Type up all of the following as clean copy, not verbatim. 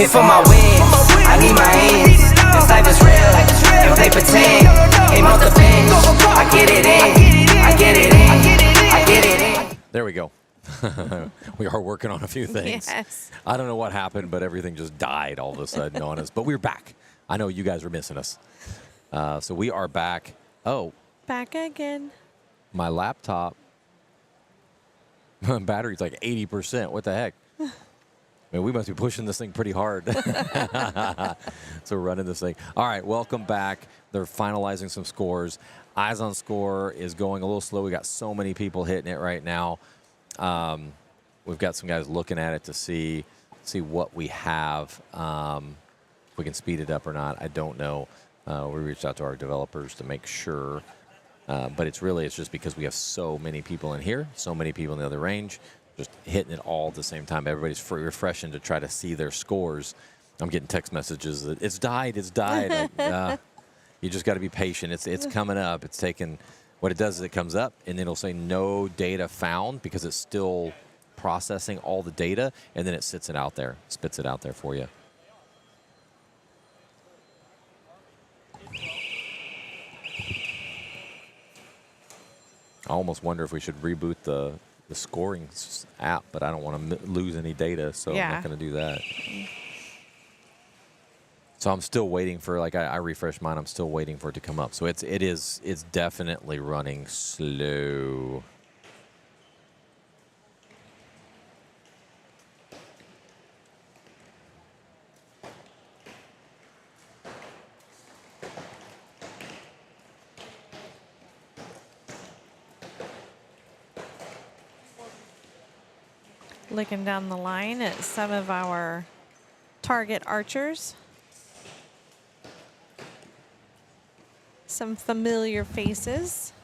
hit for my wins. I need my ends. This life is real. If they pretend, aim off the bench. I get it in. I get it in. I get it in. There we go. We are working on a few things. Yes. I don't know what happened, but everything just died all of a sudden on us. But we're back. I know you guys were missing us. So we are back. Oh, Back again. my laptop battery's like 80%. What the heck? I mean, we must be pushing this thing pretty hard. So we're running this thing. All right, welcome back. They're finalizing some scores. Eyes on Score is going a little slow. We got so many people hitting it right now. We've got some guys looking at it to see what we have. If we can speed it up or not, I don't know. We reached out to our developers to make sure. But it's just because we have so many people in here, so many people in the other range, just hitting it all at the same time. Everybody's refreshing to try to see their scores. I'm getting text messages that it's died. Like, you just got to be patient. It's coming up. It's taking. What it does is it comes up and it'll say no data found because it's still processing all the data, and then it spits it out there for you. I almost wonder if we should reboot the scoring app, but I don't want to lose any data, so I'm not going to do that. So I'm still waiting for, like, I refreshed mine. I'm still waiting for it to come up. So it's definitely running slow. Looking down the line at some of our target archers. Some familiar faces.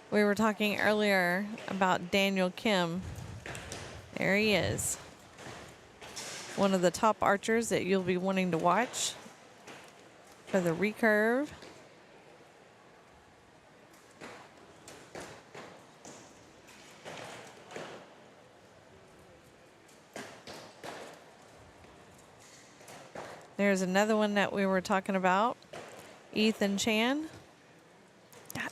We were talking earlier about Daniel Kim. There he is. One of the top archers that you'll be wanting to watch for the recurve. There's another one that we were talking about, Ethan Chan.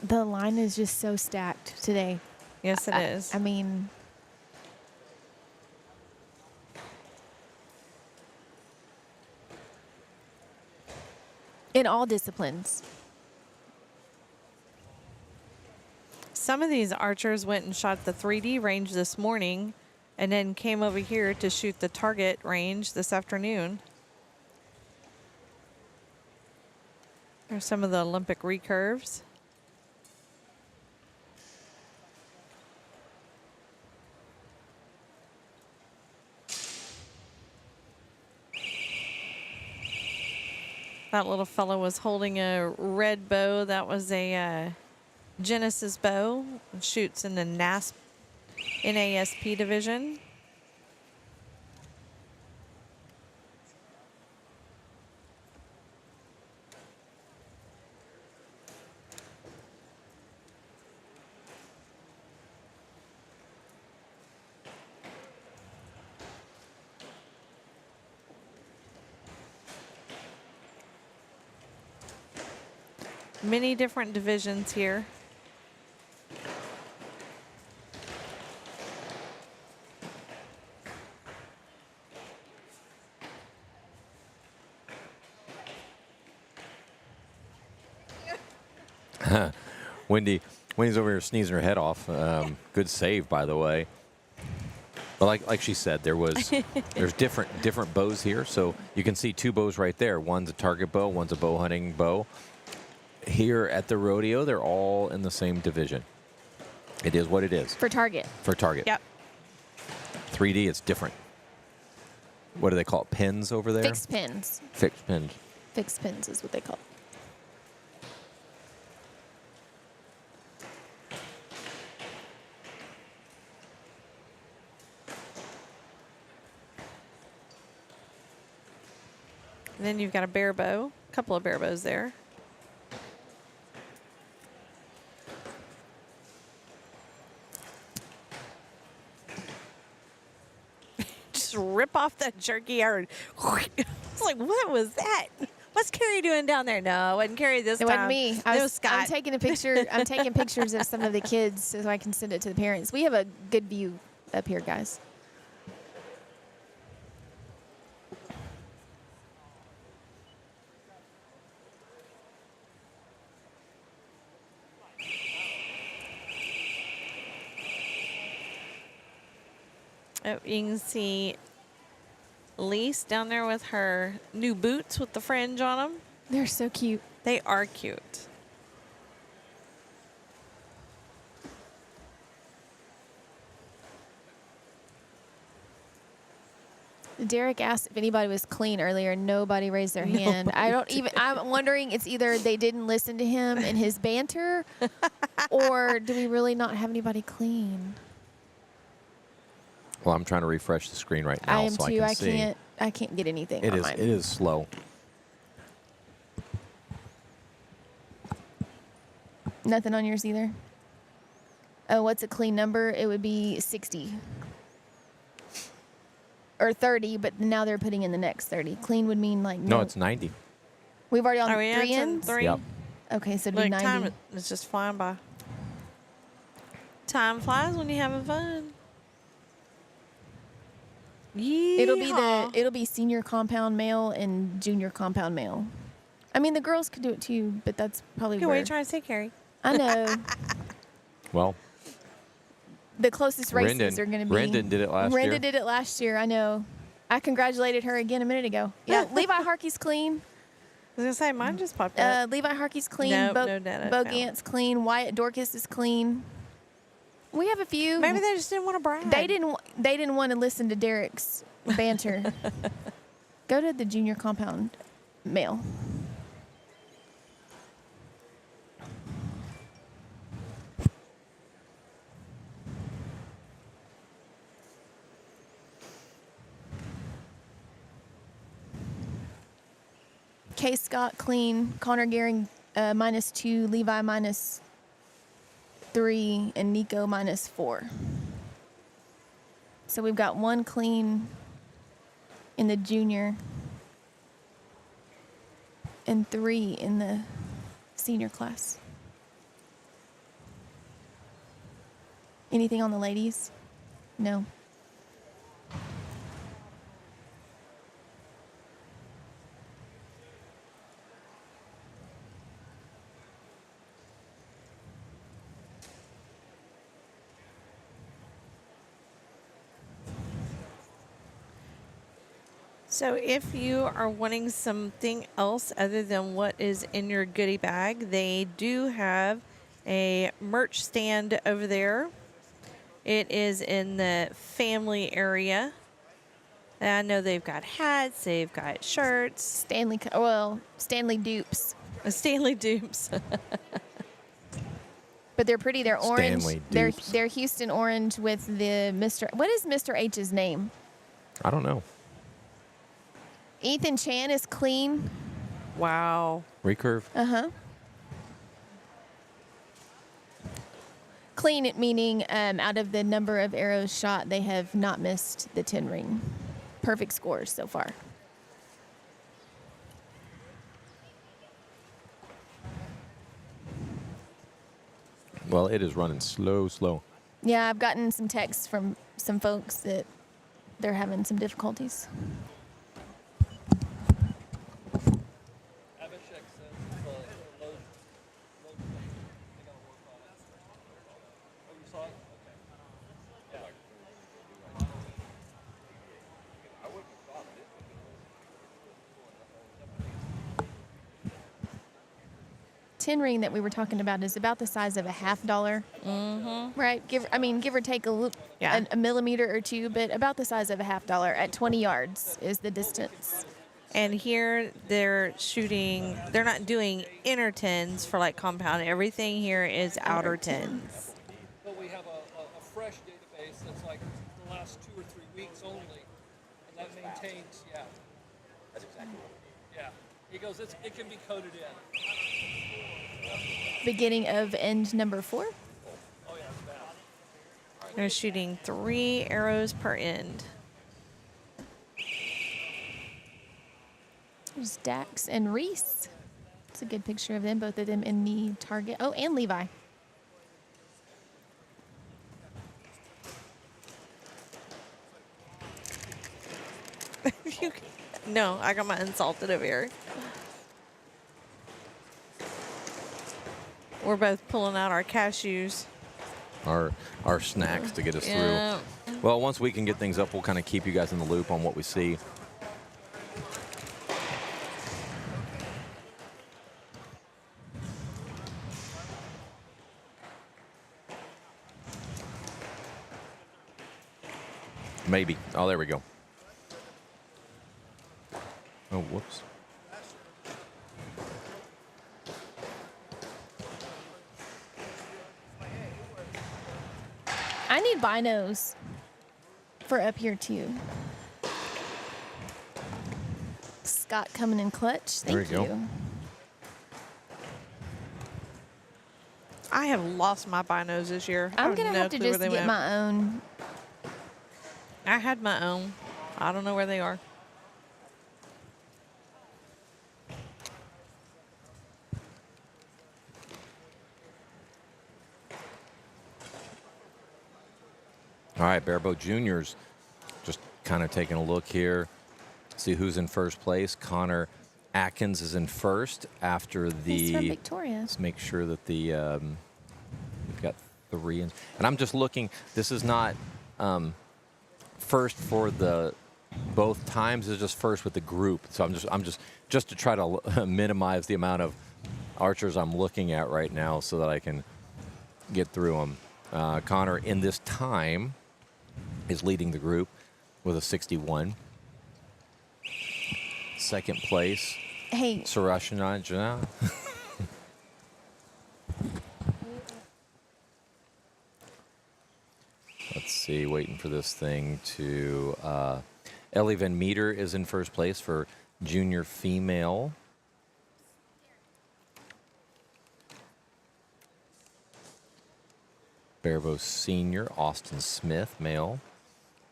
The line is just so stacked today. Yes, it is. I mean, in all disciplines. Some of these archers went and shot the 3D range this morning and then came over here to shoot the target range this afternoon. There's some of the Olympic recurves. That little fellow was holding a red bow. That was a Genesis bow. It shoots in the NASP division. Many different divisions here. Wendy's over here sneezing her head off. Good save, by the way. But like she said, there's different bows here. So you can see two bows right there. One's a target bow, one's a bow hunting bow. Here at the rodeo, they're all in the same division. It is what it is. For target. For target. Yep. 3D, it's different. What do they call it? Pins over there? Fixed pins. Fixed pins. Fixed pins is what they call it. And then you've got a bear bow, a couple of bear bows there. just rip off that jerky. It's like, what was that? What's Carrie doing down there? No, it wasn't Carrie this It time. wasn't me. It was Scott. I'm taking a picture. I'm taking pictures of some of the kids so I can send it to the parents. We have a good view up here, guys. Oh, you can see Lise down there with her new boots with the fringe on them. They're so cute. They are cute. Derek asked if anybody was clean earlier. Nobody raised their hand. I'm wondering it's either they didn't listen to him and his banter, or do we really not have anybody clean? Well, I'm trying to refresh the screen right now I am so too. I can see. I can't get anything It on is. mine. It is slow. Nothing on yours either. Oh, what's a clean number? It would be 60 or 30, but now they're putting in the next 30. Clean would mean like No, it's 90. We've already on Are we at 3 ends. 3? Yep. Okay, so it'd be Look, 90. time is just flying by. Time flies when you're having fun. It'll be senior compound male and junior compound male. I mean, the girls could do it too, but that's probably Okay, what are where you trying to say, Carrie? I know. Well, The closest races Rendon- are going to be. Rendon did it last year. Rendon did it last year. I know. I congratulated her again a minute ago. Yeah, Levi Harkey's clean. I was going to say, mine just popped up. Levi Harkey's clean. Nope, Bo, no data Bo found. Gant's clean. Wyatt Dorcas is clean. We have a few. Maybe they just didn't want to brag. They didn't want to listen to Derek's banter. Go to the junior compound male. K. Scott clean, Connor Gehring -2, Levi -3, and Nico -4. So we've got 1 clean in the junior and 3 in the senior class. Anything on the ladies? No. So if you are wanting something else other than what is in your goodie bag, they do have a merch stand over there. It is in the family area. And I know they've got hats, they've got shirts. Stanley dupes. Stanley dupes. But they're pretty. They're orange. Stanley They're dupes. they're Houston orange with the Mr. What is Mr. H's name? I don't know. Ethan Chan is clean. Wow. Recurve. Clean it meaning out of the number of arrows shot, they have not missed the 10 ring. Perfect scores so far. Well, it is running slow. Yeah, I've gotten some texts from some folks that they're having some difficulties. Tin ring that we were talking about is about the size of a $half, right? Give or take a millimeter or two, but about the size of a $half. At 20 yards is the distance. And here they're shooting, they're not doing inner tins for like compound. Everything here is outer tins. But we have a fresh database that's like the last 2 or 3 weeks only, and that maintains, That's exactly right. Yeah. He goes, it can be coded in. Beginning of end number 4. Oh, yeah, it's bad. They're shooting 3 arrows per end. There's Dax and Reese. It's a good picture of them, both of them in the target. Oh, and Levi. No, I got my unsalted over here. We're both pulling out our cashews. Our snacks to get us Yeah. through. Well, once we can get things up, we'll kind of keep you guys in the loop on what we see. Maybe. Oh, there we go. Oh, whoops. I need binos for up here too. Scott coming in clutch. There Thank you go. you. I have lost my binos this year. I I'm gonna no have to clue where just they get went. my own. I had my own. I don't know where they are. All right, Bareboat Juniors, just kind of taking a look here, see who's in first place. Connor Atkins is in first after He's from the. Victoria. Let's make sure that the we've got 3, and I'm just looking. This is not first for the both times. It's just first with the group. So I'm just to try to minimize the amount of archers I'm looking at right now, so that I can get through them. Connor in this time is leading the group with a 61. Second place, Hey, Sarashana. Let's see, waiting for this thing to. Ellie Van Meter is in first place for junior female. Barebow senior, Austin Smith, male.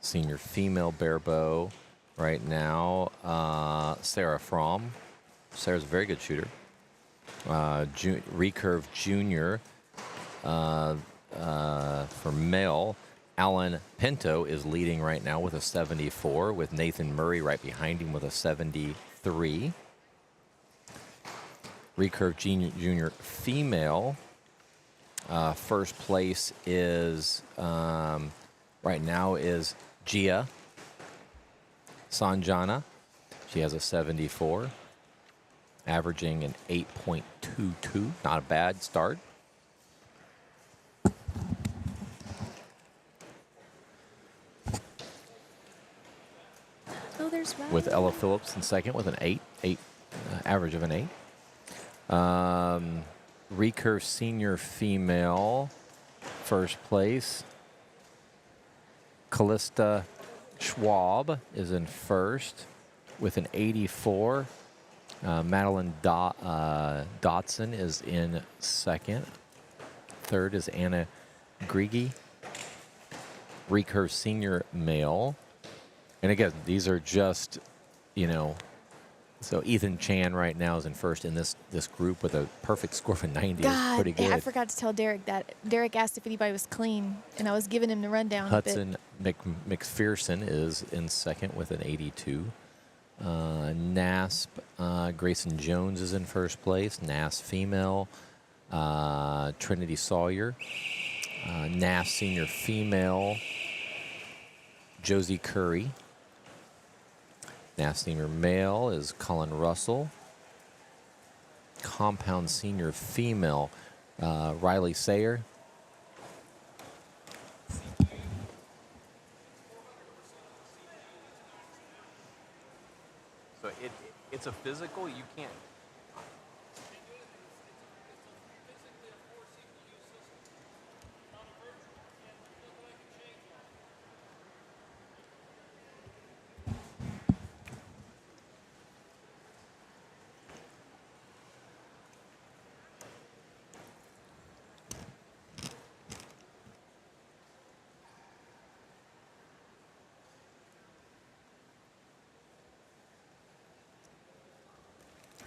Senior female barebow right now, Sarah Fromm. Sarah's a very good shooter. Recurve junior for male. Alan Pinto is leading right now with a 74, with Nathan Murray right behind him with a 73. Recurve junior female. First place is right now is Gia Sanjana. She has a 74, averaging an 8.22. Not a bad start. oh, there's Riley. With Ella Phillips in second with an 8, average of an 8. Recurve senior female, first place. Callista Schwab is in first with an 84. Madeline Dotson is in second. Third is Anna Grigi. Recurve senior male. And again, these are just, so Ethan Chan right now is in first in this group with a perfect score of a 90. Is God, pretty good. I forgot to tell Derek that. Derek asked if anybody was clean, and I was giving him the rundown. Hudson McPherson is in second with an 82. NASP, Grayson Jones is in first place. NASP female, Trinity Sawyer. NASP senior female, Josie Curry. NASP senior male is Colin Russell. Compound senior female, Riley Sayer. So it's a physical, you can't.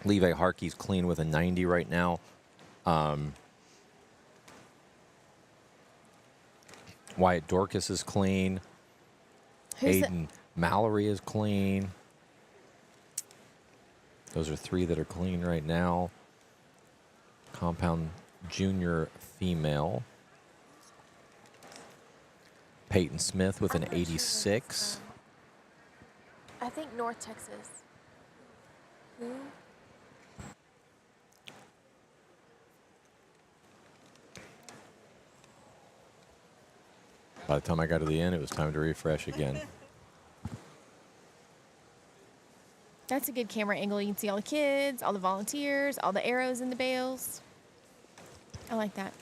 Levi Harkey's clean with a 90 right now. Wyatt Dorcas is clean. Who's the- Aiden Mallory is clean. Those are 3 that are clean right now. Compound junior female. Peyton Smith with an 86. I think North Texas. Who? By the time I got to the end, it was time to refresh again. That's a good camera angle. You can see all the kids, all the volunteers, all the arrows in the bales. I like that.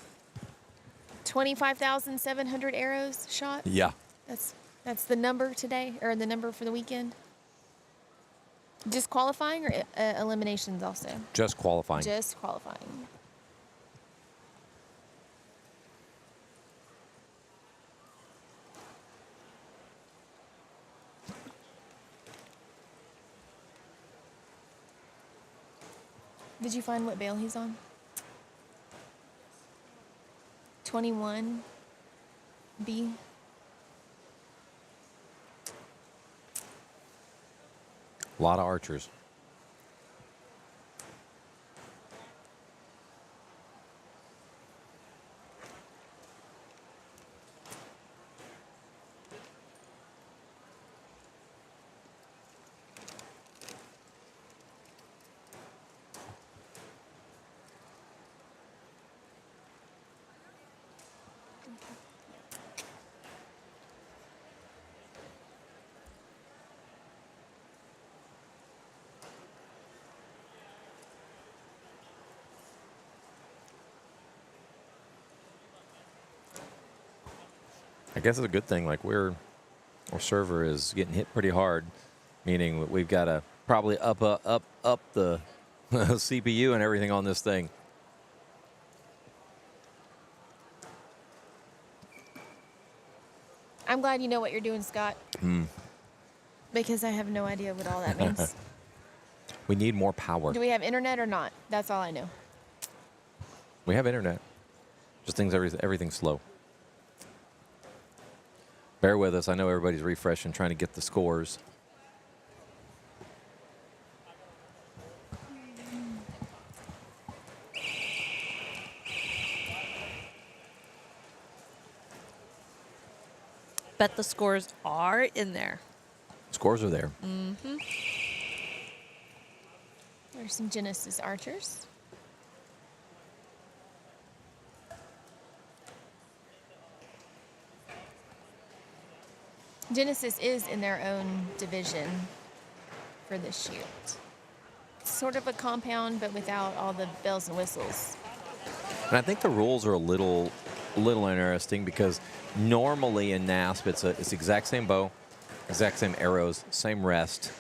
25,700 arrows shot. Yeah. That's the number today, or the number for the weekend. Just qualifying or eliminations also? Just qualifying. Just qualifying. Did you find what bale he's on? 21B. A lot of archers. I guess it's a good thing. Like our server is getting hit pretty hard, meaning we've got to probably up the CPU and everything on this thing. I'm glad you know what you're doing, Scott. Because I have no idea what all that means. We need more power. Do we have internet or not? That's all I know. We have internet. Just everything's slow. Bear with us. I know everybody's refreshing, trying to get the scores. Bet the scores are in there. Scores are there. There's some Genesis archers. Genesis is in their own division for this shoot. Sort of a compound, but without all the bells and whistles. And I think the rules are a little interesting because normally in NASP it's the exact same bow, exact same arrows, same rest.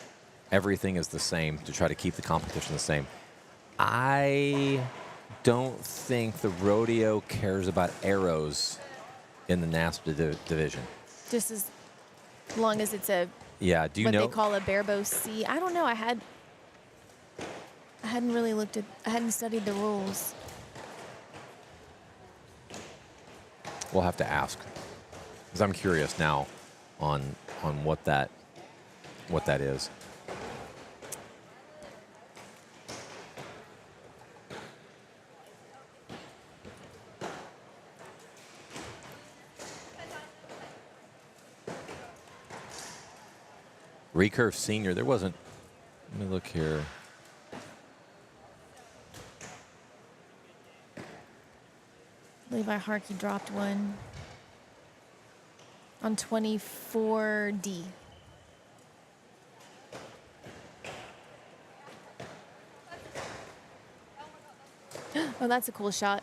Everything is the same to try to keep the competition the same. I don't think the rodeo cares about arrows in the NASP division. Just as long as it's a Yeah, do you what know? they call a barebow C. I don't know. I hadn't really looked at. I hadn't studied the rules. We'll have to ask because I'm curious now on what that is. Recurve Senior, there wasn't. Let me look here. Levi Harkey dropped one on 24D. Oh, that's a cool shot.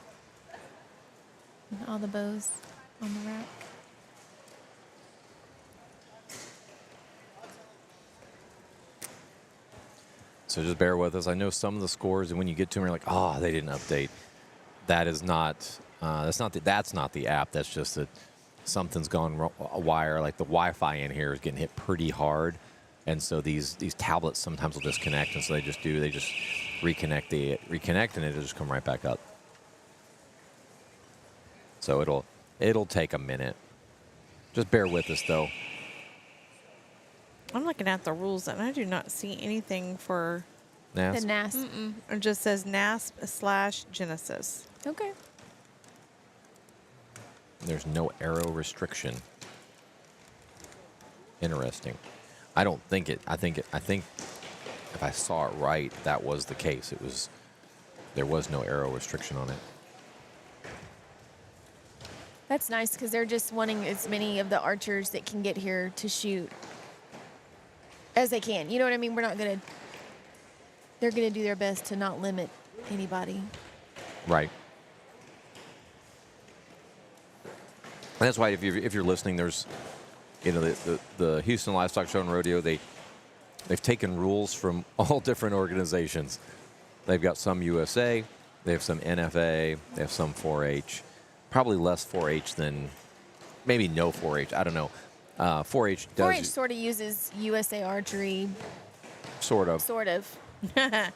All the bows on the rack. So just bear with us. I know some of the scores, and when you get to them, you're like, oh, they didn't update. That is not. That's not the app. That's just that something's gone a wire. Like the Wi-Fi in here is getting hit pretty hard, and so these tablets sometimes will disconnect, and so they just reconnect and it'll just come right back up. So it'll take a minute. Just bear with us though. I'm looking at the rules, and I do not see anything for. NAS. The NAS. It just says NASP/Genesis. Okay. There's no arrow restriction. Interesting. I don't think it. I think if I saw it right, that was the case. There was no arrow restriction on it. That's nice because they're just wanting as many of the archers that can get here to shoot as they can. You know what I mean? They're gonna do their best to not limit anybody. Right. And that's why if you're listening, there's, the Houston Livestock Show and Rodeo, they've taken rules from all different organizations. They've got some USA, they have some NFA, they have some 4-H, probably less 4-H than, maybe no 4-H, I don't know. 4-H does. 4-H sort of uses USA Archery. Sort of. Sort of. And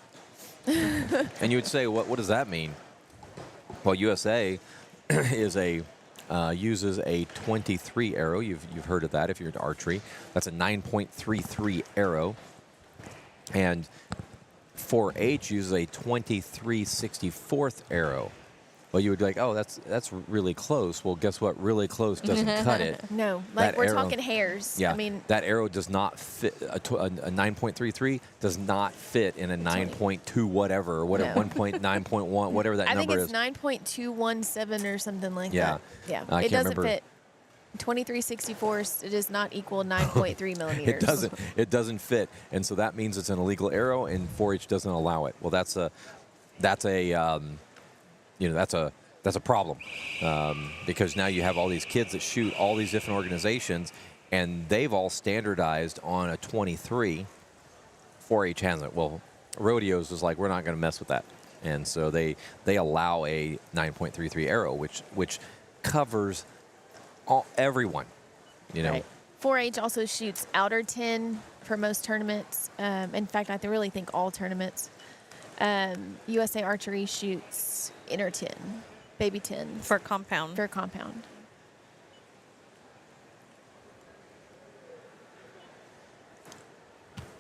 you would say, what does that mean? Well, USA uses a 23 arrow. You've heard of that if you're into archery. That's a 9.33 arrow. And 4-H uses a 23/64 arrow. Well, you would be like, oh, that's really close. Well, guess what? Really close doesn't cut it. No, That we're arrow- talking hairs. Yeah, I mean, that arrow does not fit. A 9.33 does not fit in a 9.2 whatever, or whatever, No. 1.9.1, whatever that I think number it's is. 9.217 or something like Yeah. that. Yeah, I it can't doesn't remember. fit. 23/64 it does not equal 9.3 millimeters. It doesn't fit, and so that means it's an illegal arrow, and 4-H doesn't allow it. Well, that's a problem, because now you have all these kids that shoot all these different organizations, and they've all standardized on a 23. 4-H hasn't. Well, Rodeos is like, we're not going to mess with that, and so they allow a 9.33 arrow, which covers everyone. Right. 4-H also shoots outer tin for most tournaments. In fact, I really think all tournaments. USA Archery shoots inner tin, baby tin For compound. for compound.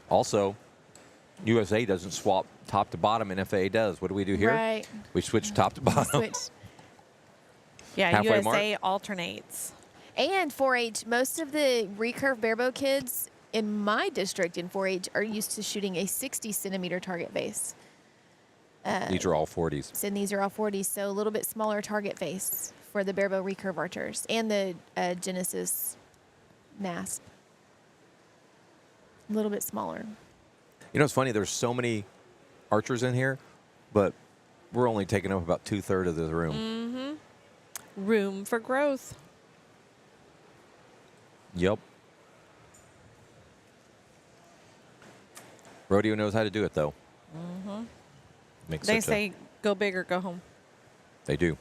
Also, USA doesn't swap top to bottom, NFA does. What do we do here? Right. We switch top to bottom. Switch. Yeah, Halfway USA alternates. And 4-H, most of the recurve barebow kids in my district in 4-H are used to shooting a 60 centimeter target base. These are all 40s. And these are all 40s, so a little bit smaller target face for the barebow recurve archers and the Genesis NASP. A little bit smaller. You know, it's funny. There's so many archers in here, but we're only taking up about 2/3 of this room. Room for growth. Yep. Rodeo knows how to do it, though. Makes They such say go big or go home. they do.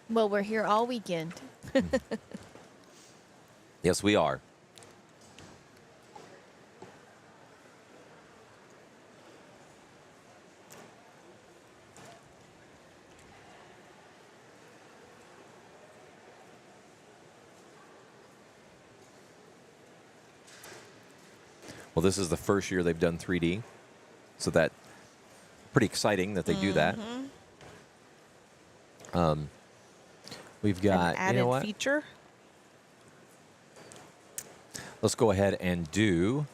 Well, we're here all weekend. Yes, we are. Well, this is the first year they've done 3D, so that pretty exciting that they do that. We've got, An added you know what? feature. Let's go ahead and do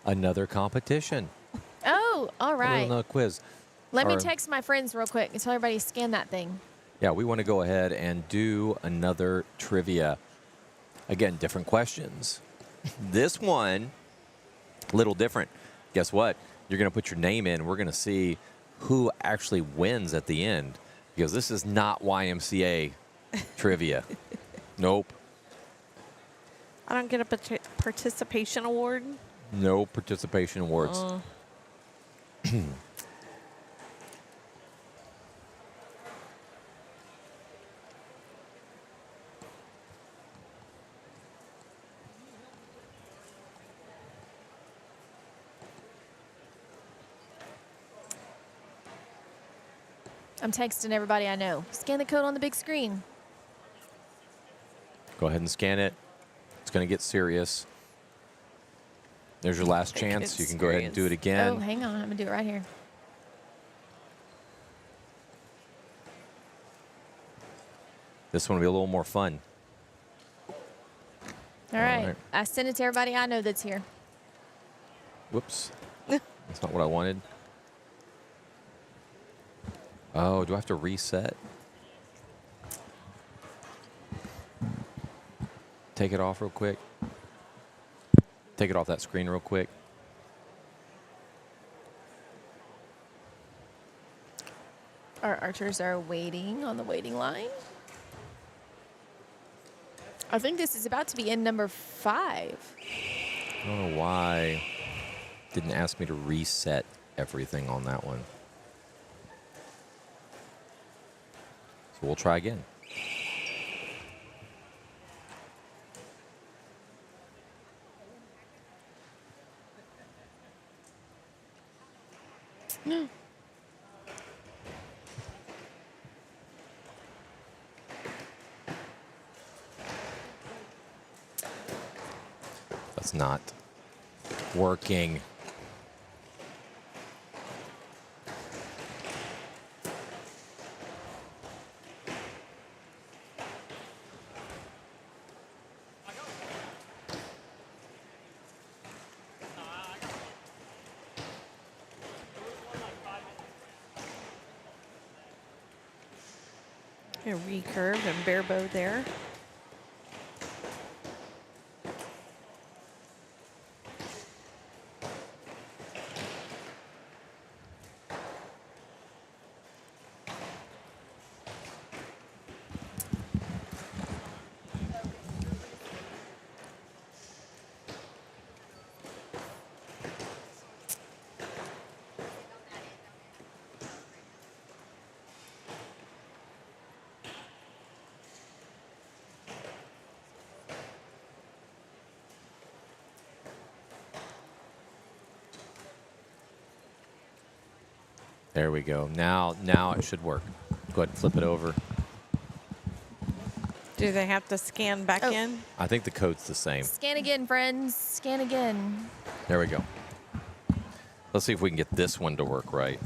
another competition. Oh, all right. Another quiz. Let me Or- text my friends real quick and tell everybody to scan that thing. Yeah, we want to go ahead and do another trivia. Again, different questions. This one, a little different. Guess what? You're going to put your name in. We're going to see who actually wins at the end, because this is not YMCA trivia. Nope. I don't get a participation award. No participation awards. I'm texting everybody I know. Scan the code on the big screen. Go ahead and scan it. It's going to get serious. There's your last Make chance. it You can go ahead and do it serious. again. Oh, hang on. I'm going to do it right here. This one will be a little more fun. All right. right. I sent it to everybody I know that's here. Whoops. That's not what I wanted. Oh, do I have to reset? Take it off real quick. Take it off that screen real quick. Our archers are waiting on the waiting line. I think this is about to be end number 5. I don't know why it didn't ask me to reset everything on that one. So we'll try again. That's not working. A recurve and bare bow there. There we go. Now it should work. Go ahead and flip it over. Do they have to scan back Oh. in? I think the code's the same. Scan again, friends. Scan again. There we go. Let's see if we can get this one to work right.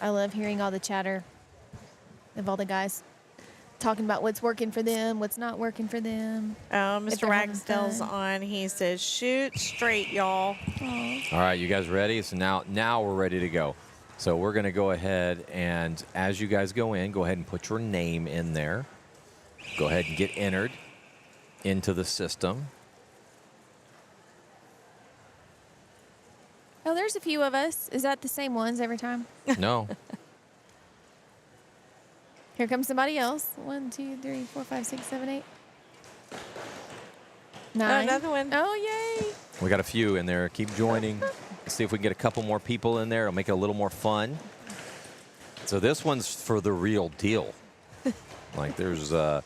I love hearing all the chatter of all the guys talking about what's working for them, what's not working for them. Oh, If Mr. they're having Ragsdale's fun. on. He says, shoot straight, y'all. All right, you guys ready? So now we're ready to go. So we're going to go ahead and as you guys go in, go ahead and put your name in there. Go ahead and get entered into the system. Oh, there's a few of us. Is that the same ones every time? No. Here comes somebody else. 1, 2, 3, 4, 5, 6, 7, 8. 9. another one. Oh, yay. We got a few in there. Keep joining. Let's see if we can get a couple more people in there. It'll make it a little more fun. So this one's for the real deal. Like there's we're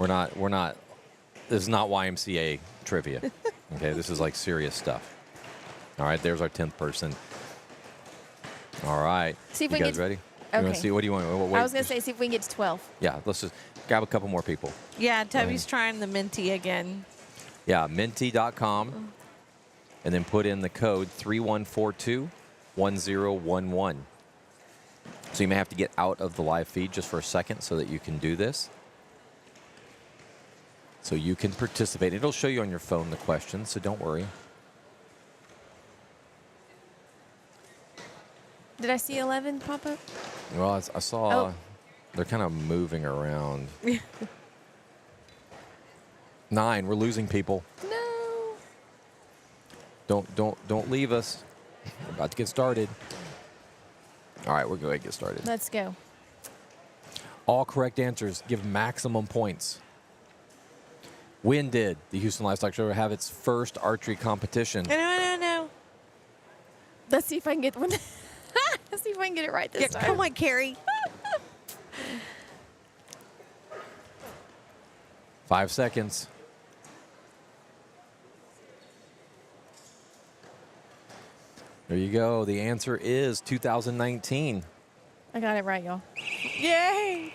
not this is not YMCA trivia. Okay, this is like serious stuff. All right, there's our 10th person. All right. See if you we guys get- ready? You want Okay. to see what do you want? Wait, I was going to say, see if we can get to 12. yeah, let's just grab a couple more people. Yeah, Toby's trying the minty again. Yeah, minty.com. And then put in the code 3142-1011. So you may have to get out of the live feed just for a second so that you can do this. So you can participate. It'll show you on your phone the questions, so don't worry. Did I see 11 pop up? Well, I saw Oh. they're kind of moving around. 9, we're losing people. No. Don't leave us. We're about to get started. All right, we're going to get started. Let's go. All correct answers give maximum points. When did the Houston Livestock Show have its first archery competition? No. Let's see if I can get one. Let's see if I can get it right this Yeah, time. come on, Carrie. 5 seconds. There you go. The answer is 2019. I got it right, y'all. Yay!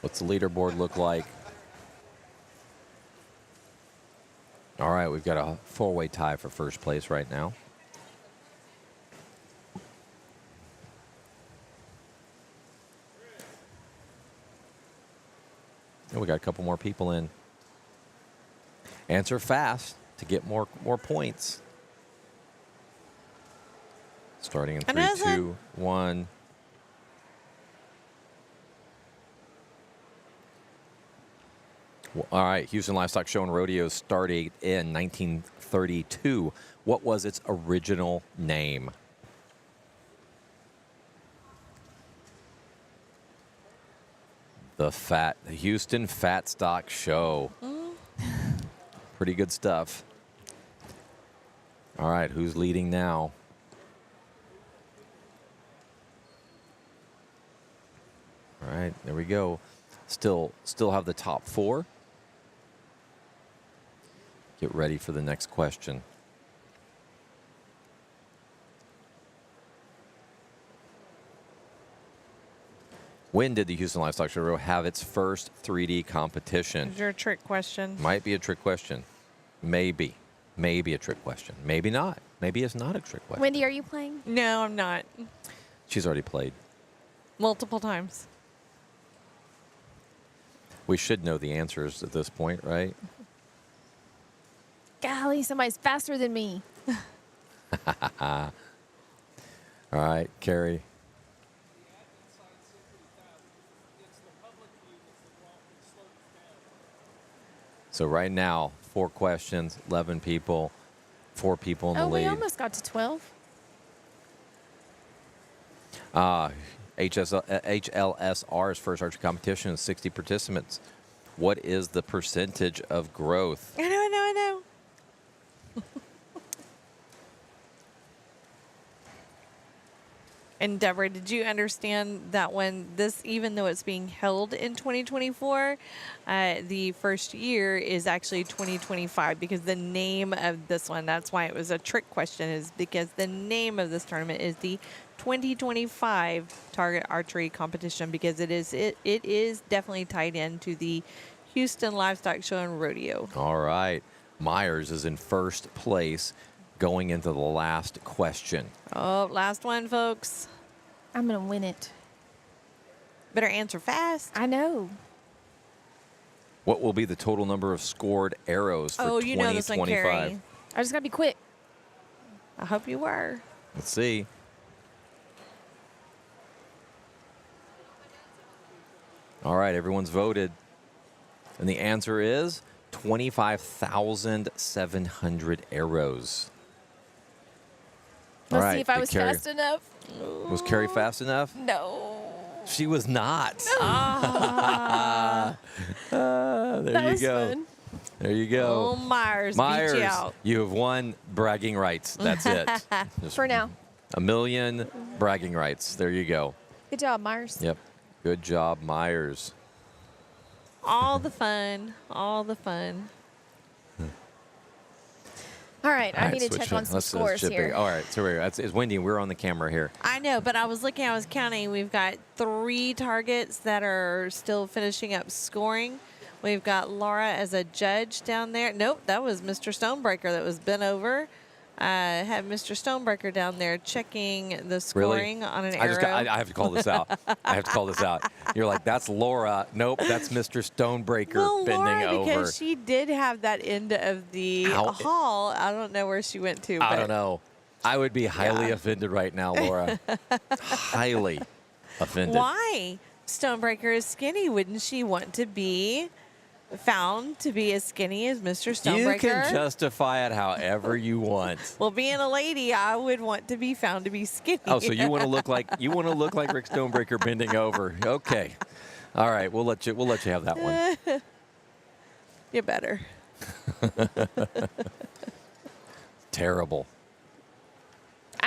What's the leaderboard look like? All right, we've got a 4-way tie for first place right now. And we got a couple more people in. Answer fast to get more points. Starting in 3, Another. 2, 1. All right, Houston Livestock Show and Rodeo started in 1932. What was its original name? The Houston Fat Stock Show. Pretty good stuff. All right, who's leading now? All right, there we go. Still have the top 4. Get ready for the next question. When did the Houston Livestock Show have its first 3D competition? Is your trick question? Might be a trick question. Maybe. Maybe a trick question. Maybe not. Maybe it's not a trick question. Wendy, are you playing? No, I'm not. She's already played. Multiple times. We should know the answers at this point, right? Golly, somebody's faster than me. All right, Carrie. So right now, 4 questions, 11 people, 4 people in the Oh, we lead. almost got to 12. HLSR's first archery competition is 60 participants. What is the percentage of growth? I know. And Deborah, did you understand that when this, even though it's being held in 2024, the first year is actually 2025 because the name of this one, that's why it was a trick question, is because the name of this tournament is the 2025 Target Archery Competition because it is definitely tied into the Houston Livestock Show and Rodeo. All right. Myers is in first place going into the last question. Oh, last one, folks. I'm going to win it. Better answer fast. I know. What will be the total number of scored arrows for Oh, you know this one, 2025? Carrie. I just got to be quick. I hope you were. Let's see. All right, everyone's voted. And the answer is 25,700 arrows. Let's All see right, if I did was Carrie- fast enough. Was Carrie fast enough? No. She was not. That There you was go. fun. There you go. Oh, Myers, Myers, beat you out. you have won bragging rights. That's it. Just For now. 1 million bragging rights. There you go. Good job, Myers. Yep. Good job, Myers. All the fun. All the fun. All right, I All need right, to check switch on it. some Let's scores chip here. it. All right, so it's Wendy. We're on the camera here. I know, but I was counting. We've got 3 targets that are still finishing up scoring. We've got Laura as a judge down there. Nope, that was Mr. Stonebreaker that was bent over. Had Mr. Stonebreaker down there checking the scoring on an arrow. I have to call this out. I have to call this out. You're like, that's Laura. Nope, that's Mr. Stonebreaker well, bending Laura, over. because she did have that end of the Ow. hall. I don't know where she went to. I but don't know. I would be highly Yeah. offended right now, Laura. Highly offended. Why? Stonebreaker is skinny. Wouldn't she want to be found to be as skinny as Mr. Stonebreaker? You can justify it however you want. Well, being a lady, I would want to be found to be skinny. Oh, so you want to look like Rick Stonebreaker bending over? Okay, all right. We'll let you have that one. You better. Terrible.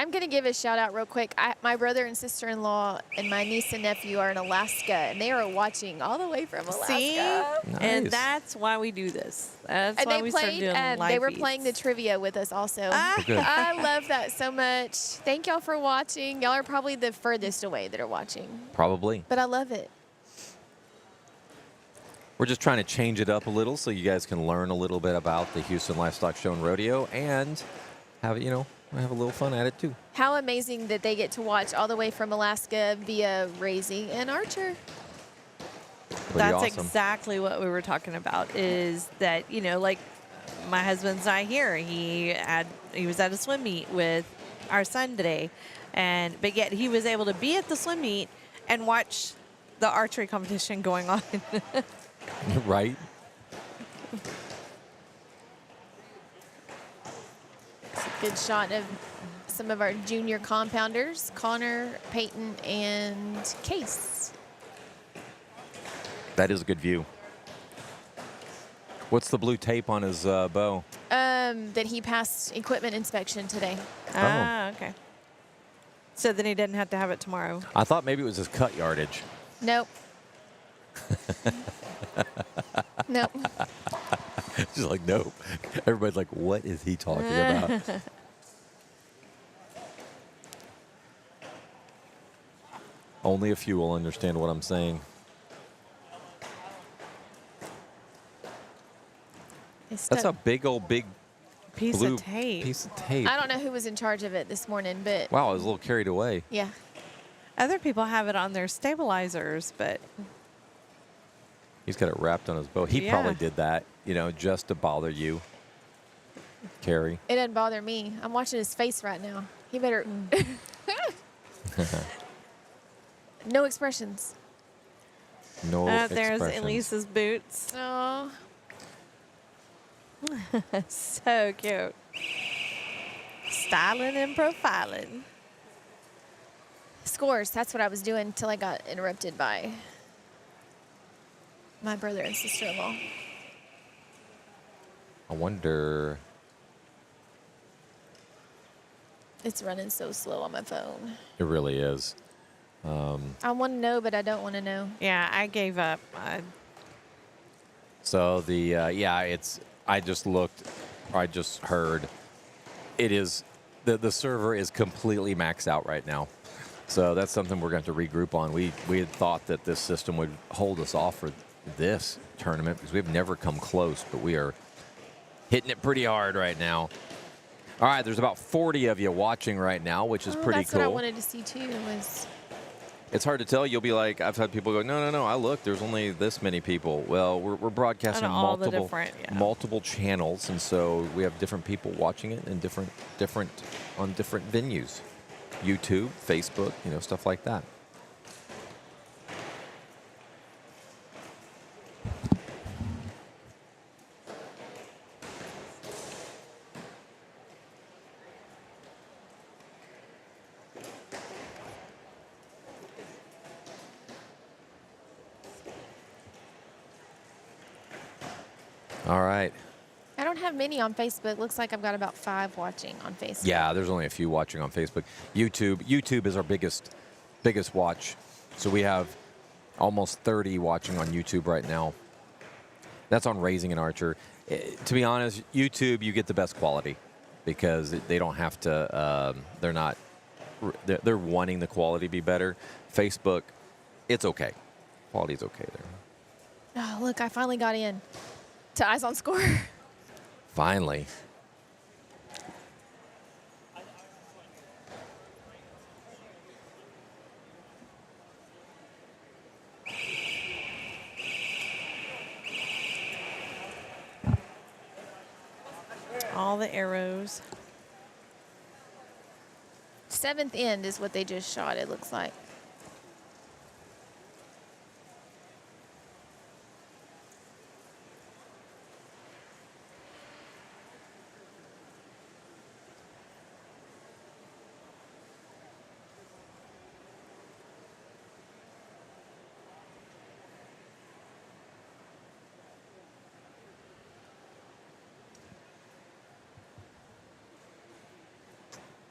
I'm going to give a shout out real quick. My brother and sister-in-law and my niece and nephew are in Alaska, and they are watching all the way from Alaska. See? Nice. And that's why we do this. That's And why they we started played. doing live They were feeds. playing the trivia with us also. Good. I love that so much. Thank y'all for watching. Y'all are probably the furthest away that are watching, Probably. but I love it. We're just trying to change it up a little so you guys can learn a little bit about the Houston Livestock Show and Rodeo and have a little fun at it too. How amazing that they get to watch all the way from Alaska via raising an archer. Pretty That's awesome. exactly what we were talking about, is that, like my husband's not here. He was at a swim meet with our son today, but yet he was able to be at the swim meet and watch the archery competition going on. Right? It's a good shot of some of our junior compounders, Connor, Peyton, and Case. That is a good view. What's the blue tape on his bow? That he passed equipment inspection today. Ah, okay. So then he didn't have to have it tomorrow. I thought maybe it was his cut yardage. Nope. Nope. Just like, nope. Everybody's like, what is he talking about? Only a few will understand what I'm saying. That's a big Piece blue of tape. piece of tape. I don't know who was in charge of it this morning, but Wow, I was a little carried away. yeah. Other people have it on their stabilizers, but He's got it wrapped on his bow. He Yeah. probably did that, just to bother you, Carrie. It doesn't bother me. I'm watching his face right now. He better. No expressions. No there's expressions. Elise's boots. Oh. So cute. Styling and profiling. Scores. That's what I was doing until I got interrupted by my brother and sister-in-law. I wonder. It's running so slow on my phone. It really is. I want to know, but I don't want to know. Yeah, I gave up. So I just looked, I just heard, it is, the server is completely maxed out right now. So that's something we're going to have to regroup on. We had thought that this system would hold us off for this tournament because we've never come close, but we are hitting it pretty hard right now. All right, there's about 40 of you watching right now, which is pretty that's cool. what I wanted to see too. Was It's hard to tell. You'll be like, I've had people go, no, I looked, there's only this many people. Well, we're broadcasting On all the multiple different, yeah. multiple channels, and so we have different people watching it in different on different venues, YouTube, Facebook, stuff like that. All right. I don't have many on Facebook. Looks like I've got about 5 watching on Facebook. Yeah, there's only a few watching on Facebook. YouTube is our biggest watch. So we have almost 30 watching on YouTube right now. That's on Raising an Archer. To be honest, YouTube, you get the best quality because they don't have to, they're wanting the quality to be better. Facebook, it's okay. Quality's okay there. Oh, look, I finally got in to Eyes on Score. Finally. All the arrows. 7th end is what they just shot, it looks like.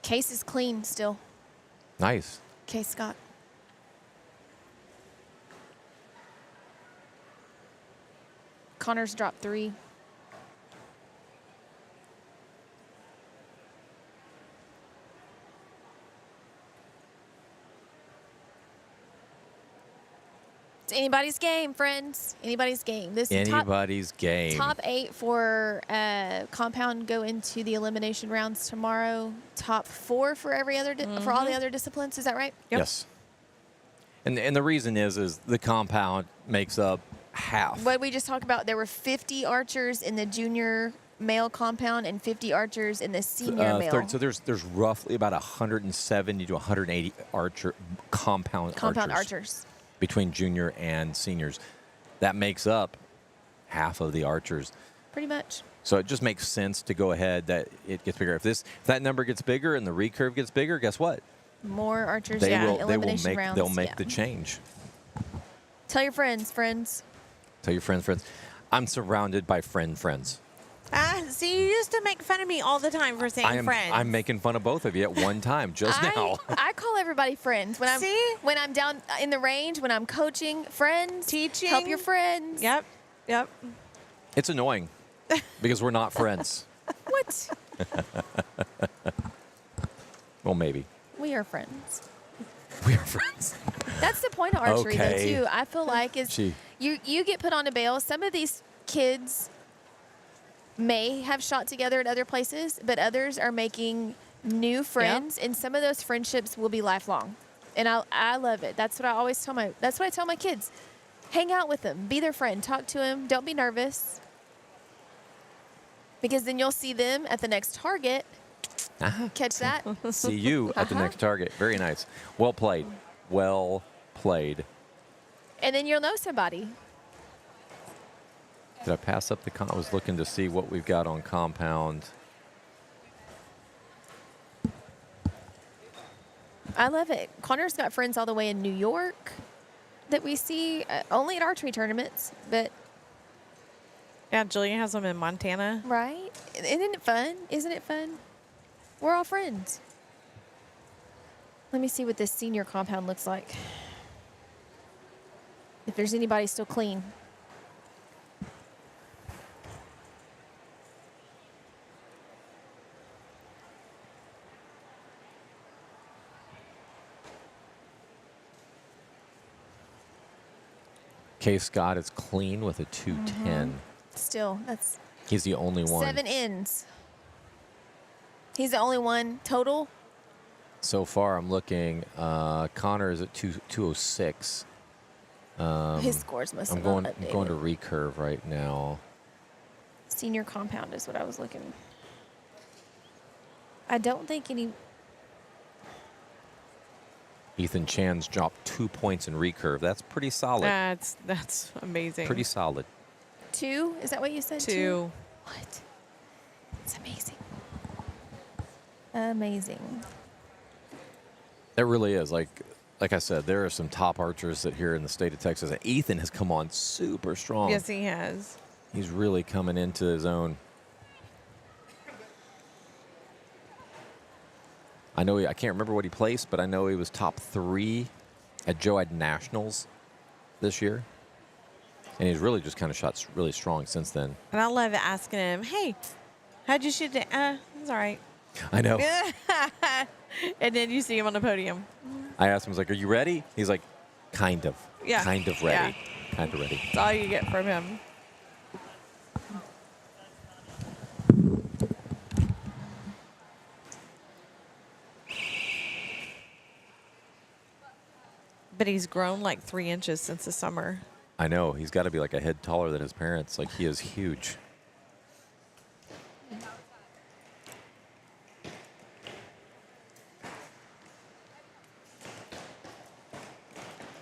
Case is clean still. Nice. Case Scott. Connor's dropped 3. It's anybody's game, friends. Anybody's game. This is Anybody's game. top 8 for compound go into the elimination rounds tomorrow. Top 4 for every other for all the other disciplines. Is that right? Yep. Yes. And the reason is the compound makes up half. What we just talked about, there were 50 archers in the junior male compound and 50 archers in the senior male. So there's roughly about 170 to 180 compound archers between junior and seniors. That makes up half of the archers. Pretty much. So it just makes sense to go ahead that it gets bigger. If that number gets bigger and the recurve gets bigger, guess what? More archers, Elimination rounds. They'll make the change. Tell your friends. Tell your friends. I'm surrounded by friends. See, you used to make fun of me all the time for saying friends. I'm making fun of both of you at one time just now. I call everybody friends when I'm down in the range, when I'm coaching, friends, Teaching. help your friends. Yep. It's annoying because we're not friends. What? Well, maybe. We are friends. We are friends. That's the point of archery, Okay. though, too. I feel like you get put on a bail. Some of these kids may have shot together at other places, but others are making new friends, and some of those friendships will be lifelong. And I love it. That's what I tell my kids. Hang out with them. Be their friend. Talk to them. Don't be nervous. Because then you'll see them at the next target. Catch that? See you at the next target. Very nice. Well played. Well played. And then you'll know somebody. Did I pass up I was looking to see what we've got on compound. I love it. Connor's got friends all the way in New York that we see only at archery tournaments, but Yeah, Julian has them in Montana. right? Isn't it fun? Isn't it fun? We're all friends. Let me see what this senior compound looks like. If there's anybody still clean. Case Scott is clean with a 210. Still, that's He's the only one. 7 ends. He's the only one total. So far, I'm looking. Connor is at 206. His scores must I'm have going. not I'm updated. going to recurve right now. Senior compound is what I was looking. I don't think any. Ethan Chan's dropped 2 points in recurve. That's pretty solid. That's amazing. Pretty solid. 2? Is that what you said? 2. What? It's amazing. Amazing. It really is. Like I said, there are some top archers that here in the state of Texas. And Ethan has come on super strong. Yes, he has. He's really coming into his own. I can't remember what he placed, but I know he was top 3 at Joad Nationals this year. And he's really just kind of shot really strong since then. And I love asking him, hey, how'd you shoot it? It's all right. I know. And then you see him on the podium. I asked him, I was like, are you ready? He's like, kind of. Yeah. Kind of ready. Kind of ready. That's all you get from him. But he's grown like 3 inches since the summer. I know. He's got to be like a head taller than his parents. Like, he is huge.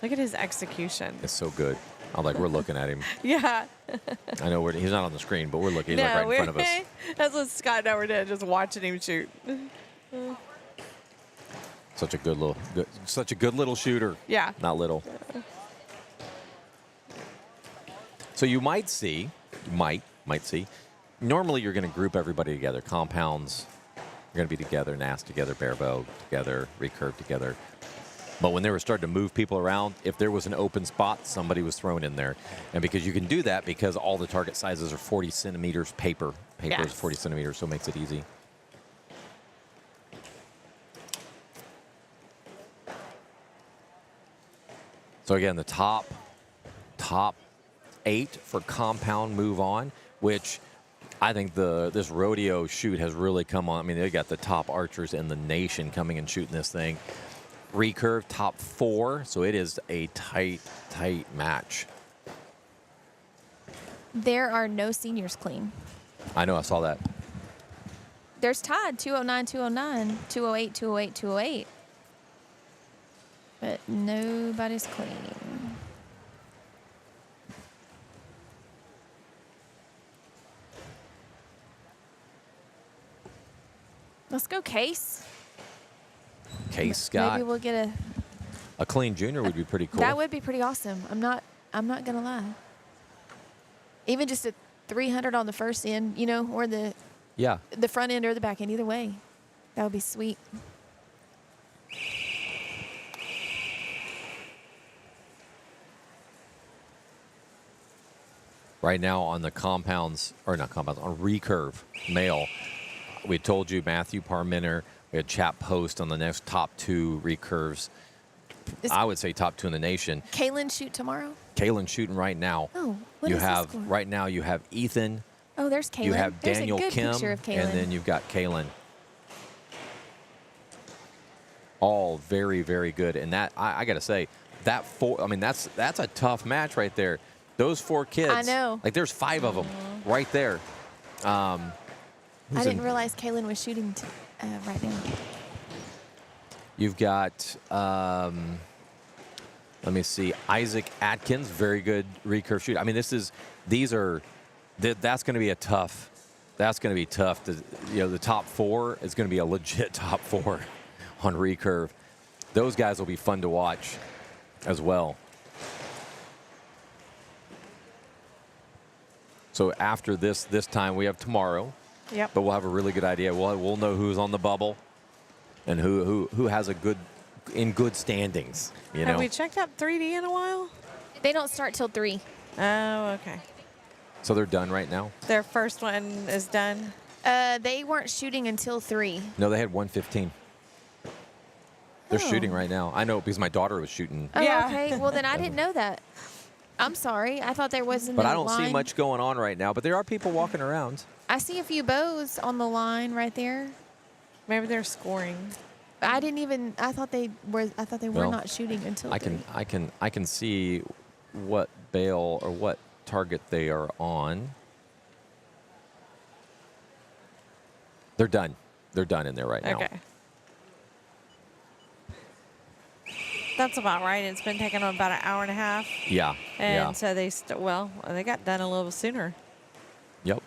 Look at his execution. It's so good. I'm like, we're looking at him. Yeah. I know he's not on the screen, but we're looking. He's like right in front of us. That's what Scott and I were doing, just watching him shoot. Such a good little shooter. Yeah. Not little. So you might see, normally you're going to group everybody together. Compounds, you're They're going to be together, NAS together, barebow together, recurve together. But when they were starting to move people around, if there was an open spot, somebody was thrown in there. And because you can do that because all the target sizes are 40 centimeters paper. Paper is 40 centimeters, so it makes it easy. So again, the top 8 for compound move on, which I think this rodeo shoot has really come on. I mean, they got the top archers in the nation coming and shooting this thing. Recurve top 4, so it is a tight match. There are no seniors clean. I know, I saw that. There's tied 209, 209, 208, 208, 208. But nobody's clean. Let's go, Case. Case Scott. Maybe we'll get A clean junior would be pretty cool. That would be pretty awesome. I'm not gonna lie. Even just a 300 on the first end, you know, or the front end or the back end, either way, that would be sweet. Right now on the compounds, or not compounds, on recurve male, we told you Matthew Parmenter. We had Chap Post on the next top 2 recurves. I would say top 2 in the nation. Kaylin shoot tomorrow? Kaylin shooting right now. Oh, what you is have the score? right now. You have Ethan. Oh, there's Kaylin. You have There's Daniel a good Kim, picture of Kaylin. and then you've got Kaylin. All very, very good. And that I got to say, that 4. I mean, that's a tough match right there. Those 4 kids. I know. Like there's 5 of them right there. I didn't realize Kaylin was shooting right now. You've got, let me see, Isaac Atkins, very good recurve shoot. I mean, that's going to be tough. That's going to be tough. The top 4 is going to be a legit top 4 on recurve. Those guys will be fun to watch as well. So after this time, we have tomorrow. Yep. But we'll have a really good idea. We'll know who's on the bubble and who has in good standings. You know. Have we checked out 3D in a while? They don't start till 3. Oh, okay. So they're done right now? Their first one is done. They weren't shooting until 3. No, they had 115. They're Oh. shooting right now. I know because my daughter was shooting. Oh, Yeah. okay. Well, then I didn't know that. I'm sorry. I thought there wasn't But a I don't line. see much going on right now. But there are people walking around. I see a few bows on the line right there. Maybe they're scoring. I didn't even. I thought they were. Well, not shooting until. I 3. can see what bail or what target they are on. They're done. They're done in there right now. Okay. That's about right. It's been taking them about an hour and a half. Yeah. And so they they got done a little sooner. Yep.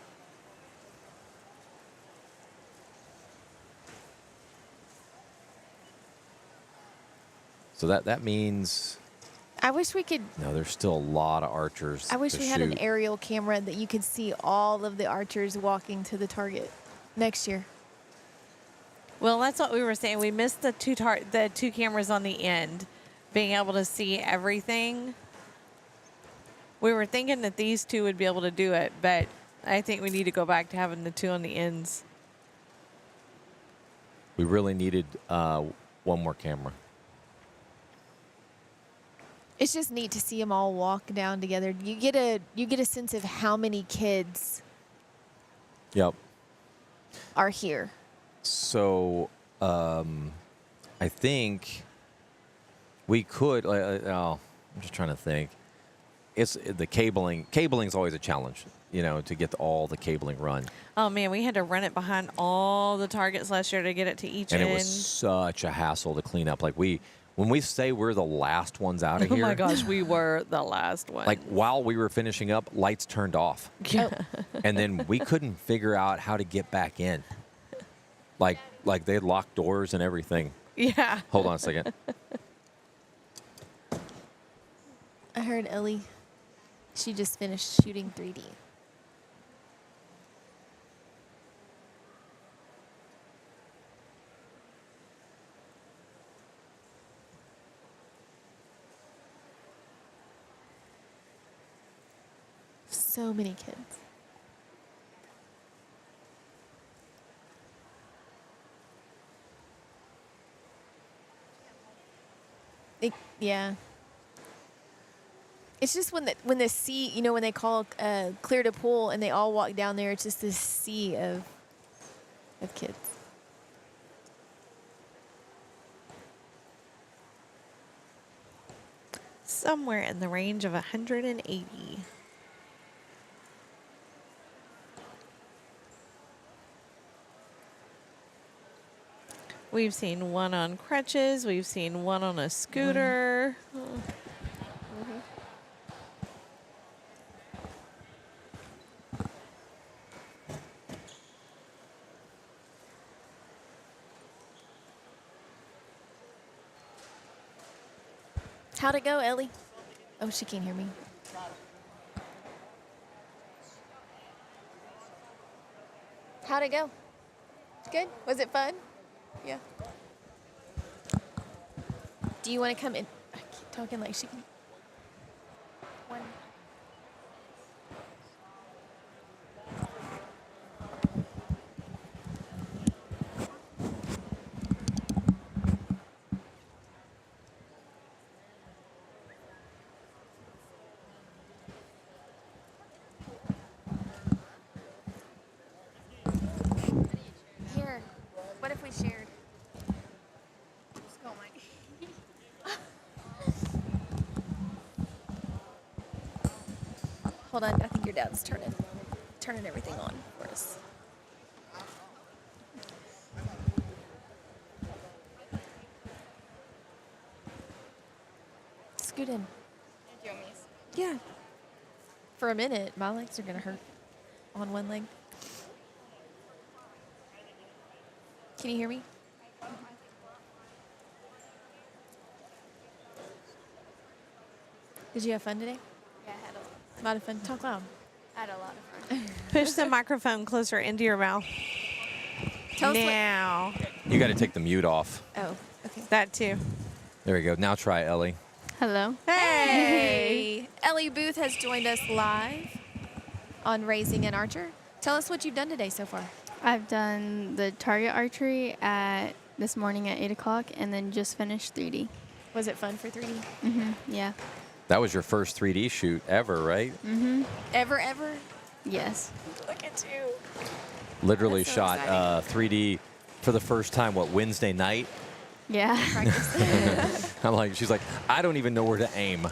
So that means I wish we could. no, there's still a lot of archers. I wish to we had an shoot. aerial camera that you could see all of the archers walking to the target next year. Well, that's what we were saying. We missed the two cameras on the end, being able to see everything. We were thinking that these 2 would be able to do it, but I think we need to go back to having the 2 on the ends. We really needed one more camera. It's just neat to see them all walk down together. You get a sense of how many kids Yep. are here. So I think we could. I'm just trying to think. It's the cabling. Cabling's always a challenge, to get all the cabling run. Oh man, we had to run it behind all the targets last year to get it to each And end. it was such a hassle to clean up. Like when we say we're the last ones out of Oh here. my gosh, we were the last one. Like while we were finishing up, lights turned off. Yeah. And then we couldn't figure out how to get back in. Like they locked doors and everything. Yeah. Hold on a second. I heard Ellie. She just finished shooting 3D. So many kids. Yeah. It's just when the sea, you know, when they call clear to pool and they all walk down there, it's just this sea of kids. Somewhere in the range of 180. We've seen one on crutches. We've seen one on a scooter. How'd it go, Ellie? Oh, she can't hear me. How'd it go? Good? Was it fun? Yeah. Do you want to come in? I keep talking like she can. One. Here. What if we shared? Just go, Mike. Hold on, I think your dad's turning everything on for us. Scoot in. Yeah. For a minute, my legs are gonna hurt on one leg. Can you hear me? Did you have fun today? Yeah, I had A lot of fun. Talk loud. a lot of fun. Push the microphone closer into your mouth. Tell us what. Now. You got to take the mute off. Oh, okay. That too. There we go. Now try Ellie. Hello. Hey! Ellie Booth has joined us live on Raising an Archer. Tell us what you've done today so far. I've done the target archery this morning at 8 o'clock and then just finished 3D. Was it fun for 3D? Yeah. That was your first 3D shoot ever, right? Ever? Yes. Look at you. Literally That's so shot exciting. 3D for the first time, Wednesday night? Yeah. Practice. I'm like, she's like, I don't even know where to aim.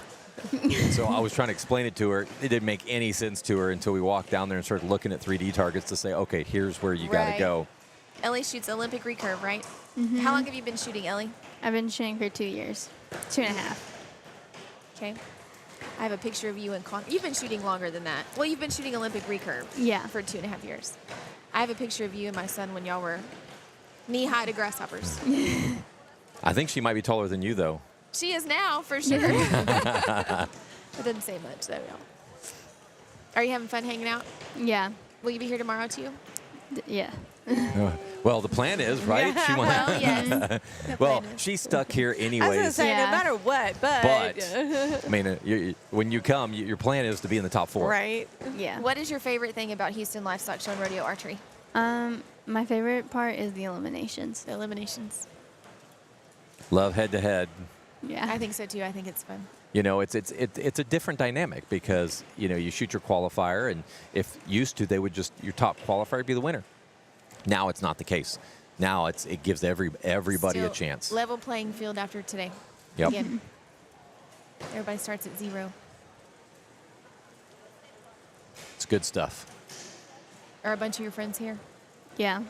So I was trying to explain it to her. It didn't make any sense to her until we walked down there and started looking at 3D targets to say, okay, here's where you got to Right. go. Ellie shoots Olympic recurve, right? How long have you been shooting, Ellie? I've been shooting for 2 years. 2.5. Okay. I have a picture of you in You've been shooting longer than that. Well, you've been shooting Olympic recurve Yeah. for 2.5 years. I have a picture of you and my son when y'all were knee-high to grasshoppers. I think she might be taller than you, though. She is now, for sure. It doesn't say much, though, y'all. Are you having fun hanging out? Yeah. Will you be here tomorrow, too? Yeah. Well, the plan is, right? She wants. Well, yes. Well, she's stuck here I was going to anyways. say, Yeah. no matter what, but. I mean, when you come, your plan is to be in the top 4. Right? Yeah. What is your favorite thing about Houston Livestock Show and Rodeo Archery? My favorite part is the eliminations. The eliminations. Love head-to-head. Yeah. I think so, too. I think it's fun. You know, it's a different dynamic because, you know, you shoot your qualifier, and if used to, they would just, your top qualifier would be the winner. Now it's not the case. Now it gives everybody a Still chance. Level playing field after today. Yep. Again. Everybody starts at 0. It's good stuff. Are a bunch of your friends here Yeah.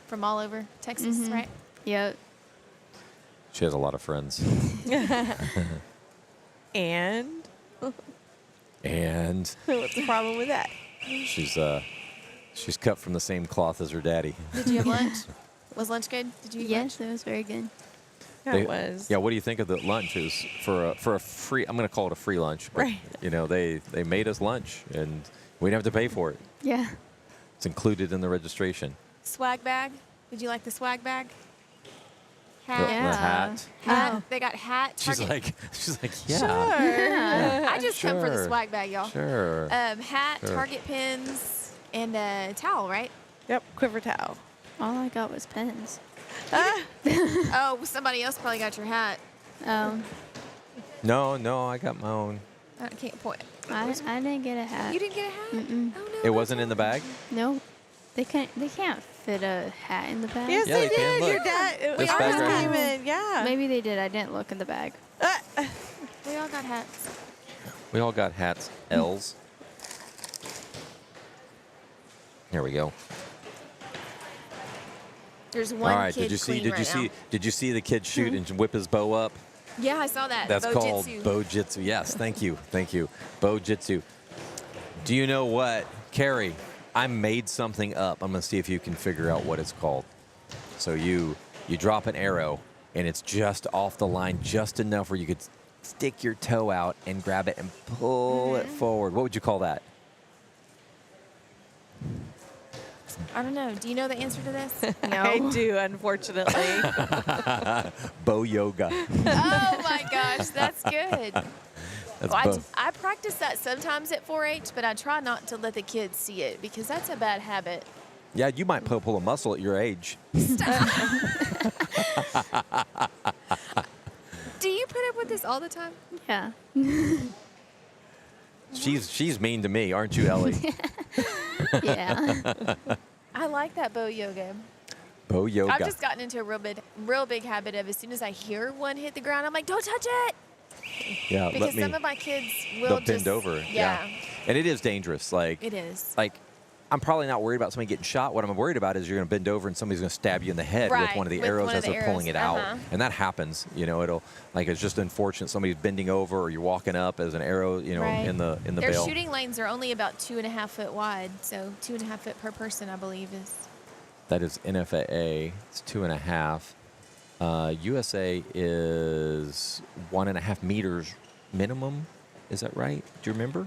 from all over Texas, right? Yep. She has a lot of friends. And And what's the problem with that? she's cut from the same cloth as her daddy. Did you have lunch? Was lunch good? Did you eat Yes, it was very good. That was. Yeah, what do you think of the lunch? It was for a free, I'm going to call it a free lunch. But, Right. you know, they made us lunch, and we didn't have to pay for it. Yeah. It's included in the registration. Swag bag? Did you like the swag bag? Hat. The Yeah. hat. Hat. They got hat. She's Target. like, yeah. I just come for the Sure. swag bag, y'all. Sure. Hat, Sure. target pins, and a towel, right? Yep, quiver towel. All I got was pens. Oh, somebody else probably got your hat. No, I got my own. I can't point. I didn't get a hat. You didn't get a hat? Mm-mm. Oh no. It wasn't in the bag? No, they can't fit a hat in the bag. Yes, Yeah, they they can. did. Your Look. dad. This Ours bag right came here. in. Yeah. Maybe they did. I didn't look in the bag. We all got hats. We all got hats. L's. Here we go. There's one All right. kid Did you see? clean Did right you see? now. Did you see the kid shoot and whip his bow up? Yeah, I saw that. That's called Bo-jitsu. Bo-jitsu. Yes, thank you. Thank you. Bo-jitsu. Do you know what? Carrie, I made something up. I'm going to see if you can figure out what it's called. So you drop an arrow, and it's just off the line, just enough where you could stick your toe out and grab it and pull it forward. What would you call that? I don't know. Do you know the answer to this? I do, unfortunately. Bow yoga. Oh my gosh, that's good. That's Well, bow. I practice that sometimes at 4-H, but I try not to let the kids see it because that's a bad habit. Yeah, you might pull a muscle at your age. Do you put up with this all the time? Yeah. She's mean to me, aren't you, Ellie? Yeah. I like that bow yoga. Bow yoga. I've just gotten into a real big habit of as soon as I hear one hit the ground, I'm like, don't touch it. Yeah, Because some of my kids will they'll just bend over. Yeah, And it is dangerous. Like it is. I'm probably not worried about somebody getting shot. What I'm worried about is you're going to bend over and somebody's going to stab you in the head with Right, one of the with arrows one of as the they're pulling it arrows. out. And that happens. It'll it's just unfortunate. Somebody's bending over or you're walking up as an arrow, Right. in the Their bail. shooting lanes are only about 2.5 foot wide, so 2.5 foot per person, I believe, is. That is NFAA. It's 2.5. USA is 1.5 meters minimum. Is that right? Do you remember?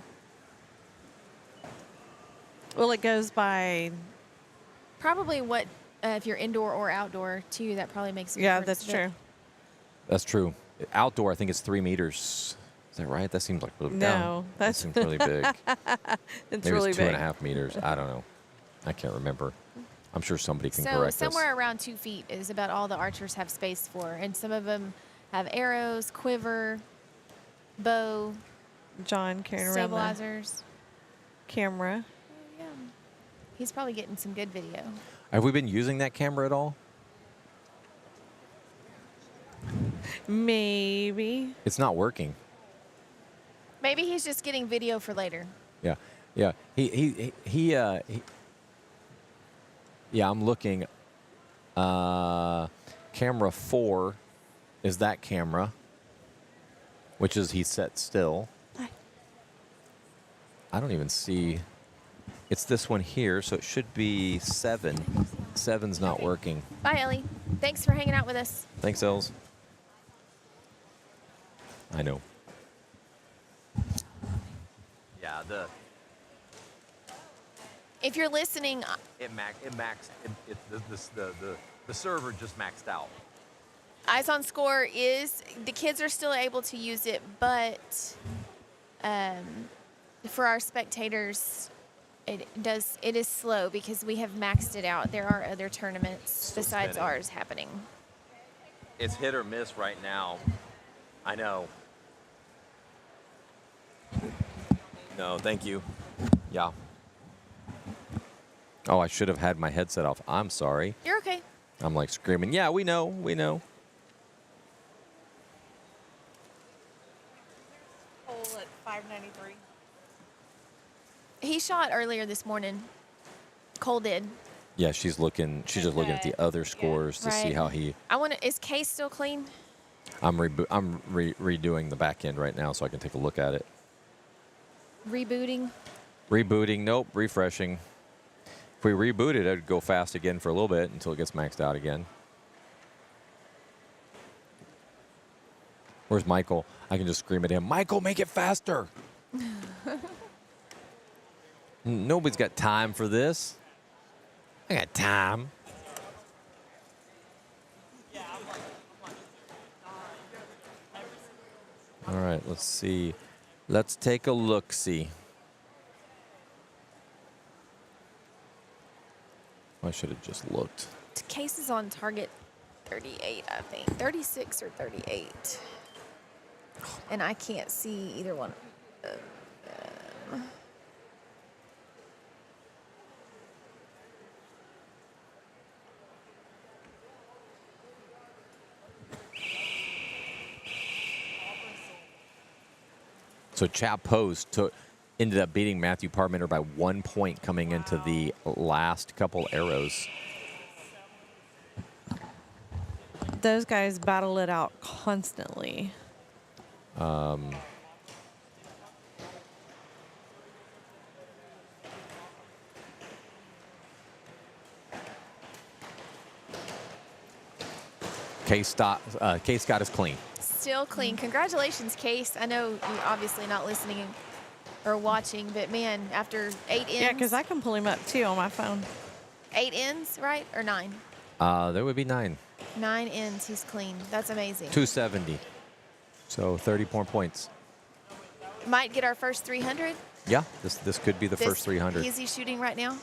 Well, it goes by. Probably what, if you're indoor or outdoor, too, that probably makes a Yeah, difference. that's true. That's true. Outdoor, I think it's 3 meters. Is that right? That seems like really No, that that's seems really big. it's Maybe really it's big. 2.5 meters. I don't know. I can't remember. I'm sure somebody can So correct somewhere us. around 2 feet is about all the archers have space for, and some of them have arrows, quiver, bow, John carrying around the stabilizers. camera. Yeah, he's probably getting some good video. Have we been using that camera at all? Maybe. It's not working. Maybe he's just getting video for later. Yeah, yeah. Yeah, I'm looking. Camera 4 is that camera, which is he set still. I don't even see. It's this one here, so it should be 7. 7's not working. Bye, Ellie. Thanks for hanging out with us. Thanks, Els. I know. Yeah, If you're listening, the server just maxed out. Eyes on Score is, the kids are still able to use it, but for our spectators, it is slow because we have maxed it out. There are other tournaments Still besides spinning. ours happening. It's hit or miss right now. I know. No, thank you. Yeah. Oh, I should have had my headset off. I'm sorry. You're okay. I'm like screaming, yeah, we know, we know. Hole at 593. He shot earlier this morning. Cole did. Yeah, she's just looking at the other scores to see Right. how he. Is Case still clean? I'm redoing the back end right now so I can take a look at it. Rebooting. Rebooting, nope, refreshing. If we reboot it, it'd go fast again for a little bit until it gets maxed out again. Where's Michael? I can just scream at him, Michael, make it faster. Nobody's got time for this. I got time. All right, let's see. Let's take a look-see. I should have just looked. Case is on target 38, I think. 36 or 38. And I can't see either one of them. So Chap Post ended up beating Matthew Parmenter by 1 point coming into the last couple arrows. Those guys battle it out constantly. Case Scott is clean. Still clean. Congratulations, Case. I know you're obviously not listening or watching, but man, after 8 ends. Yeah, because I can pull him up too on my phone. 8 ends, right? Or 9? There would be 9. 9 ends, he's clean. That's amazing. 270. So 30 more points. Might get our first 300. Yeah, this could be the first 300. Is he shooting right now?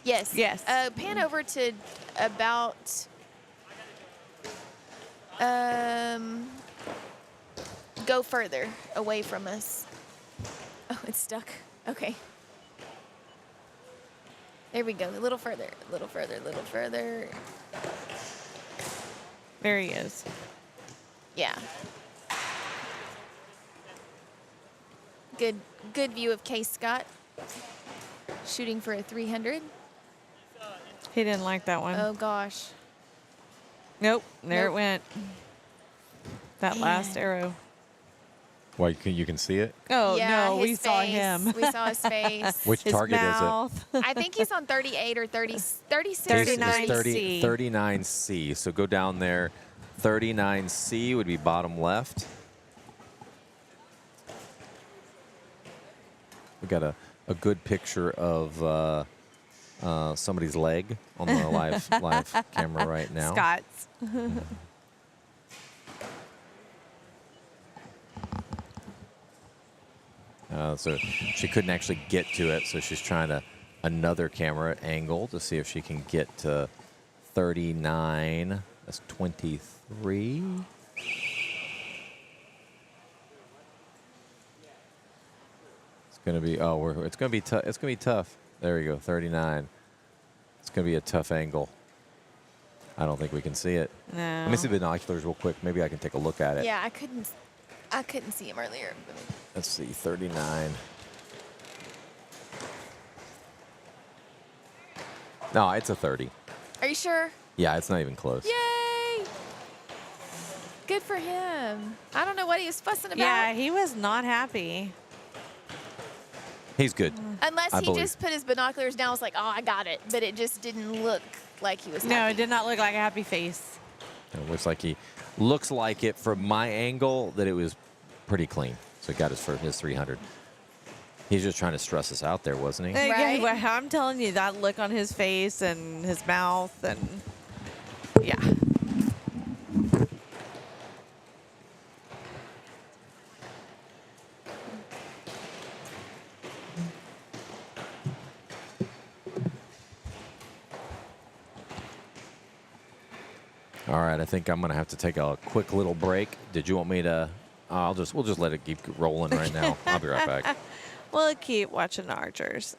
Yes. Yes. Pan over to about. Go further away from us. Oh, it's stuck. Okay. There we go. A little further. A little further. A little further. There he is. Yeah. Good view of Case Scott. Shooting for a 300. He didn't like that one. Oh gosh. Nope. There Nope. it went. That last Man. arrow. Well, you can see it. Oh, Yeah, no, we his saw face. him. We saw his face. Which His target mouth. I think he's on 38 or 30, 36 is it? or 39. 30. 39C. So go down there. 39C would be bottom left. We got a good picture of somebody's leg on the live camera right now. Scott's. So she couldn't actually get to it, so she's trying another camera angle to see if she can get to 39. That's 23. It's gonna be it's gonna be tough. It's gonna be tough. There we go, 39. It's gonna be a tough angle. I don't think we can see it. No. Let me see the binoculars real quick. Maybe I can take a look at it. Yeah, I couldn't see him earlier. Let's see, 39. No, it's a 30. Are you sure? Yeah, it's not even close. Yay! Good for him. I don't know what he was fussing about. Yeah, he was not happy. He's good. Unless I he believe. just put his binoculars down, was like, oh, I got it. But it just didn't look like he was No, happy. it did not look like a happy face. It looks like it from my angle that it was pretty clean. So he got his 300. He's just trying to stress us out there, wasn't he? Right. Yeah, well, I'm telling you, that look on his face and his mouth and yeah. All right, I think I'm gonna have to take a quick little break. Did you want me to? We'll just let it keep rolling right now. I'll be right back. We'll keep watching the archers.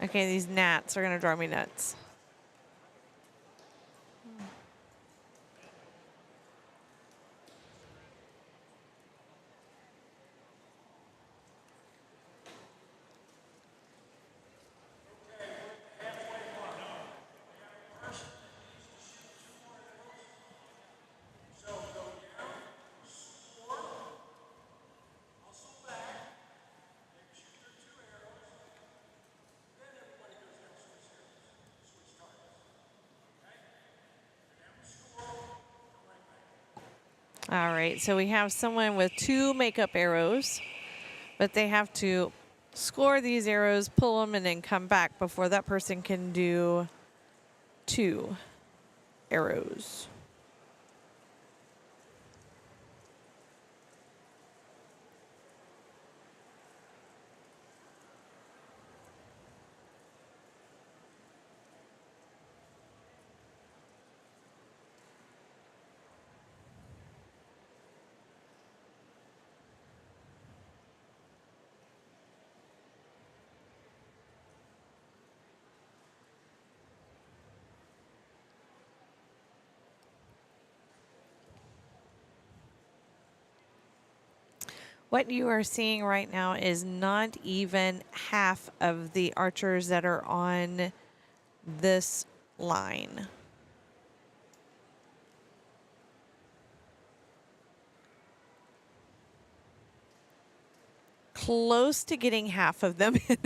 Okay, these gnats are gonna drive me nuts. All right, so we have someone with 2 makeup arrows, but they have to score these arrows, pull them, and then come back before that person can do 2 arrows. What you are seeing right now is not even half of the archers that are on this line. Close to getting half of them in.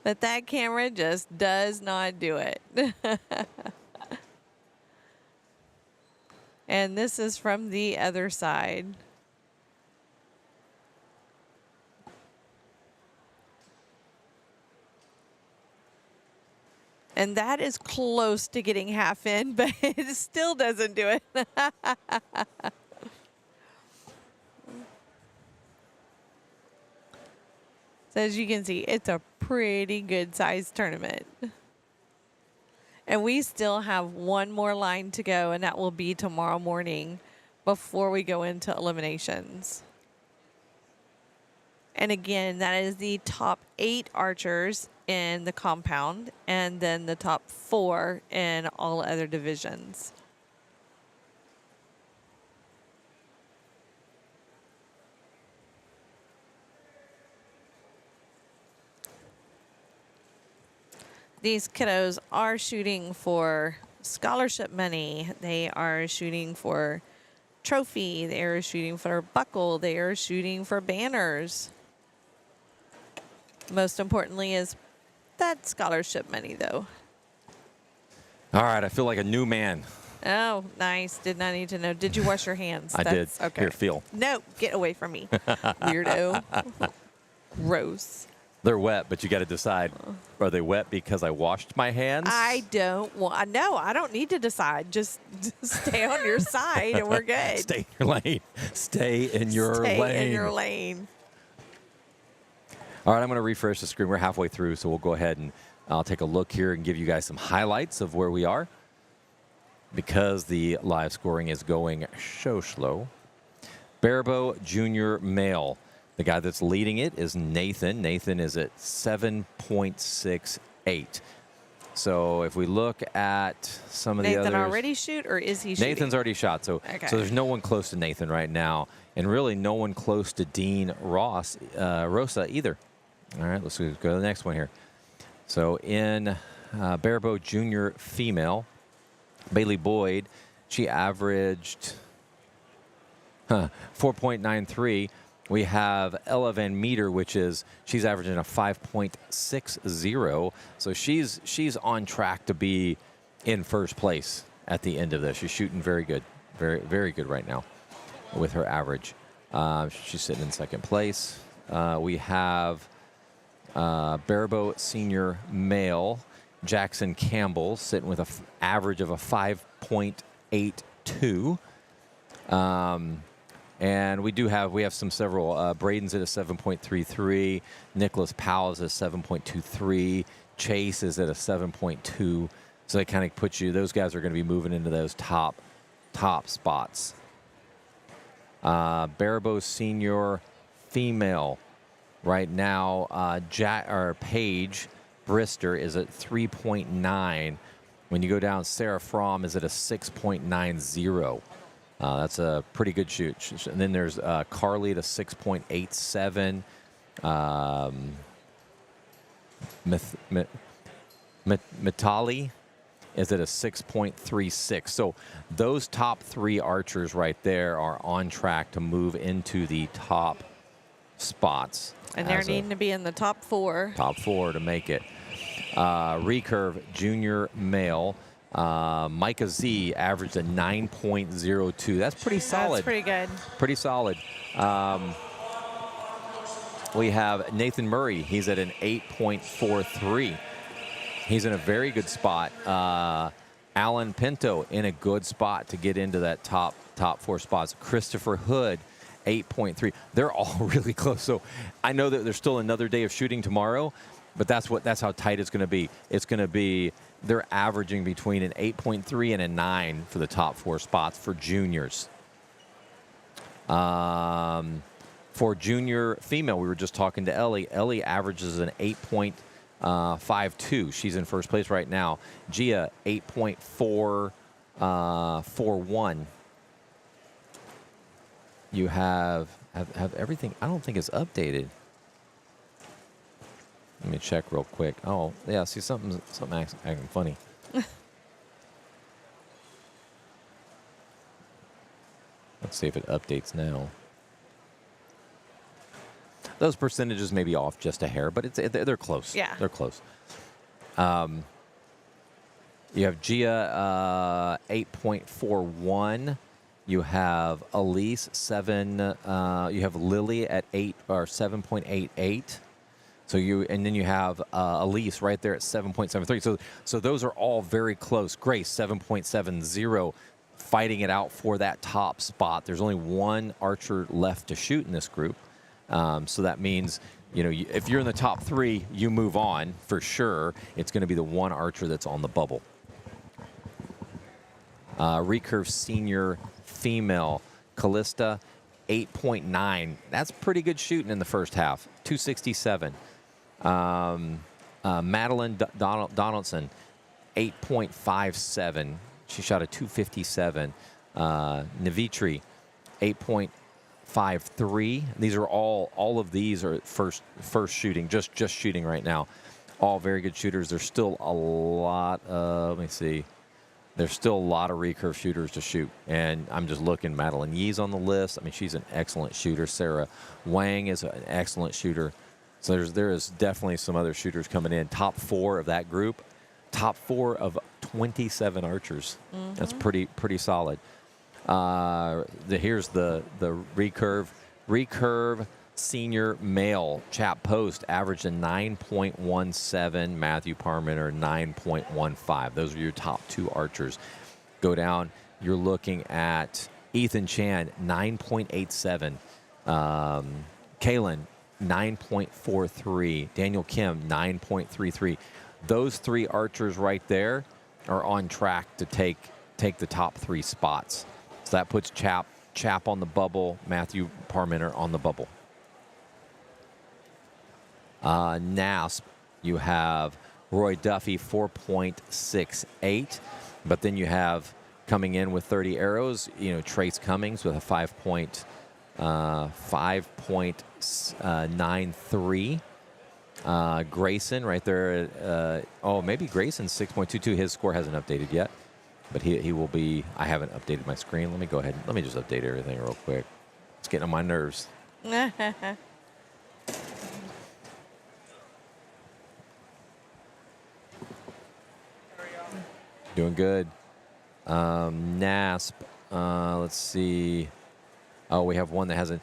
But that camera just does not do it. And this is from the other side. And that is close to getting half in, but it still doesn't do it. So as you can see, it's a pretty good sized tournament. And we still have one more line to go, and that will be tomorrow morning before we go into eliminations. And again, that is the top 8 archers in the compound, and then the top 4 in all other divisions. These kiddos are shooting for scholarship money. They are shooting for trophy. They are shooting for a buckle. They are shooting for banners. Most importantly is that scholarship money, though. All right, I feel like a new man. Oh, nice. Did not need to know. Did you wash your hands? I did. Okay. Here, feel. No, get away from me, weirdo. Gross. They're wet, but you got to decide, are they wet because I washed my hands? I don't want. No, I don't need to decide. Just stay on your side, and we're good. Stay in your lane. Stay in your lane. Stay in your lane. All right, I'm going to refresh the screen. We're halfway through, so we'll go ahead and I'll take a look here and give you guys some highlights of where we are because the live scoring is going so slow. Barabo Junior Male. The guy that's leading it is Nathan. Nathan is at 7.68. So if we look at some of the others. Nathan already shoot, or is he shooting? Nathan's already shot. So, okay. So there's no one close to Nathan right now, and really no one close to Dean Rosa either. All right, let's go to the next one here. So in Barabo Junior Female, Bailey Boyd, she averaged 4.93. We have Ella Van Meter, she's averaging a 5.60. So she's on track to be in first place at the end of this. She's shooting very good, very, very good right now with her average. She's sitting in second place. We have Barabo Senior Male, Jackson Campbell, sitting with an average of a 5.82. And we have several. Braden's at a 7.33. Nicholas Powell is at a 7.23. Chase is at a 7.2. So that kind of puts you, those guys are going to be moving into those top spots. Barabo Senior Female right now, Paige Brister is at 3.9. When you go down, Sarah Fromm is at a 6.90. That's a pretty good shoot. And then there's Carly at a 6.87. Mitali is at a 6.36. So those top 3 archers right there are on track to move into the top spots. And they're needing to be in the top 4. Top 4 to make it. Recurve Junior Male. Micah Z averaged a 9.02. That's pretty solid. That's pretty good. Pretty solid. we have Nathan Murray. He's at an 8.43. He's in a very good spot. Alan Pinto in a good spot to get into that top 4 spots. Christopher Hood, 8.3. They're all really close. So I know that there's still another day of shooting tomorrow, but that's how tight it's going to be. It's going to be, they're averaging between an 8.3 and a 9 for the top 4 spots for juniors. For junior female, we were just talking to Ellie. Ellie averages an 8.52. She's in first place right now. Gia, 8.41. You have everything. I don't think it's updated. Let me check real quick. Oh, yeah. See, something acting funny. Let's see if it updates now. Those percentages may be off just a hair, but they're close. Yeah. They're close. You have Gia, 8.41. You have Elise, 7. You have Lily at 8 or 7.88. And then you have Elise right there at 7.73. So those are all very close. Grace, 7.70, fighting it out for that top spot. There's only one archer left to shoot in this group. So that means, if you're in the top 3, you move on for sure. It's going to be the one archer that's on the bubble. Recurve senior female, Callista, 8.9. That's pretty good shooting in the first half. 267. Madeline Donaldson, 8.57. She shot a 257. Navitri, 8.53. These are all of these are first shooting, just shooting right now. All very good shooters. There's still a lot of, let me see. There's still a lot of recurve shooters to shoot. And I'm just looking. Madeline Yee's on the list. I mean, she's an excellent shooter. Sarah Wang is an excellent shooter. So there is definitely some other shooters coming in. Top 4 of that group. Top 4 of 27 archers. Mm-hmm. That's pretty solid. Here's the recurve. Recurve senior male. Chap Post averaged a 9.17. Matthew Parmenter, 9.15. Those are your top 2 archers. Go down. You're looking at Ethan Chan, 9.87. Kalen, 9.43. Daniel Kim, 9.33. Those 3 archers right there are on track to take the top 3 spots. So that puts Chap on the bubble, Matthew Parmenter on the bubble. NASP, you have Roy Duffy, 4.68. But then you have coming in with 30 arrows, Trace Cummings with a 5.93. Grayson right there. Maybe Grayson's 6.22. His score hasn't updated yet, but he will be. I haven't updated my screen. Let me go ahead. Let me just update everything real quick. It's getting on my nerves. Doing good. NASP. Let's see. Oh, we have one that hasn't.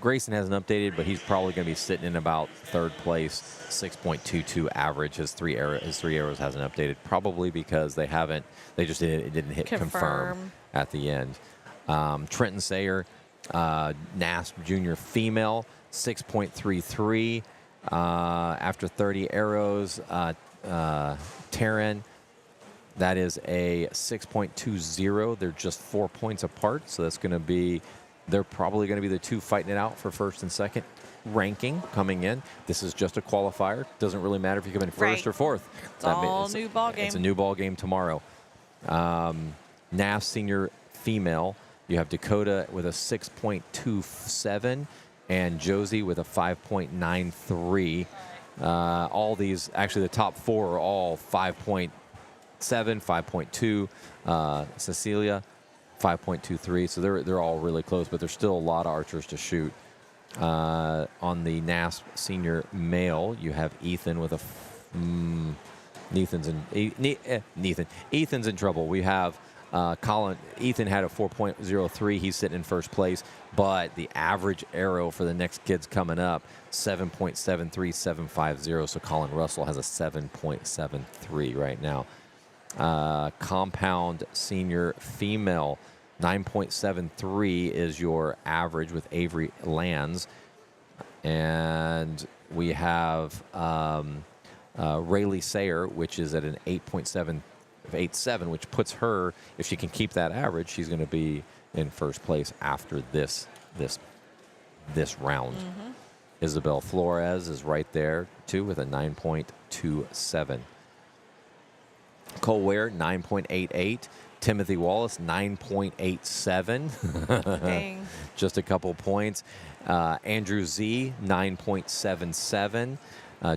Grayson hasn't updated, but he's probably going to be sitting in about 3rd place, 6.22 average. His three arrows hasn't updated, probably because they haven't. They just didn't hit confirm at the end. Trenton Sayer, NASP junior female, 6.33 after 30 arrows. Taryn, that is a 6.20. They're just 4 points apart, so that's going to be. They're probably going to be the 2 fighting it out for 1st and 2nd ranking coming in. This is just a qualifier. Doesn't really matter if you come in 1st or 4th. It's all new ball game. It's a new ball game tomorrow. NAF senior female, you have Dakota with a 6.27 and Josie with a 5.93. All these, actually the top 4 are all 5.7, 5.2. Cecilia, 5.23, so they're all really close, but there's still a lot of archers to shoot. On the NASP senior male, you have Ethan with a Ethan's in trouble. We have Ethan had a 4.03. He's sitting in first place, but the average arrow for the next kids coming up, 7.73750. So Colin Russell has a 7.73 right now. Compound senior female, 9.73 is your average with Avery Lands. And we have Rayleigh Sayer, which is at an 8.787, which puts her, if she can keep that average, she's going to be in first place after this round. Isabel Flores is right there, too, with a 9.27. Cole Ware, 9.88. Timothy Wallace, 9.87. Dang. Just a couple points. Andrew Z, 9.77.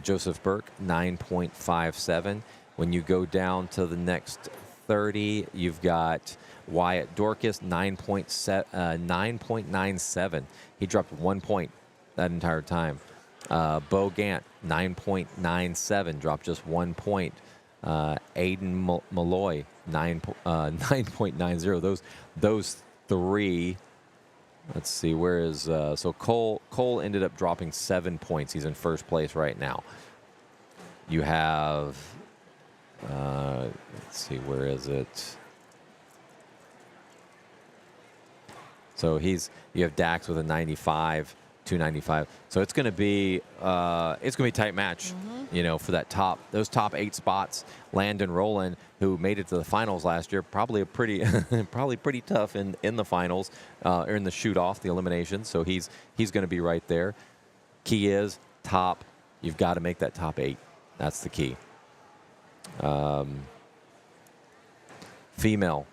Joseph Burke, 9.57. When you go down to the next 30, you've got Wyatt Dorcas, 9.97. He dropped 1 point that entire time. Bo Gant, 9.97, dropped just 1 point. Aiden Malloy, 9.90. Those three. Let's see, where is so Cole ended up dropping 7 points. He's in first place right now. You have let's see, where is it? So you have Dax with a 95, 295. So it's going to be a tight match, for those top 8 spots. Landon Rowland, who made it to the finals last year, probably pretty tough in the finals or in the shoot off, the elimination. So he's going to be right there. Key is top. You've got to make that top 8. That's the key. Female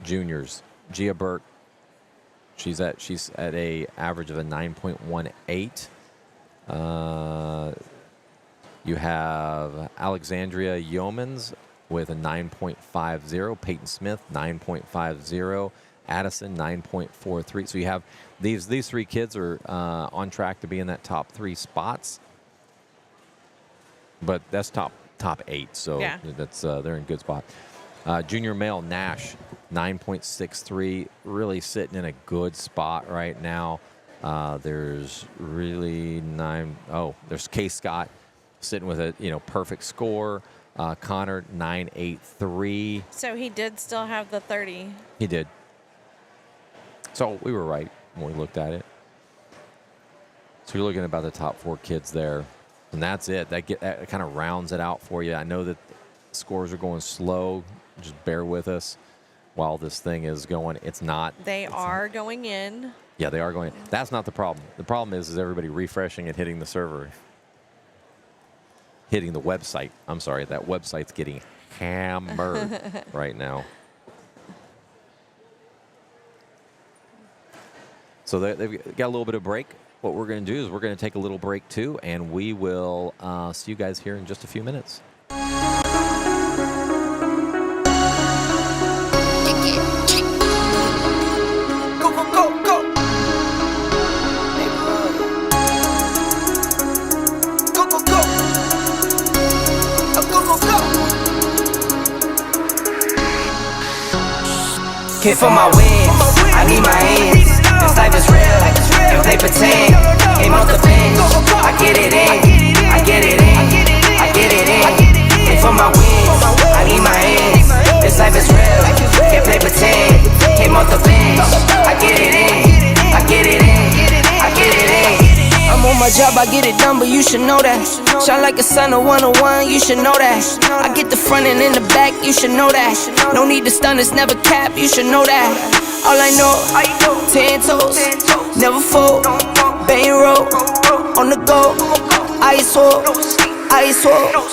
juniors, Gia Burke. She's at a average of a 9.18. You have Alexandria Yeomans with a 9.50. Peyton Smith, 9.50. Addison, 9.43. So you have these 3 kids are on track to be in that top 3 spots. But that's top 8, so yeah. That's they're in a good spot. Junior male Nash, 9.63, really sitting in a good spot right now. There's really there's K. Scott sitting with a perfect score. Connor, 9.83. So he did still have the 30. He did. So we were right when we looked at it. So you're looking at about the top 4 kids there. And that's it. That kind of rounds it out for you. I know that scores are going slow. Just bear with us while this thing is going. It's not. They are going in. Yeah, they are going in. That's not the problem. The problem is everybody refreshing and hitting the server. Hitting the website. I'm sorry. That website's getting hammered right now. So they've got a little bit of break. What we're going to do is we're going to take a little break too, and we will see you guys here in just a few minutes. Go, go, go, go. Go, go, go. Go, go, go. Came for my wins, I need my ends. This life is real, if they pretend. Came off the bench, I get it in, I get it in, I get it in. Came for my wins, I need my ends. This life is real, if they pretend. Came off the bench, I get it in, I get it in, I get it in. I'm on my job, I get it done, but you should know that. Shine like a sun, a 101, you should know that. I get the front and in the back, you should know that. No need to stun, it's never cap, you should know that. All I know, 10 toes, never fold, bang roll, on the go, ice wall, ice wall,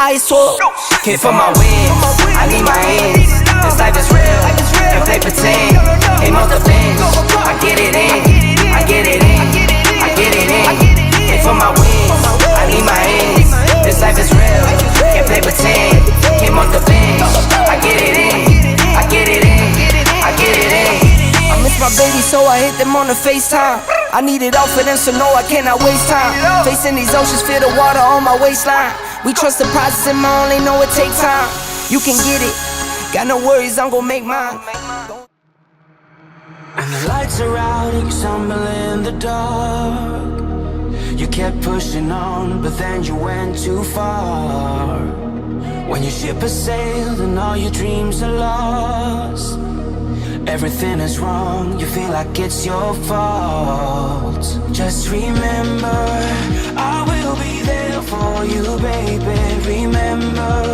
ice wall. Came for my wins, I need my ends. This life is real, if they pretend. Came off the bench, I get it in, I get it in, I get it in. Came for my wins, I need my ends. This life is real, if they pretend. Came off the bench, I get it in, I get it in, I get it in. I miss my baby, so I hit them on the FaceTime. I need it all for them, so no, I cannot waste time. Facing these oceans, feel the water on my waistline. We trust the process, and my only know it takes time. You can get it, Got no worries, I'm gon' make mine. And the lights are out and you stumble in the dark. You kept pushing on, but then you went too far. When your ship has sailed and all your dreams are lost, everything is wrong, you feel like it's your fault. Just remember, I will be there for you, baby. Remember,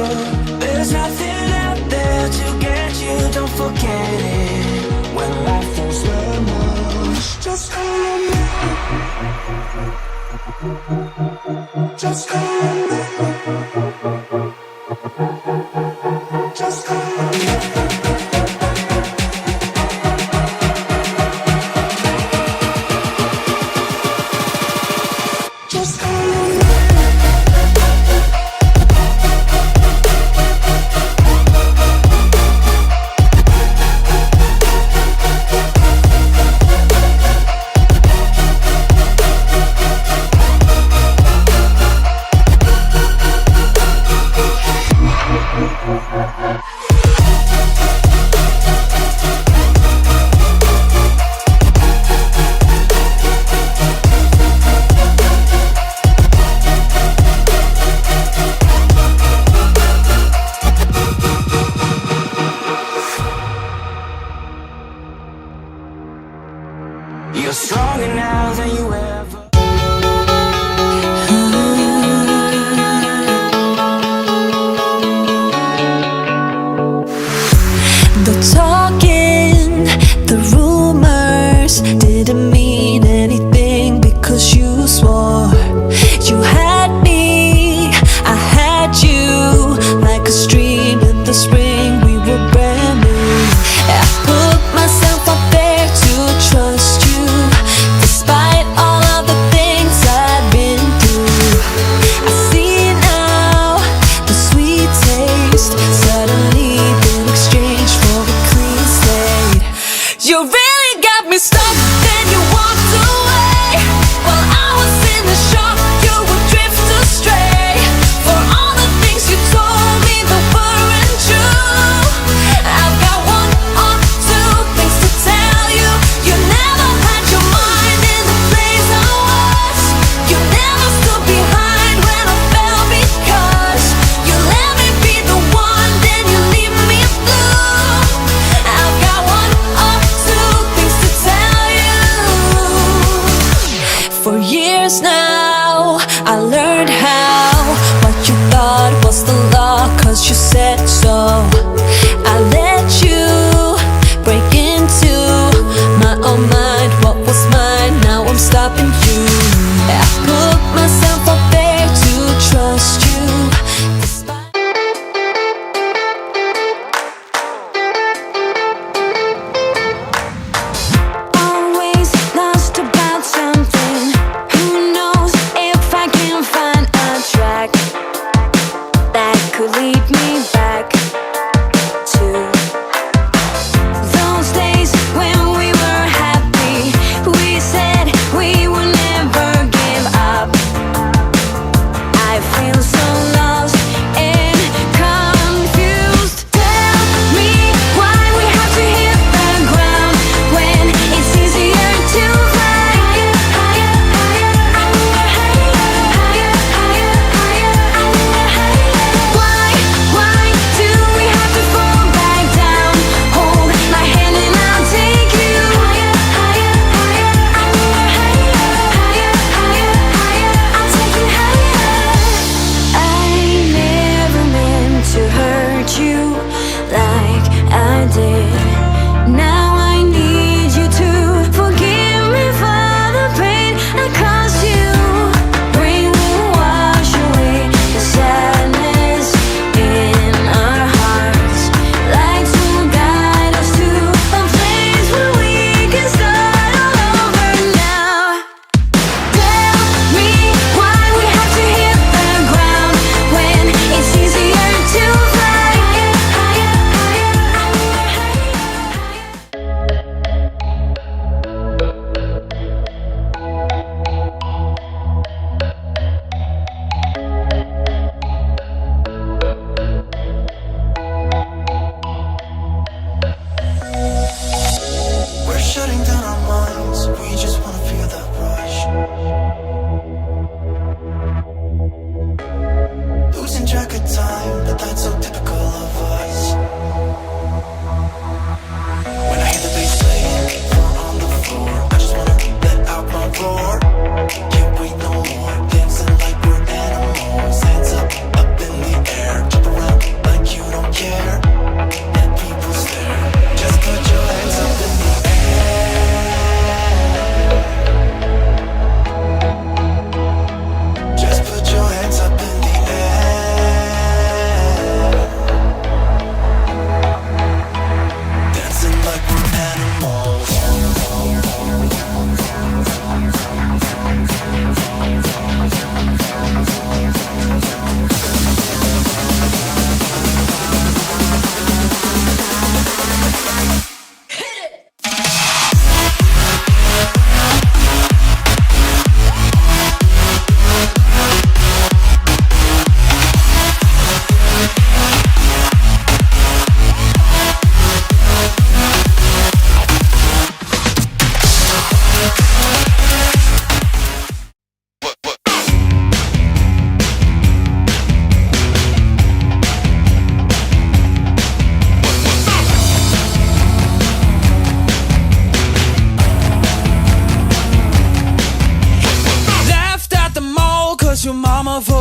there's nothing out there to get you, don't forget it. When life throws lemons, just call on me. Just call on me. Just call on me. You're stronger now than you ever. The talking, the rumors didn't mean anything because you swore you had me, I had you, like a stream in the spring. We were brand new. I put myself up there to trust you, despite all of the things I've been through. I see now the sweet taste suddenly been exchanged for a clean slate. You really got me stuck, then you walked away. While I was in the shock, you would drift astray. For all the things you told me that weren't true, I've got one or two things to tell you. You never had your mind in the place I was. You never stood behind when I fell because you let me be the one, then you leave me blue. I've got one or two things to tell you. For years now, I learned how what you thought was the law, cause you said so. I let you break into my own mind. What was mine, now I'm stopping you. I put myself up there to trust you, despite always lost about something. Who knows if I can find a track that could lead me back.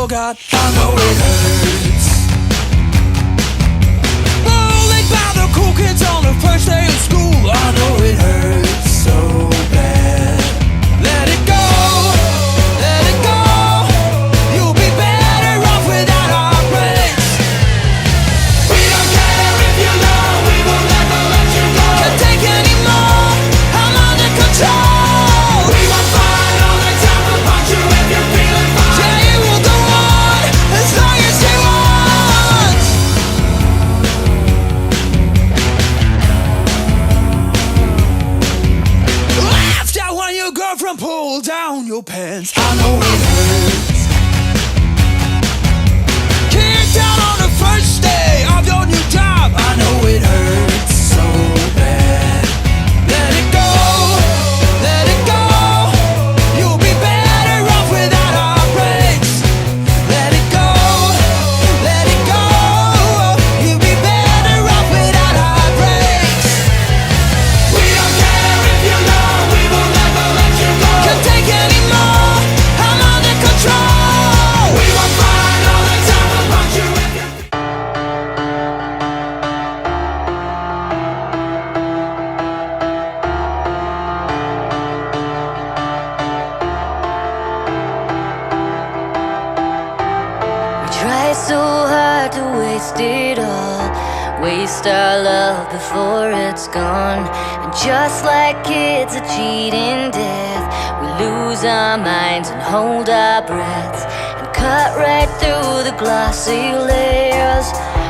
God, I know it hurts. Bullied by the cool kids on the first day of school. I know it hurts so bad. Let it go, let it go. You'll be better off without our breaks. We don't care if you know, we will never let you go. Can't take any more, I'm under control. We will find all the time to punch you if you're feeling fine. Yeah, it will go on as long as you want. Laughed at when your girlfriend pulled down your pants. I know it hurts. Kicked out on the first day of your new job. I know it hurts so bad. Let it go, let it go. You'll be better off without our breaks. Let it go, let it go. You'll be better off without our breaks. We don't care if you know, we will never let you go. Can't take any more, I'm under control. We will find all the time to punch you if you. We try so hard to waste it all, waste our love before it's gone. And just like kids are cheating death, we lose our minds and hold our breaths, and cut right through the glossy layers,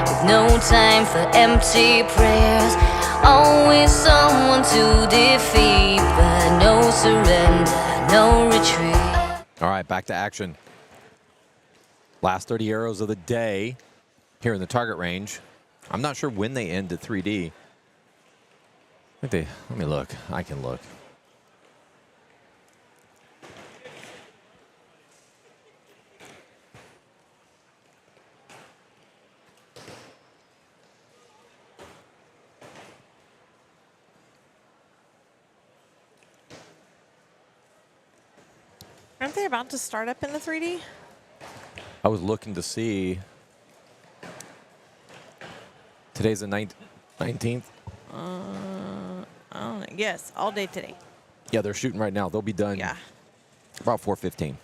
with no time for empty prayers. Always someone to defeat, but no surrender, no retreat. All right, back to action. Last 30 arrows of the day here in the target range. I'm not sure when they end at 3D. Let me look. I can look. Aren't they about to start up in the 3D? I was looking to see. Today's the 19th. I don't know. Yes, all day today. Yeah, they're shooting right now. They'll be done Yeah. about 4:15.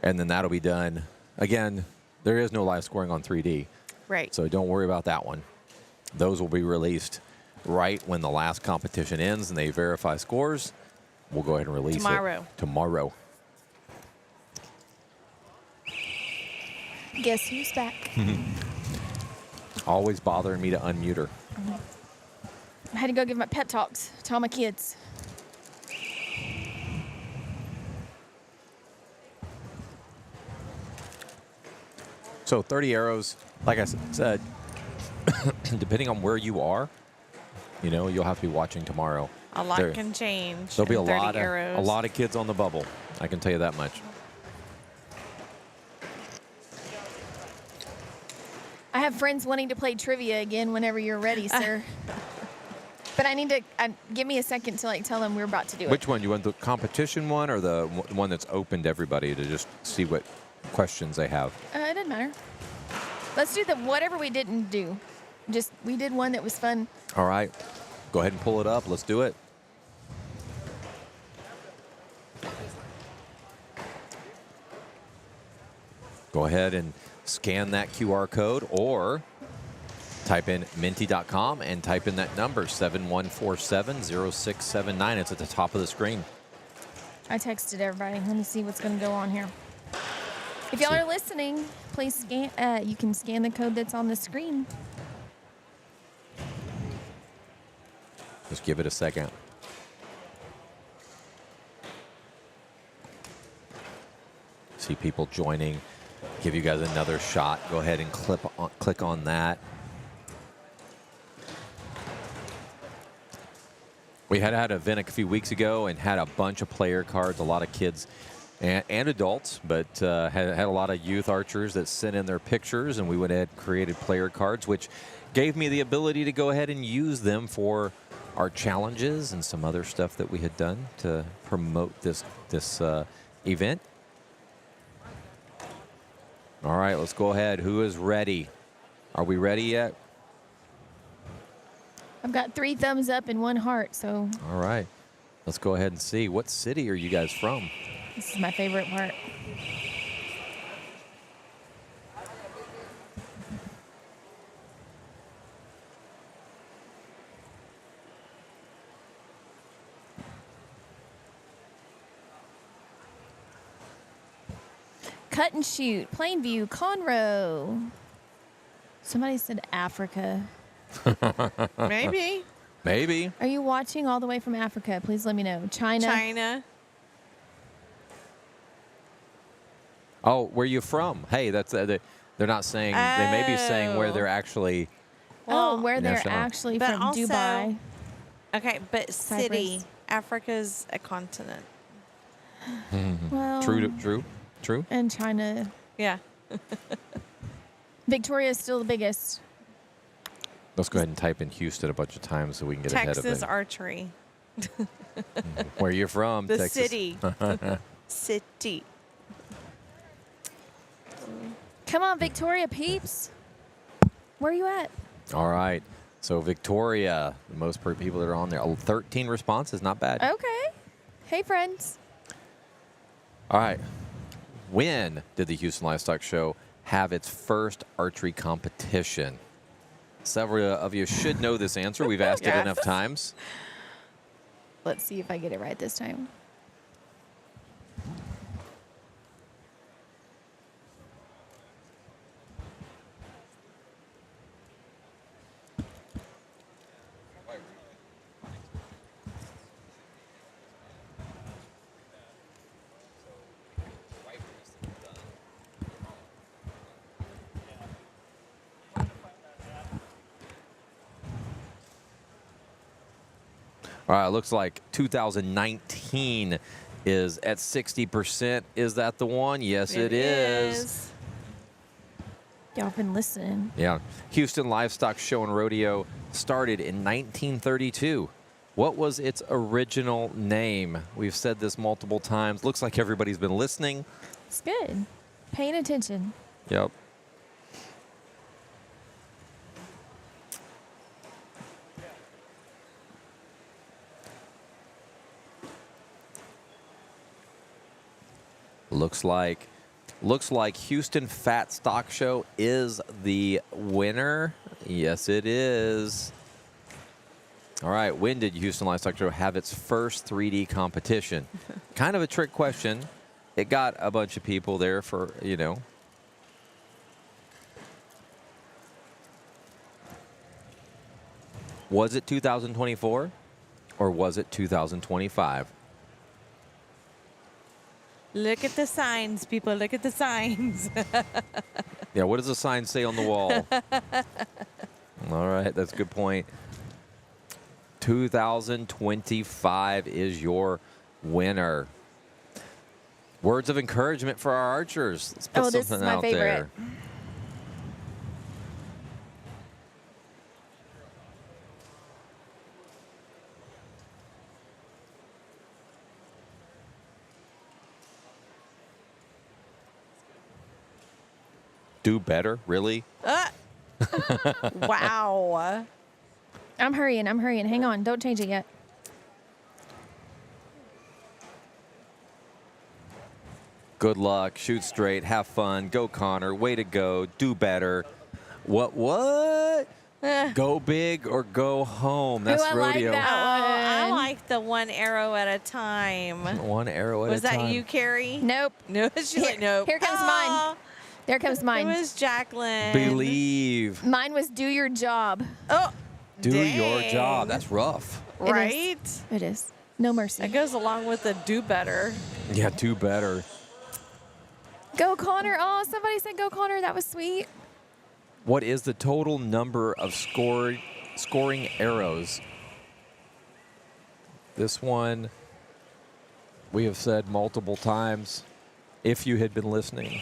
And then that'll be done. Again, there is no live scoring on 3D. Right. So don't worry about that one. Those will be released right when the last competition ends and they verify scores. We'll go ahead and release Tomorrow. it tomorrow. Guess who's back? Always bothering me to unmute her. I had to go give my pep talks to all my kids. So 30 arrows, like I said, depending on where you are, you know, you'll have to be watching tomorrow. A lot There- can change. There'll be in 30 arrows. a lot of kids on the bubble. I can tell you that much. I have friends wanting to play trivia again whenever you're ready, sir. But I need to give me a second to tell them we're about to do Which it. one? You want the competition one or the one that's open to everybody to just see what questions they have? It doesn't matter. Let's do the whatever we didn't do. Just we did one that was fun. All right. Go ahead and pull it up. Let's do it. Go ahead and scan that QR code or type in minty.com and type in that number, 7147-0679. It's at the top of the screen. I texted everybody. Let me see what's going to go on here. If y'all are listening, please scan. You can scan the code that's on the screen. Just give it a second. See people joining. Give you guys another shot. Go ahead and click on that. We had an event a few weeks ago and had a bunch of player cards, a lot of kids and adults, but had a lot of youth archers that sent in their pictures, and we went ahead and created player cards, which gave me the ability to go ahead and use them for our challenges and some other stuff that we had done to promote this event. All right, let's go ahead. Who is ready? Are we ready yet? I've got 3 thumbs up and 1 heart, so All right. Let's go ahead and see. What city are you guys from? this is my favorite part. Cut and shoot, Plainview, Conroe. Somebody said Africa. Maybe. Maybe. Are you watching all the way from Africa? Please let me know. China. China. Oh, where you from? Hey, that's they're not saying. They may be saying where they're actually. Oh, where they're National. actually But from also- Dubai. Okay, but city. Cyprus. Africa's a continent. Well, True. and China. Yeah. Victoria is still the biggest. Let's go ahead and type in Houston a bunch of times so we can get ahead of Texas it. archery. Where you from? The Texas. city. City. Come on, Victoria peeps. Where are you at? All right. So Victoria, the most people that are on there. 13 responses, not bad. Okay. Hey, friends. All right. When did the Houston Livestock Show have its first archery competition? Several of you should know this answer. We've asked it Yes. enough times. Let's see if I get it right this time. All right, looks like 2019 is at 60%. Is that the one? Yes, it is. Y'all been listening. Yeah. Houston Livestock Show and Rodeo started in 1932. What was its original name? We've said this multiple times. Looks like everybody's been listening. It's good. Paying attention. Yep. Looks like Houston Fat Stock Show is the winner. Yes, it is. All right, when did Houston Livestock Show have its first 3D competition? Kind of a trick question. It got a bunch of people there for, you know. Was it 2024 or was it 2025? Look at the signs, people. Look at the signs. Yeah, what does the sign say on the wall? All right, that's a good point. 2025 is your winner. Words of encouragement for our archers. Let's put This is something my out favorite. there. Do better, really? Wow. I'm hurrying. Hang on. Don't change it yet. Good luck. Shoot straight. Have fun. Go, Connor. Way to go. Do better. What? Go big or go home. That's I like rodeo. that. I one. like the one arrow at a time. One arrow at Was a that time. you, Carrie? Nope. No, she's like, nope. Here comes mine. There comes It mine. was Jacqueline. Believe. Mine was do your job. Oh, Do your dang. job. That's rough. Right? It is. No mercy. That goes along with the do better. Yeah, do better. Go Connor. Oh, somebody said go Connor. That was sweet. What is the total number of scoring arrows? This one we have said multiple times if you had been listening.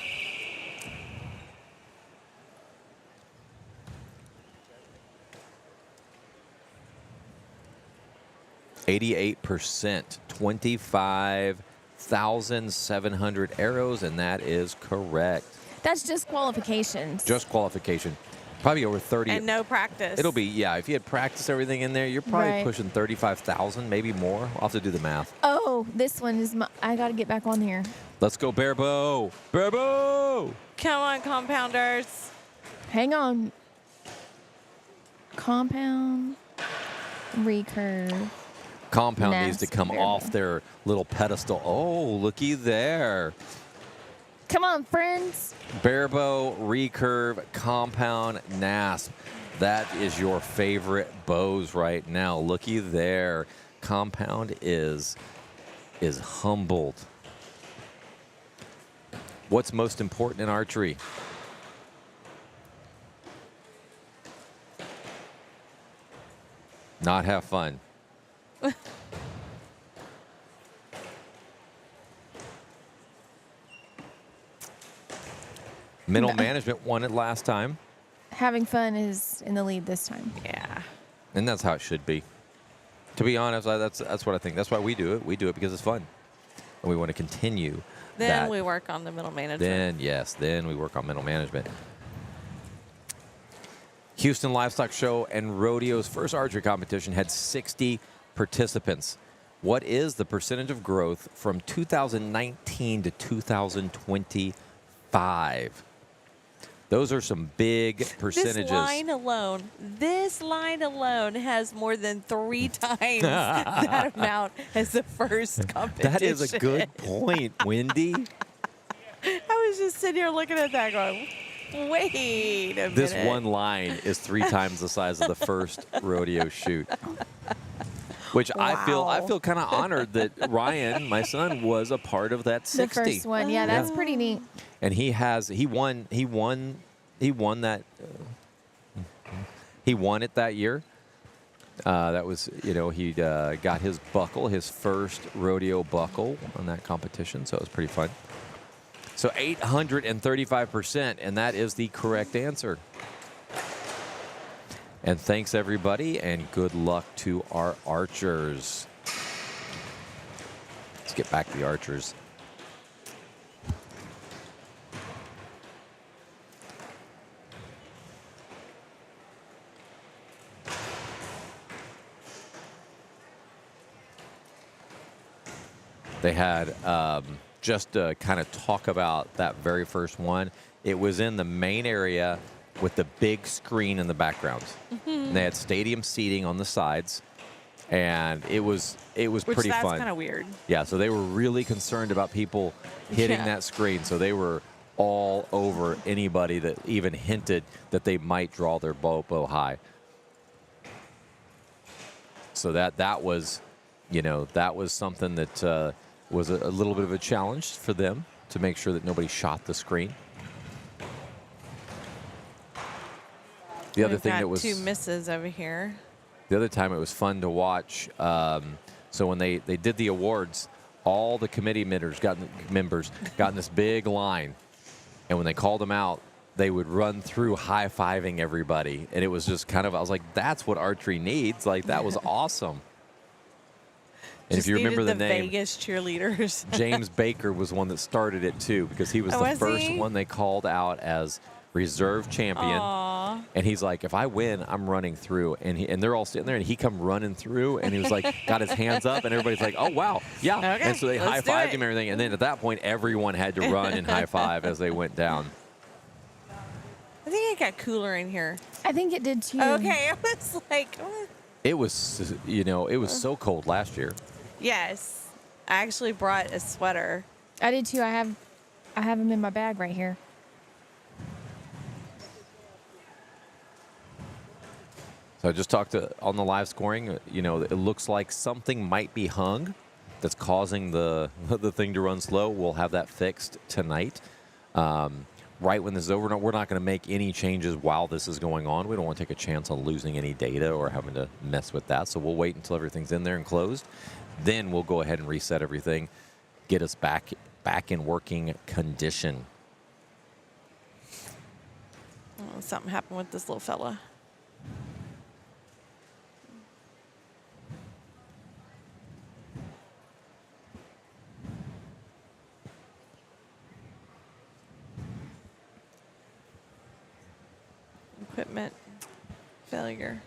%, 25,700 arrows, and that is correct. That's just qualifications. Just qualification. Probably over 30. And no practice. It'll be, yeah, if you had practiced everything in there, you're probably Right. pushing 35,000, maybe more. I'll have to do the math. Oh, this one is my. I got to get back on here. Let's go, Barebow. Barebow! Come on, compounders. Hang on. Compound. Recurve. Compound needs to Nasp come Barebow. off their little pedestal. Oh, looky there. Come on, friends. Barebow, recurve, compound, NASP. That is your favorite bows right now. Looky there. Compound is humbled. What's most important in archery? Not have fun. Middle management won it last time, Having fun is in the lead this time. Yeah. and that's how it should be. To be honest, that's what I think. That's why we do it. We do it because it's fun, and we want to continue. Then that. we work on the middle management. Then we work on middle management. Houston Livestock Show and Rodeo's first archery competition had 60 participants. What is the percentage of growth from 2019 to 2025? Those are some big percentages. This line alone has more than 3 times that amount as the first competition. That is a good point, Wendy. I was just sitting here looking at that going, wait a minute. This one line is 3 times the size of the first rodeo shoot. Which I feel kind of honored that Ryan, my son, was a part of that 60. The first one, yeah, that's pretty neat. And he won that. He won it that year. That was, he got his buckle, his first rodeo buckle on that competition. So it was pretty fun. So 835%, and that is the correct answer. And thanks, everybody, and good luck to our archers. Let's get back to the archers. They had, just to kind of talk about that very first one, it was in the main area with the big screen in the background. And they had stadium seating on the sides, and it was Which pretty that's fun. kind of weird. Yeah, so they were really concerned about people hitting Yeah. that screen. So they were all over anybody that even hinted that they might draw their bow high. So that was, that was something that was a little bit of a challenge for them to make sure that nobody shot the screen. The other We've thing got that was 2 misses over here. the other time it was fun to watch. So when they did the awards, all the committee members got in this big line, and when they called them out, they would run through high-fiving everybody, and it was just kind of, I was like, that's what archery needs. Like, that was awesome. And Just if you remember the needed name, Vegas cheerleaders. James Baker was one that started it too, because he was Oh, the was first he? one they called out as reserve champion. Aw. And he's like, if I win, I'm running through. And they're all sitting there, and he come running through, and he was like, got his hands up, and everybody's like, oh, wow, yeah. Okay, And so they let's do high-fived it. him and everything. And then at that point, everyone had to run and high-five as they went down. I think it got cooler in here. I think it did too. Okay, I was like, what? It was, it was so cold last year. Yes. I actually brought a sweater. I did too. I have them in my bag right here. So I just talked on the live scoring. It looks like something might be hung that's causing the thing to run slow. We'll have that fixed tonight. Right when this is over, we're not going to make any changes while this is going on. We don't want to take a chance on losing any data or having to mess with that. So we'll wait until everything's in there and closed. Then we'll go ahead and reset everything, get us back in working condition. Oh, something happened with this little fella. equipment failure.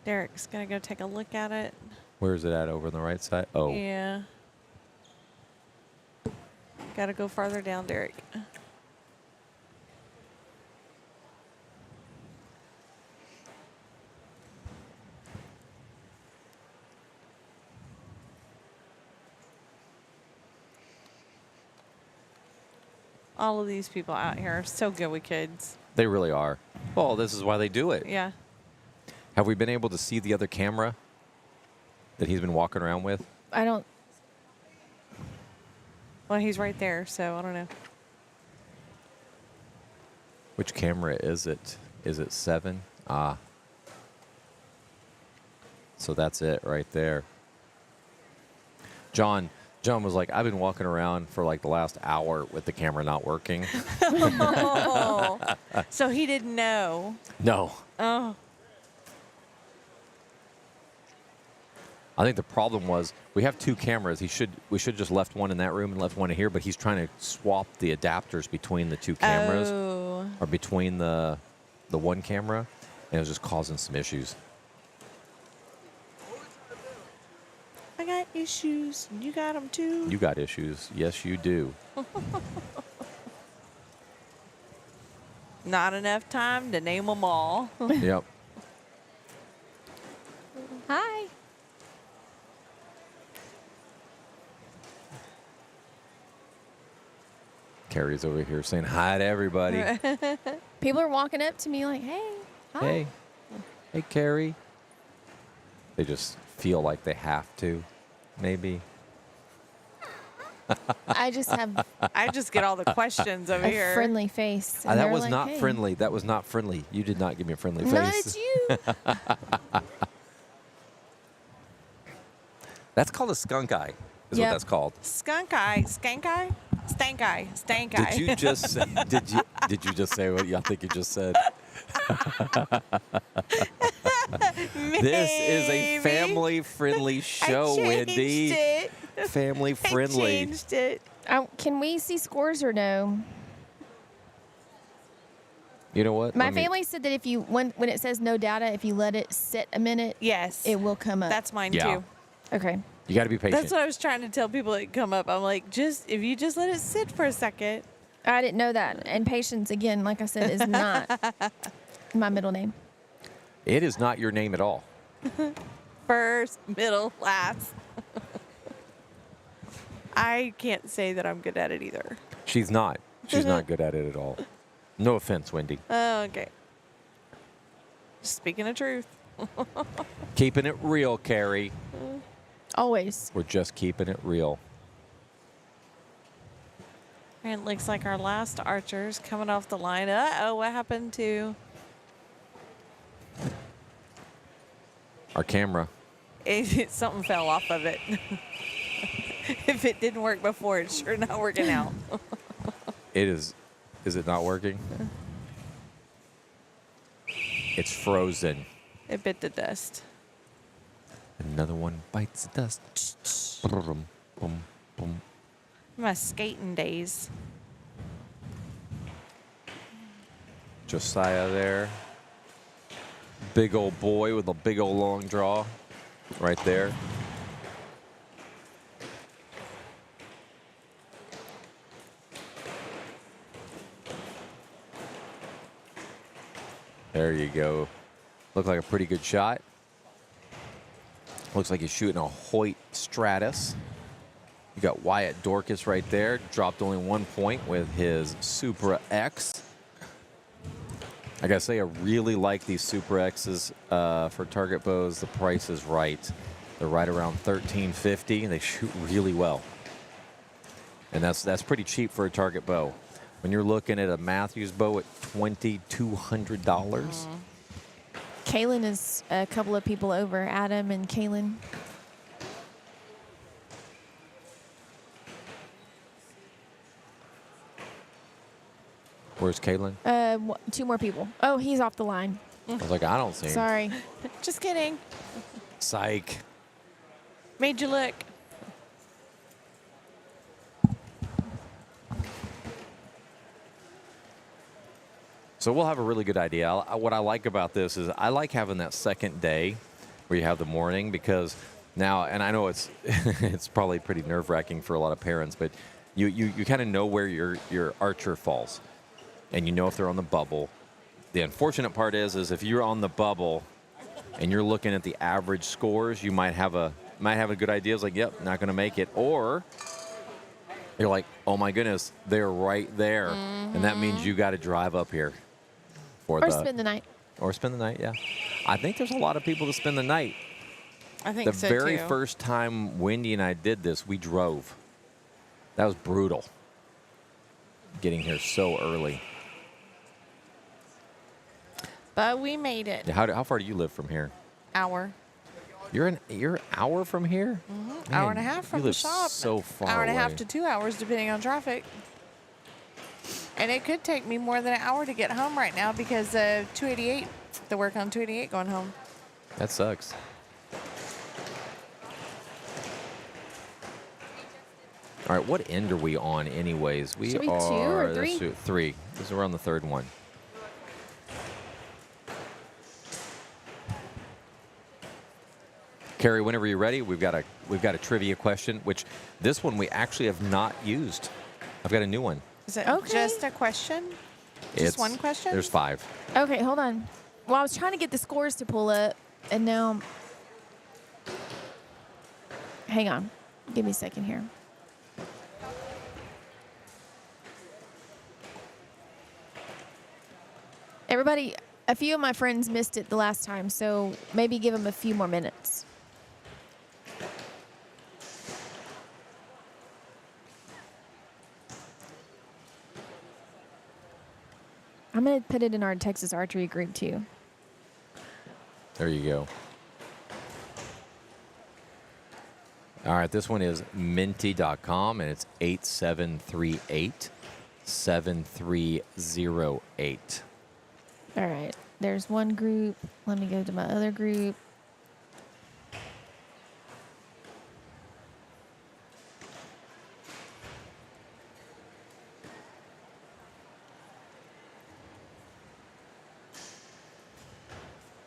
Derek's gonna go take a look at it. Where is it at? Over on the right side? Oh. Yeah. Gotta go farther down, Derek. All of these people out here are so good with kids. They really are. Well, this is why they do it. Yeah. Have we been able to see the other camera that he's been walking around with? I don't. Well, he's right there, so I don't know. Which camera is it? Is it 7? Ah. So that's it right there. John was like, I've been walking around for like the last hour with the camera not working. Oh. So he didn't know. No. Oh. I think the problem was we have 2 cameras. We should just left one in that room and left one in here, but he's trying to swap the adapters between the 2 cameras Oh. or between the one camera, and it was just causing some issues. I got issues. You got them too. You got issues. Yes, you do. Not enough time to name them all. Yep. Hi. Carrie's over here saying hi to everybody. People are walking up to me like, "Hey, hi." Hey. Hey, Carrie. They just feel like they have to, maybe. I just have I just get all the questions over a here. friendly face. and that they're was like, not "Hey." friendly. That was not friendly. You did not give me a friendly face. No, it's you. That's called a skunk eye, is what Yep. that's called. Skunk eye, skank eye, stank eye, stank eye. Did you just say, did you just say what I think you just said? This is a Maybe. family-friendly show, I changed Wendy. it. Family-friendly. I changed it. Can we see scores or no? You know what? My Let me- family said that if you when it says no data, if you let it sit a minute, Yes. it will come up. That's mine Yeah. too. okay. You got to be patient. That's what I was trying to tell people that come up. I'm like, if you just let it sit for a second. I didn't know that. And patience, again, like I said, is not my middle name. It is not your name at all. First, middle, last. I can't say that I'm good at it either. She's not. She's not good at it at all. No offense, Wendy. Oh, okay. Speaking of truth. Keeping it real, Carrie. Always. We're just keeping it real. And it looks like our last archer's coming off the line. Uh-oh, what happened to... Our camera. Something fell off of it. If it didn't work before, it's sure not working out. It is. Is it not working? It's frozen. It bit the dust. Another one bites the dust. Boom, boom, boom. My skating days. Josiah there. Big old boy with a big old long draw. Right there. There you go. Looked like a pretty good shot. Looks like he's shooting a Hoyt Stratus. You got Wyatt Dorcas right there. Dropped only 1 point with his Supra X. I gotta say, I really like these Super X's for target bows. The price is right. They're right around $13.50, and they shoot really well. And that's pretty cheap for a target bow. When you're looking at a Matthews bow at $2,200. Kaylin is a couple of people over, Adam and Kaylin. Where's Caitlin? 2 more people. Oh, he's off the line. I was like, I don't see him. Sorry. Just kidding. Psych. Made you look. So we'll have a really good idea. What I like about this is I like having that second day where you have the morning, because now, and I know it's it's probably pretty nerve-wracking for a lot of parents, but you kind of know where your archer falls, and you know if they're on the bubble. The unfortunate part is if you're on the bubble and you're looking at the average scores, you might have a good idea. It's like, yep, not going to make it, or you're like, oh my goodness, they're right there, and that means you got to drive up here Or spend the night. Or spend the night, yeah. I think there's a lot of people that spend the night. I think so The very too. first time Wendy and I did this, we drove. That was brutal. Getting here so early. But we made it. Yeah, how far do you live from here? Hour. You're an hour from here? Man, Hour and a half from you the live shop. so far Hour and a half away. to 2 hours, depending on traffic. And it could take me more than an hour to get home right now because of 288, the work on 288 going home. That sucks. All right, what end are we on anyways? We Should be 2 are or 3? let's do 3. Because we're on the third one. Carrie, whenever you're ready, we've got a trivia question, which this one we actually have not used. I've got a new one. Is it Okay. just a question? Just one question? There's 5. Okay, hold on. Well, I was trying to get the scores to pull up, and now... Hang on. Give me a second here. Everybody, a few of my friends missed it the last time, so maybe give them a few more minutes. I'm going to put it in our Texas archery group, too. There you go. All right, this one is minty.com, and it's 8738-7308. All right, there's one group. Let me go to my other group.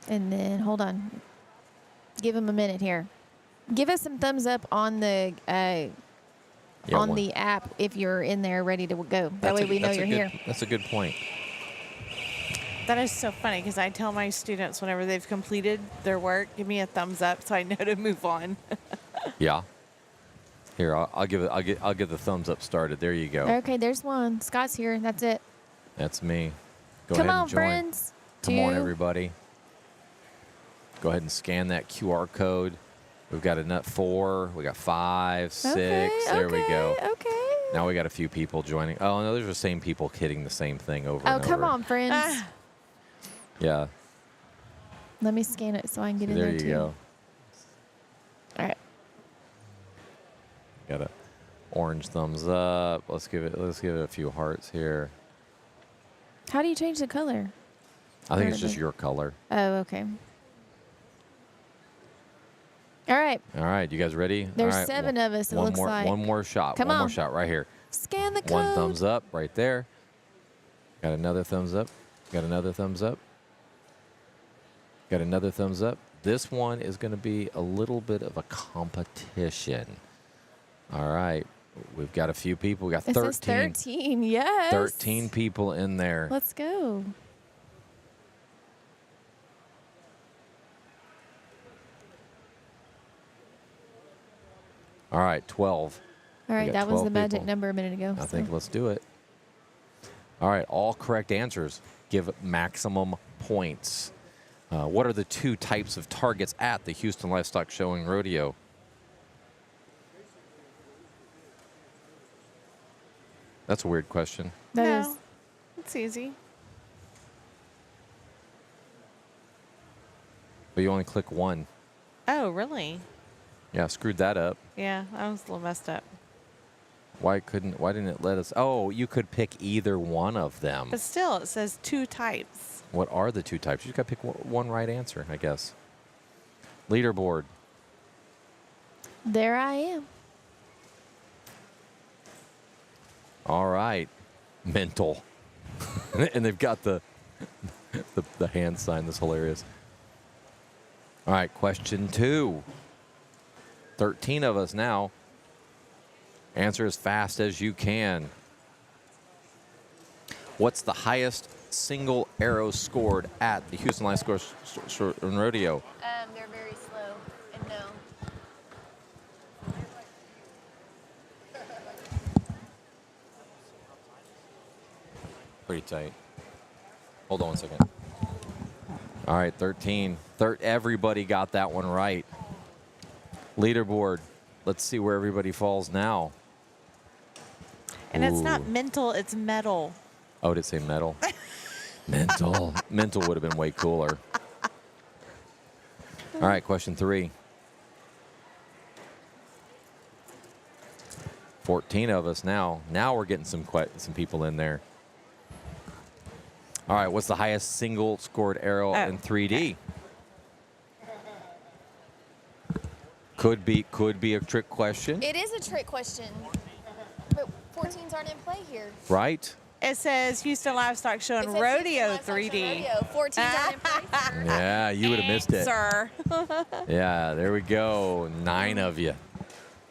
And then, hold on. Give them a minute here. Give us some thumbs up on the the app if you're in there ready to go. That way we know you're here. That's a good point. That is so funny because I tell my students whenever they've completed their work, give me a thumbs up so I know to move on. Yeah. Here, I'll give the thumbs up started. There you go. Okay, there's one. Scott's here. That's it. That's me. Go Come ahead on, and join. friends. Come on, 2. everybody. Go ahead and scan that QR code. We've got a nut 4. We got 5, 6. There we go. Okay. Now we got a few people joining. Oh, no, there's the same people hitting the same thing over Oh, and over. come on, friends. Yeah. Let me scan it so I can get in There there, you too. go. All right. Got a orange thumbs up. Let's give it a few hearts here. How do you change the color? I think Or it's just the- your color. Oh, okay. All right. All right, you guys ready? There's All right, 7 of us, it looks more, like. One more shot. Come one more on. shot right here. Scan the code. One thumbs up right there. Got another thumbs up. Got another thumbs up. Got another thumbs up. This one is going to be a little bit of a competition. All right. We've got a few people. We got It 13. says 13, yes. 13 people in there. Let's go. All right, 12. All right, got that was 12 the magic people. number a minute ago. I think let's do it. All right, all correct answers give maximum points. What are the 2 types of targets at the Houston Livestock Show and Rodeo? That's a weird question. That No. is. It's easy. But you only click one. Oh, really? Yeah, screwed that up. Yeah, I was a little messed up. Why didn't it let us? Oh, you could pick either one of them. But still, it says 2 types. What are the 2 types? You just got to pick one right answer, I guess. Leaderboard. There I am. All right. Mental. And they've got the the hand sign. That's hilarious. All right, question 2. 13 of us now. Answer as fast as you can. What's the highest single arrow scored at the Houston Live Rodeo? They're very slow and no. Pretty tight. Hold on one second. All right, 13. Everybody got that one right. Leaderboard. Let's see where everybody falls now. And it's not Ooh. mental, it's metal. Oh, did it say metal? Mental. Mental would have been way cooler. All right, question 3. 14 of us now. Now we're getting some people in there. All right, what's the highest single scored arrow in 3D? Could be a trick question, It is a trick question. But 14s aren't in play here. right? It says Houston Livestock Show and It says Rodeo Houston Livestock 3D. Rodeo. 14s aren't in play, sir. Yeah, you would have missed it. Sir. Yeah, there we go. 9 of you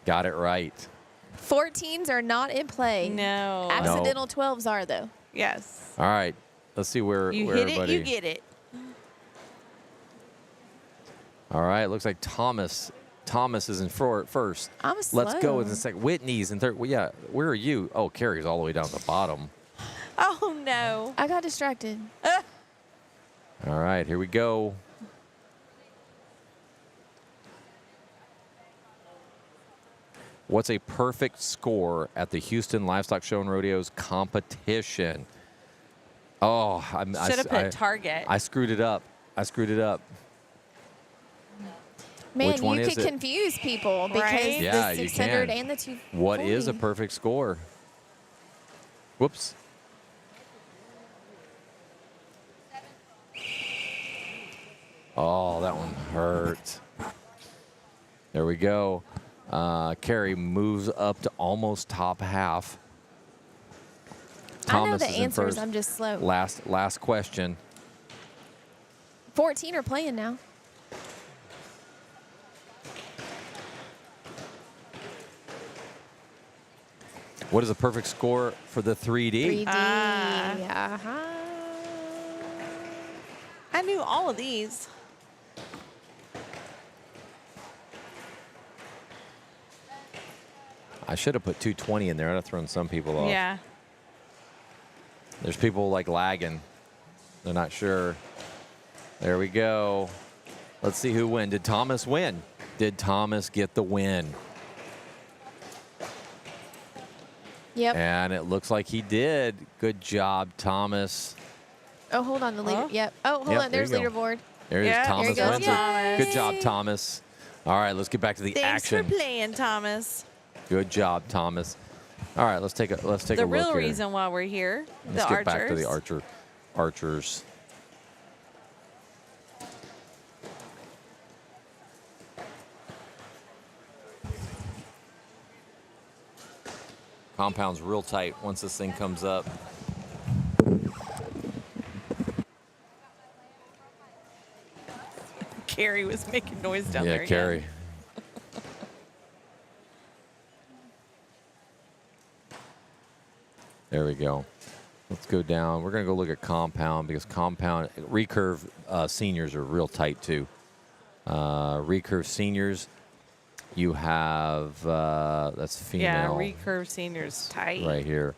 got it right. 14s are not in play. No. Accidental 12s are, though. Yes. All right, let's see where You where hit everybody. it, you get it. All right, looks like Thomas is in first. I'm slow. Let's go in the second. Whitney's in third. Well, yeah, where are you? Oh, Carrie's all the way down at the bottom. Oh, no. I got distracted. All right, here we go. What's a perfect score at the Houston Livestock Show and Rodeos competition? Oh, Should have put target. I screwed it up. Man, Which one you is could it? confuse people because Right? Yeah, the you 600 can. and the 240. What is a perfect score? Whoops. Oh, that one hurt. There we go. Carrie moves up to almost top half. I know Thomas the is in answers. first. I'm just slow. Last question. 14 are playing now. What is a perfect score for the 3D? 3D. Uh-huh. I knew all of these. I should have put 220 in there. I'd have thrown some people off. Yeah. There's people like lagging. They're not sure. There we go. Let's see who win. Did Thomas win? Did Thomas get the win? Yep. And it looks like he did. Good job, Thomas. Oh, hold on. The leader. Huh? Yep. Oh, hold Yep, on. there There's you go. leaderboard. There's Yeah, Thomas there he goes. Windsor. Yay. Good job, Thomas. All right, let's get back to the Thanks action. for playing, Thomas. Good job, Thomas. All right, let's take a The look real here. reason why we're here, Let's the get archers. back to the archers. Compound's real tight once this thing comes up. Carrie was making noise down there. Yeah, Carrie. There we go. Let's go down. We're going to go look at compound because compound recurve seniors are real tight too. Recurve seniors, you have that's Yeah, female recurve seniors tight. right here.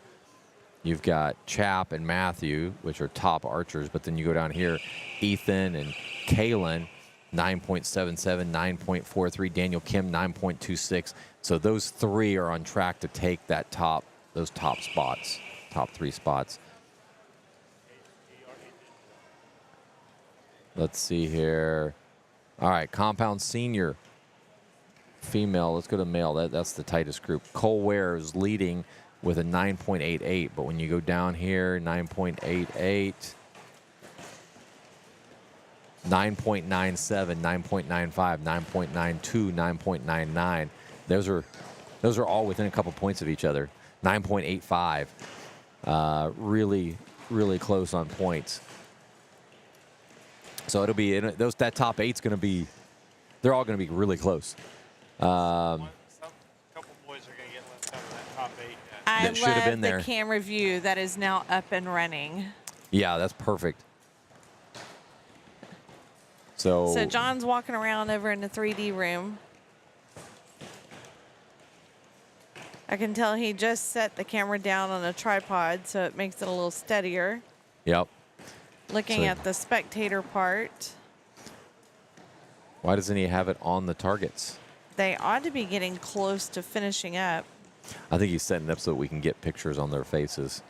You've got Chap and Matthew, which are top archers, but then you go down here, Ethan and Kalen, 9.77, 9.43. Daniel Kim, 9.26. So those three are on track to take that those top spots, top 3 spots. Let's see here. All right, compound senior, female. Let's go to male. That's the tightest group. Cole Ware is leading with a 9.88, but when you go down here, 9.88. 9.97, 9.95, 9.92, 9.99. Those are all within a couple points of each other. 9.85. Really, really close on points. So it'll be that top eight's going to be. They're all going to be really close. Some couple boys are going to get left out of that top 8. I That should have love been the there. camera view that is now up and running. Yeah, that's perfect. So So John's walking around over in the 3D room. I can tell he just set the camera down on a tripod, so it makes it a little steadier. Yep. Looking So- at the spectator part, Why doesn't he have it on the targets? they ought to be getting close to finishing up. I think he's setting up so that we can get pictures on their faces.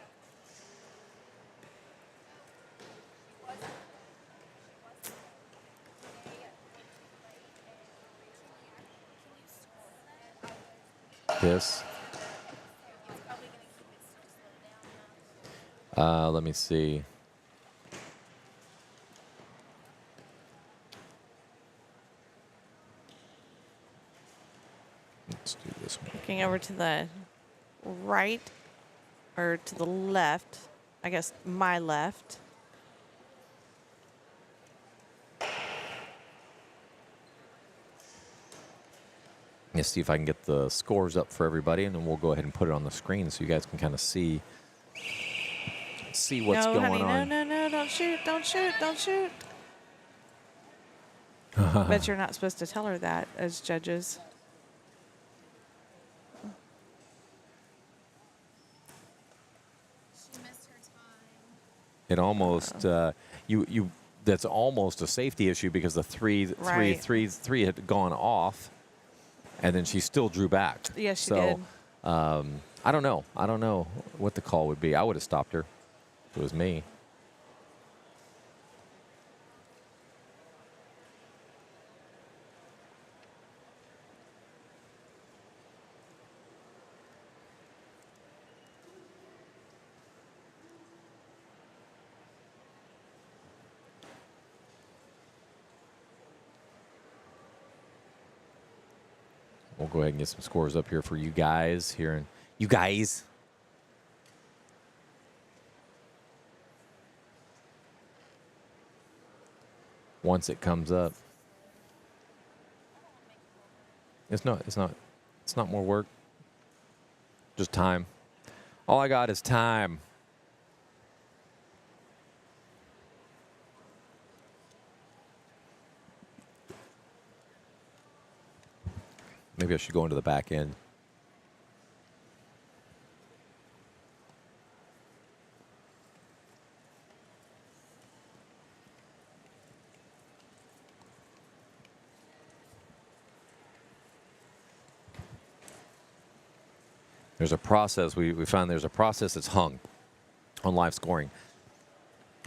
This. Let me see. Let's do this one. Looking over to the right, or to the left, I guess my left. Let's see if I can get the scores up for everybody, and then we'll go ahead and put it on the screen so you guys can kind of see what's no, going honey, on. no, don't shoot, don't shoot, don't shoot. Bet you're not supposed to tell her that as judges. It almost you that's almost a safety issue because the three Right. had gone off, and then she still drew back. Yes, she so, did. I don't know. I don't know what the call would be. I would have stopped her if it was me. We'll go ahead and get some scores up here for you guys here. And you guys. Once it comes up. It's not more work. Just time. All I got is time. Maybe I should go into the back end. There's a process. We found there's a process that's hung on live scoring.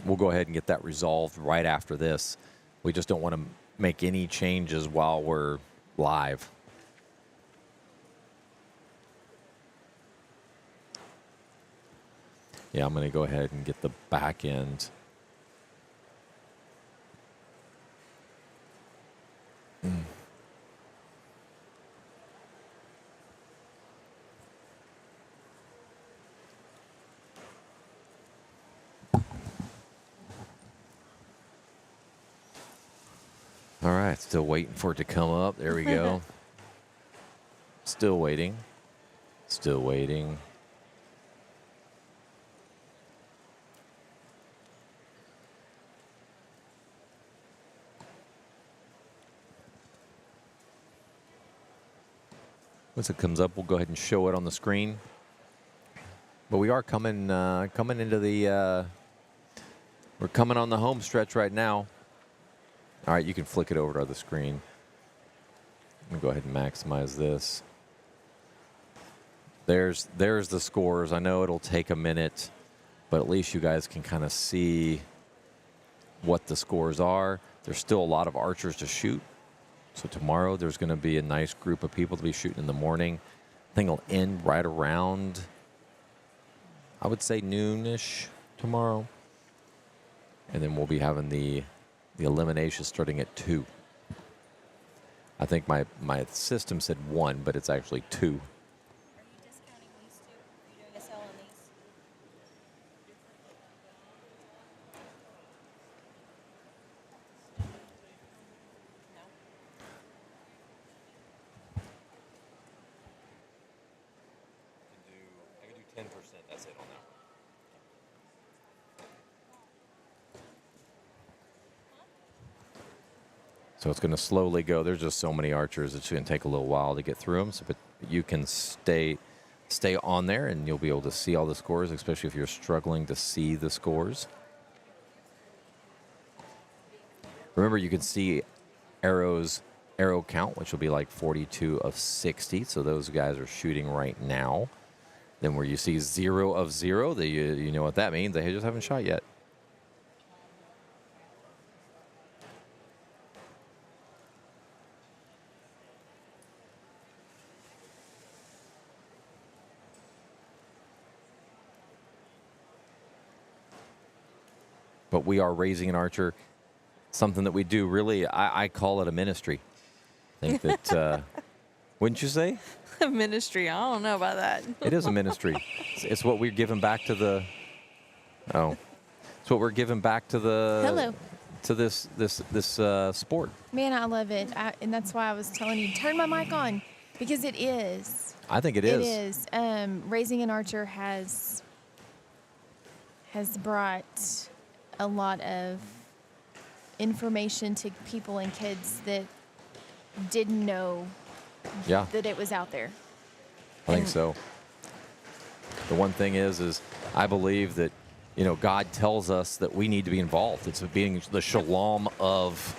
We'll go ahead and get that resolved right after this. We just don't want to make any changes while we're live. Yeah, I'm going to go ahead and get the back end. All right, still waiting for it to come up. There we go. Still waiting. Still waiting. Once it comes up, we'll go ahead and show it on the screen. But we are coming into the we're coming on the home stretch right now. All right, you can flick it over to the screen. Let me go ahead and maximize this. There's the scores. I know it'll take a minute, but at least you guys can kind of see what the scores are. There's still a lot of archers to shoot. So tomorrow there's going to be a nice group of people to be shooting in the morning. I think it'll end right around, I would say, noonish tomorrow. And then we'll be having the elimination starting at 2. I think my system said 1, but it's actually 2. Are you discounting these two? Are you doing a sale on these? So it's going to slowly go. There's just so many archers. It's going to take a little while to get through them. So, but you can stay on there, and you'll be able to see all the scores, especially if you're struggling to see the scores. Remember, you can see arrow count, which will be like 42 of 60. So those guys are shooting right now. Then where you see 0 of 0, you know what that means. They just haven't shot yet. But we are raising an archer, something that we do really, I call it a ministry. I think that, wouldn't you say? Ministry. I don't know about that. It is a ministry. It's what we're giving back to the, it's what we're giving back to the, Hello. to this sport. Man, I love it. And that's why I was telling you, turn my mic on, because it is. I think it It is. is. Raising an archer has brought a lot of information to people and kids that didn't know Yeah, that it was out there. I think so. The one thing is I believe that, God tells us that we need to be involved. It's being the shalom of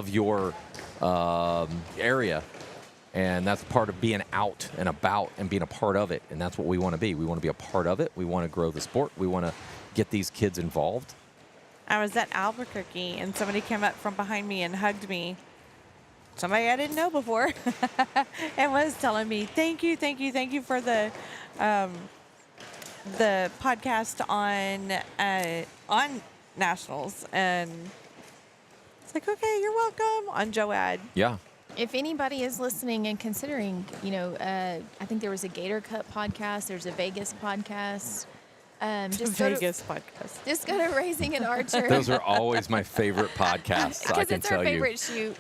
your area. And that's part of being out and about and being a part of it. And that's what we want to be. We want to be a part of it. We want to grow the sport. We want to get these kids involved. I was at Albuquerque, and somebody came up from behind me and hugged me. Somebody I didn't know before, and was telling me, "Thank you for the podcast on nationals." And it's like, okay, you're welcome on Joad. Yeah. If anybody is listening and considering, I think there was a Gator Cup podcast. There's a Vegas podcast. Just podcast. Just go to Raising an Archer. Those are always my favorite podcasts, I Because can it's tell our you. favorite shoot.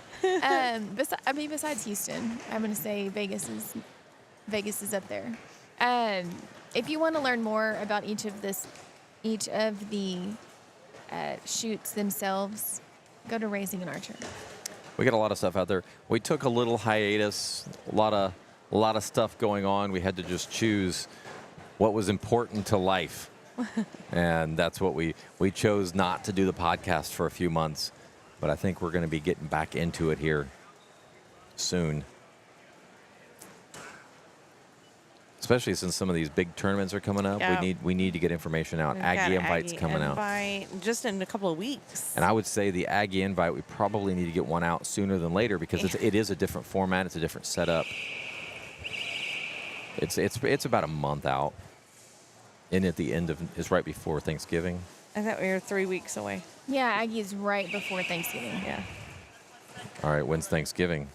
Besides Houston, I'm going to say Vegas is up there. If you want to learn more about each of the shoots themselves, go to Raising an Archer. We got a lot of stuff out there. We took a little hiatus, a lot of stuff going on. We had to just choose what was important to life. And that's what we chose not to do the podcast for a few months. But I think we're going to be getting back into it here soon. Especially since some of these big tournaments are coming up. Yeah. We need to get information out. We've Aggie got Invite's coming out. just in a couple of weeks. And I would say the Aggie Invite, we probably need to get one out sooner than later because it is a different format. It's a different setup. It's about a month out. And at the end it's right before Thanksgiving. I thought we were 3 weeks away. Yeah, Aggie is right before Thanksgiving. Yeah. All right, when's Thanksgiving?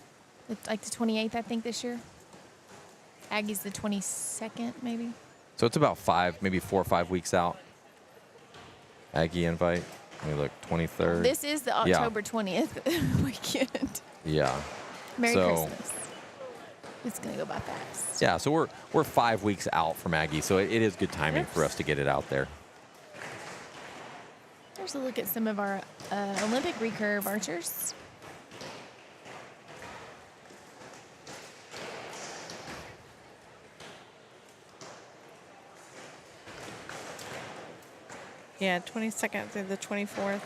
It's like the 28th, I think, this year. Aggie's the 22nd, maybe. So it's about 4 or 5 weeks out. Aggie Invite. Let me look, 23rd. This is the October 20th weekend. Yeah. Merry Christmas. It's going to go by fast. Yeah, so we're 5 weeks out from Aggie, so it is good timing for us to get it out there. Here's a look at some of our Olympic recurve archers. Yeah, 22nd through the 24th.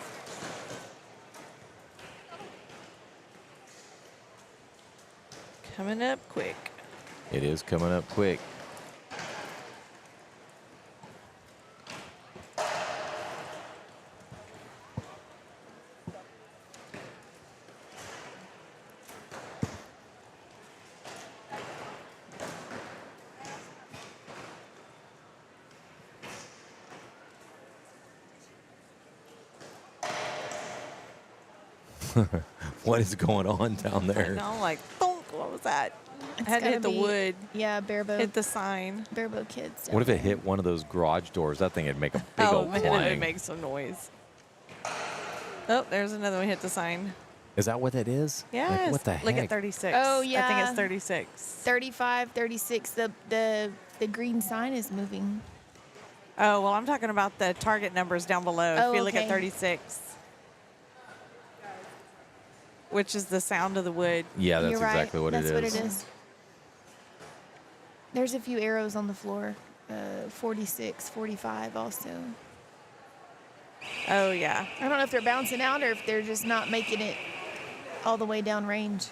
Coming up quick. It is coming up quick. What is going on down there? And I'm like, thunk, what was that? It's I had to gotta hit the be- wood, Yeah, Barebow. hit the sign. Barebow kids. What if it hit one of those garage doors? That thing would make a big Oh, old man, clang. it makes some noise. Oh, there's another one hit the sign. Is that what that is? Yes. Like, what the heck? Look at 36. Oh, I think yeah. it's 36. 35, 36. The green sign is moving. Oh, well, I'm talking about the target numbers down below. Oh, if you look at okay. 36. which is the sound of the wood. Yeah, that's You're right. exactly what That's it is. what it is. There's a few arrows on the floor. 46, 45 also. Oh, yeah. I don't know if they're bouncing out or if they're just not making it all the way down range.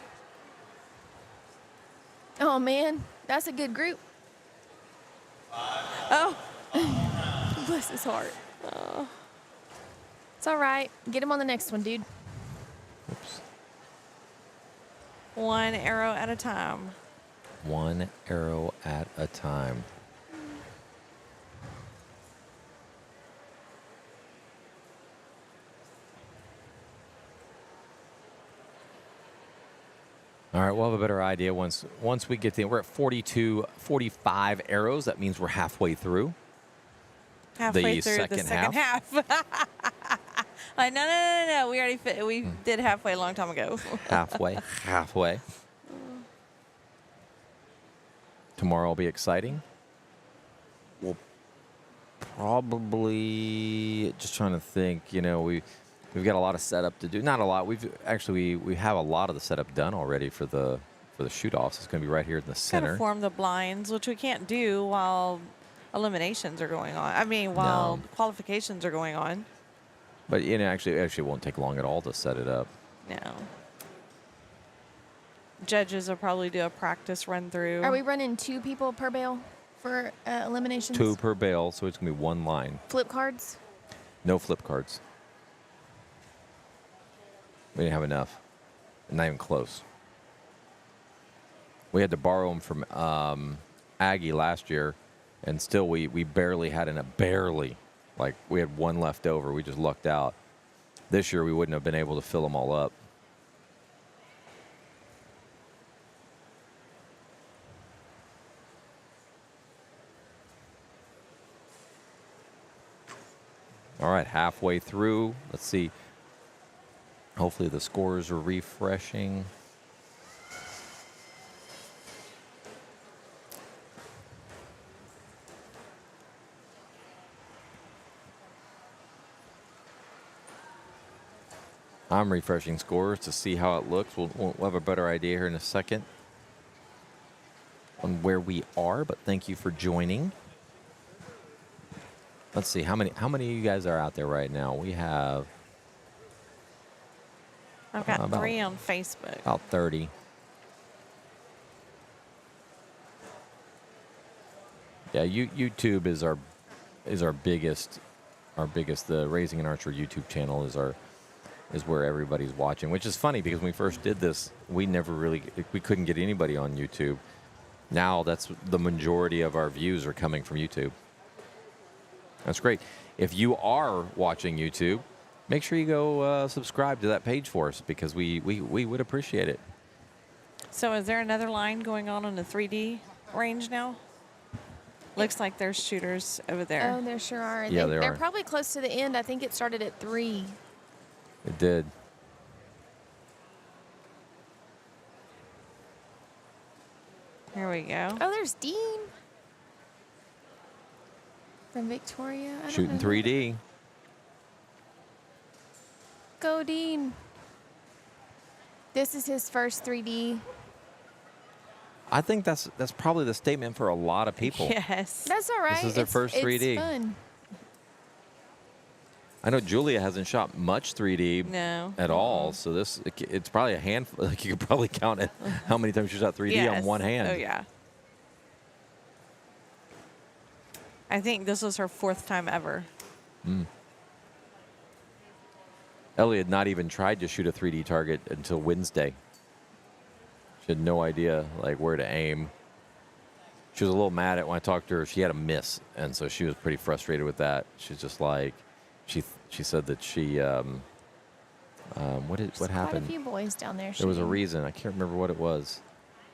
Oh, man. That's a good group. Oh. Bless his heart. Oh. It's all right. Get him on the next one, dude. Oops. One arrow at a time. One arrow at a time. All right, we'll have a better idea once we get there. We're at 45 arrows. That means we're halfway through. Halfway through the second half. Like, no. We already we did halfway a long time ago. halfway. Tomorrow will be exciting. We'll probably, just trying to think, we've got a lot of setup to do. Not a lot. We have a lot of the setup done already for the shoot-offs. It's going to be right here in the center. Gotta form the blinds, which we can't do while eliminations are going on. I mean, while qualifications are going on. But actually it won't take long at all to set it up. No. Judges will probably do a practice run through. Are we running 2 people per bale for eliminations? 2 per bale, so it's going to be 1 line. Flip cards? No flip cards. We didn't have enough. Not even close. We had to borrow them from Aggie last year, and still we barely had barely. Like, we had 1 left over. We just lucked out. This year, we wouldn't have been able to fill them all up. All right, halfway through. Let's see. Hopefully the scores are refreshing. I'm refreshing scores to see how it looks. We'll have a better idea here in a second on where we are, but thank you for joining. Let's see, how many of you guys are out there right now? We have... I've got 3 on Facebook. About 30. Yeah, YouTube is our biggest, the Raising an Archer YouTube channel is where everybody's watching, which is funny because when we first did this, we couldn't get anybody on YouTube. Now that's the majority of our views are coming from YouTube. That's great. If you are watching YouTube, make sure you go subscribe to that page for us because we would appreciate it. So is there another line going on in the 3D range now? Looks like there's shooters over there. Oh, there sure are. Yeah, they're probably close to the end. I think it started at 3. It did. Here we go. Oh, there's Dean from Victoria. I don't Shooting know. 3D. Go, Dean. This is his first 3D. I think that's probably the statement for a lot of people. Yes. That's all right. This is their first 3D. It's fun. I know Julia hasn't shot much 3D at all, so it's probably a handful. Like, you could probably count it how many times she shot 3D on one hand. Oh, yeah. I think this was her 4th time ever. Ellie had not even tried to shoot a 3D target until Wednesday. She had no idea where to aim. She was a little mad at when I talked to her. She had a miss, and so she was pretty frustrated with that. She's just like, she said that she what happened? Quite a few boys down there. There was a reason. I can't remember what it was.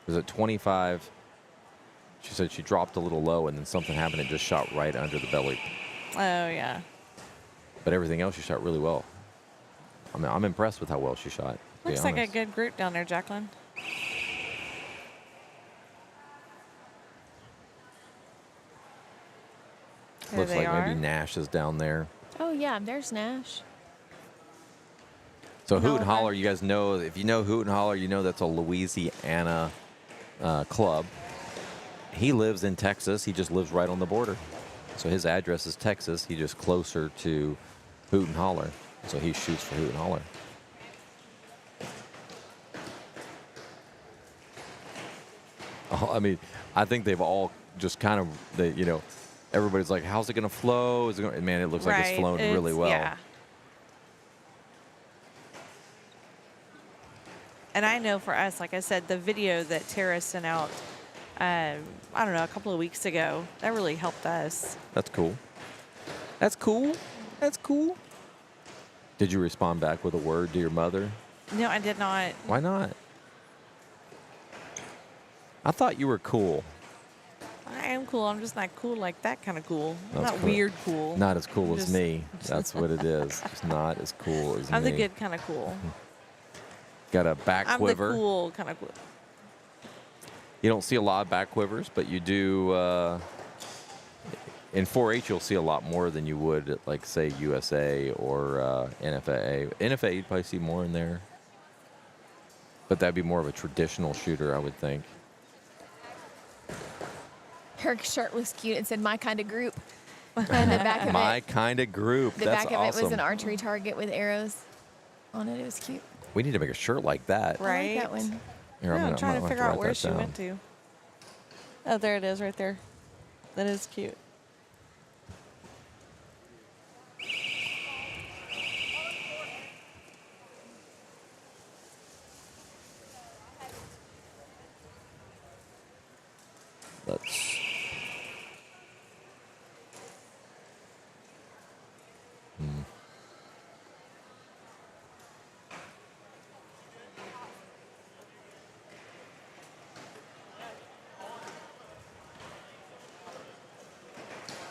It was at 25. She said she dropped a little low, and then something happened. It just shot right under the belly. Oh, yeah. But everything else, she shot really well. I mean, I'm impressed with how well she shot. Looks like a good group down there, Jacqueline. Looks like maybe Nash is down there. Oh, yeah, there's Nash. So Hoot and Nullifier. Holler, you guys know, if you know Hoot and Holler, you know that's a Louisiana club. He lives in Texas. He just lives right on the border. So his address is Texas. He's just closer to Hoot and Holler. So he shoots for Hoot and Holler. Oh, I mean, I think they've all just kind of, everybody's like, how's it going to flow? Is it gonna, man, it looks like it's flown really well. Yeah. And I know for us, like I said, the video that Tara sent out, I don't know, a couple of weeks ago, that really helped us. That's cool. That's cool. That's cool. Did you respond back with a word to your mother? No, I did not. Why not? I thought you were cool. I am cool. I'm just not cool like that kind of cool. I'm That's not cool. weird cool. Not as cool as Just- me. That's what it is. It's not as cool as I'm me. the good kind of cool. Got a back I'm quiver. the cool kind of cool. You don't see a lot of back quivers, but you do. In 4-H, you'll see a lot more than you would at, like, say, USA or NFA. NFA, you'd probably see more in there. But that'd be more of a traditional shooter, I would think. Her shirt was cute. It said "My kind of group." And the back of My it, kind of group. the That's back of awesome. it was an archery target with arrows on it. It was cute. We need to make a shirt like that. Right. I like that one. Here, Yeah, I'm trying gonna to figure write out where that she down. went to. Oh, there it is right there. That is cute. Let's.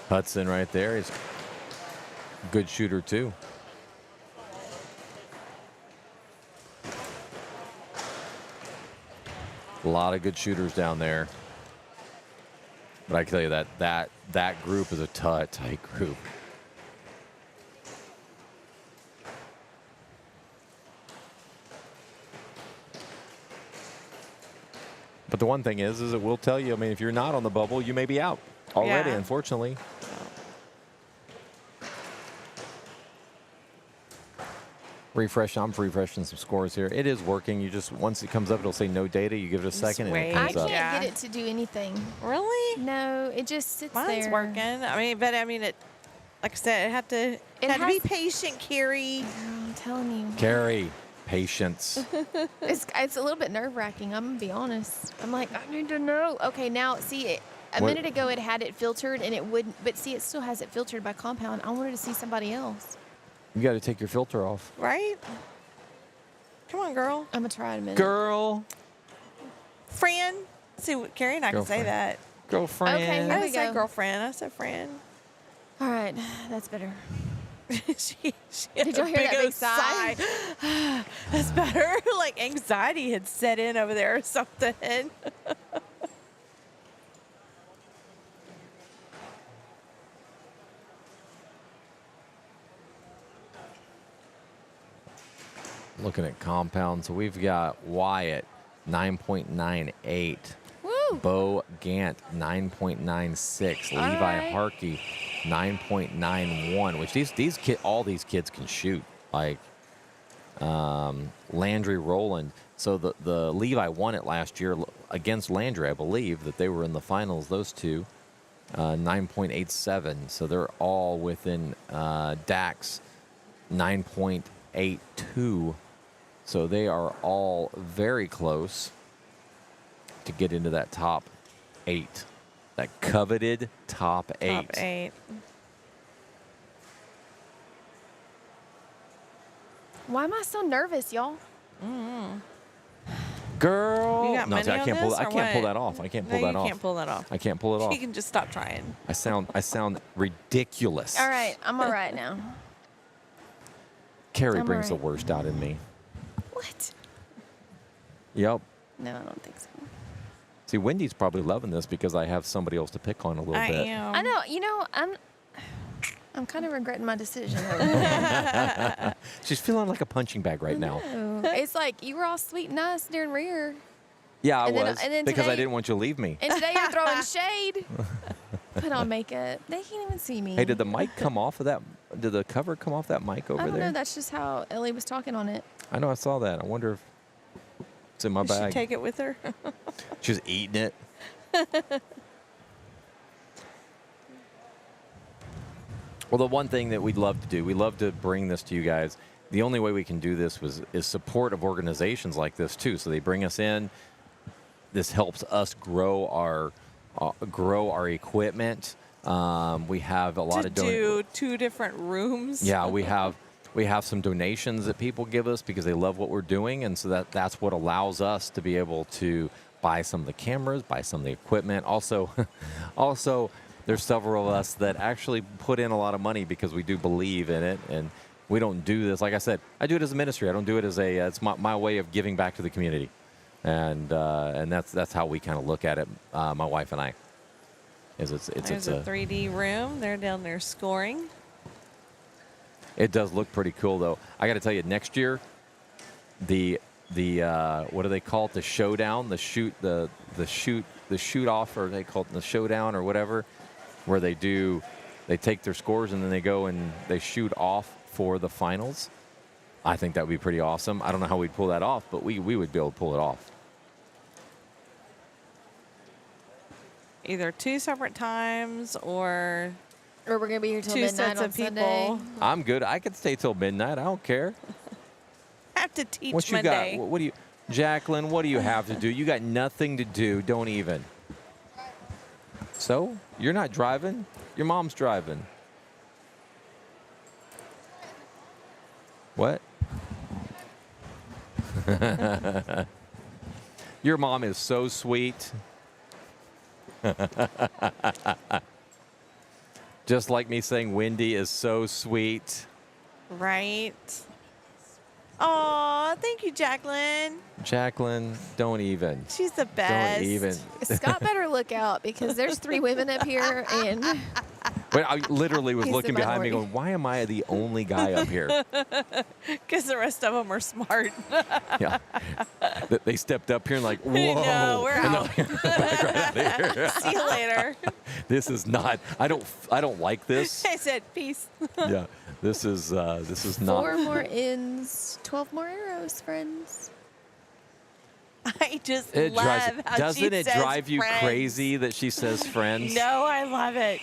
Hudson right there. He's a good shooter, too. A lot of good shooters down there. But I can tell you that group is a tight group. But the one thing is it will tell you, I mean, if you're not on the bubble, you may be out already, Yeah. unfortunately. Refresh. I'm refreshing some scores here. It is working. You just, once it comes up, it'll say no data. You give it a second and it wait. I comes up. can't Yeah. get it to do anything. Really? No, it just sits Mine's there. working. I mean, it. Like I said, it had to be has- patient, Carrie. I'm telling you. Carrie, patience. It's a little bit nerve wracking. I'm gonna be honest. I'm like, I need to know. Okay, now see it. A What- minute ago, it had it filtered and it wouldn't. But see, it still has it filtered by compound. I wanted to see somebody else. You got to take your filter off. Right? Come on, girl. I'm gonna try in a minute. Girl. Friend. See, Carrie and I can say Girlfriend. that. Girlfriend. Okay, I here we didn't say go. girlfriend. I said friend. All right, that's better. she had Did a y'all hear that big old sigh? That's better. Like anxiety had set in over there or something. Looking at compounds, so we've got Wyatt 9.98, Woo! Bo Gant 9.96, All Levi right. Harkey 9.91. Which all these kids can shoot. Like Landry Rowland. So the Levi won it last year against Landry, I believe that they were in the finals. Those two 9.87. So they're all within Dax 9.82. So they are all very close to get into that top 8. That coveted top 8. Top 8. Why am I so nervous, y'all? Girl. You got No, money I on can't pull this, I or can't pull what? that off. I can't No, pull that you off. can't pull that off. I can't pull it off. She can just stop trying. I sound ridiculous. All right, I'm all right now. Carrie I'm brings the alright. worst out in me. What? Yep. No, I don't think so. See, Wendy's probably loving this because I have somebody else to pick on a little I bit. am. I know. You know, I'm kind of regretting my decision. She's feeling like a punching bag right now. Oh, it's like you were all sweet and nice during rear. Yeah, I And then- was. and then Because I today- didn't want you to leave me. And today you're throwing shade. Put on makeup. They can't even see me. Hey, did the mic come off of that? Did the cover come off that mic over I don't there? know. That's just how Ellie was talking on it. I know, I saw that. I wonder if it's in my Did she bag. take it with her? She's eating it. Well, the one thing that we'd love to do, we love to bring this to you guys. The only way we can do this is support of organizations like this too. So they bring us in. This helps us grow our equipment. We have a lot to of do 2 different rooms. Yeah, we have some donations that people give us because they love what we're doing, and so that's what allows us to be able to buy some of the cameras, buy some of the equipment. Also, there's several of us that actually put in a lot of money because we do believe in it, and we don't do this. Like I said, I do it as a ministry. I don't do it as it's my way of giving back to the community, and that's how we kind of look at it. My wife and I. There's a 3D room. They're down there scoring. It does look pretty cool, though. I got to tell you, next year, the what do they call it? The showdown, the shoot off, or they call it the showdown or whatever, where they take their scores and then they go and they shoot off for the finals. I think that would be pretty awesome. I don't know how we'd pull that off, but we would be able to pull it off. Either 2 separate times or Or we're gonna be here till 2 midnight sets on of people. Sunday. I'm good. I could stay till midnight. I don't care. Have to teach What you Monday. got? What do you, Jacqueline? What do you have to do? You got nothing to do. Don't even. So you're not driving. Your mom's driving. What? Your mom is so sweet. Just like me saying Wendy is so sweet. Right. Aw, thank you, Jacqueline. Jacqueline, don't even. She's the best. Don't even. Scott better look out because there's 3 women up here and But I literally was He's the looking behind me minority. going, why am I the only guy up here? Because the rest of them are smart. Yeah. They stepped up here and like, whoa. No, we're And out. they're like, back right out of here. See you later. This is not, I don't like this. I said peace. Yeah. This is not. 4 more ends, 12 more arrows, friends. I just It love drives, how doesn't she it says drive you friends. crazy that she says friends? No, I love it.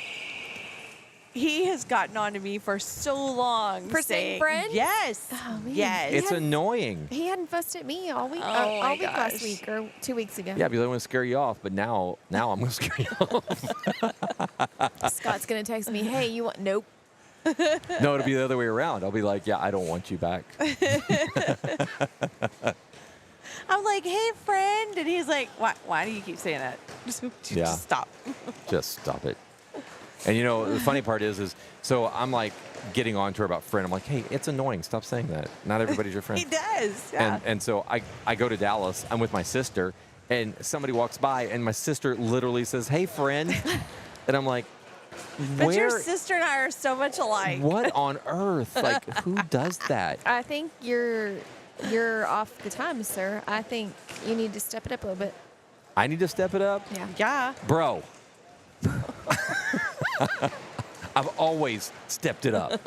He has gotten on to me for so long. For saying friends? Yes. Oh, man. Yes. It's annoying. He hadn't fussed at me all week. Oh, all my week last gosh. week or 2 weeks ago. Yeah, because I want to scare you off, but now I'm going to scare you off. Scott's gonna text me, "Hey, you want?" Nope. No, it'll be the other way around. I'll be like, yeah, I don't want you back. I'm like, hey, friend. And he's like, why do you keep saying that? Just Yeah. stop. Just stop it. And you know, the funny part is so I'm like getting on to her about friend. I'm like, hey, it's annoying. Stop saying that. Not everybody's your friend. He does. Yeah. And so I go to Dallas. I'm with my sister, and somebody walks by, and my sister literally says, hey, friend. And I'm like, but where? your sister and I are so much alike. What on earth? Like, who does that? I think you're off the time, sir. I think you need to step it up a little bit. I need to step it up? Yeah. Yeah. Bro. I've always stepped it up.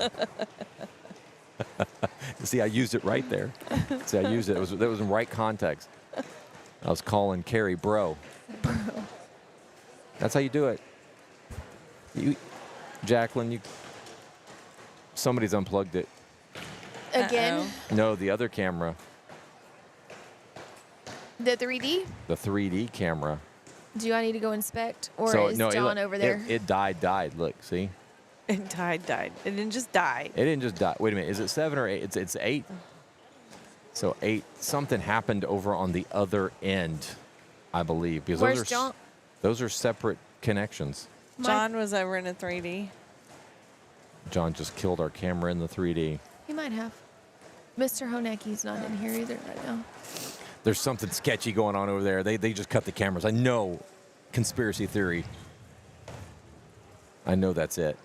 See, I used it right there. See, I used it. That was in right context. I was calling Carrie bro. That's how you do it. Jacqueline, somebody's unplugged it. Again, Uh-oh. No, the other camera, the 3D. the 3D camera. Do I need to go inspect, or So, is no, John over there? It died. Look, see? It died. It didn't just die. It didn't just die. Wait a minute. Is it 7 or 8? It's 8. So 8. Something happened over on the other end, I believe. Because Where's John? Those are separate connections. John was over in a 3D. John just killed our camera in the 3D. He might have. Mr. Honecki's not in here either right now. There's something sketchy going on over there. They just cut the cameras. I know. Conspiracy theory. I know that's it.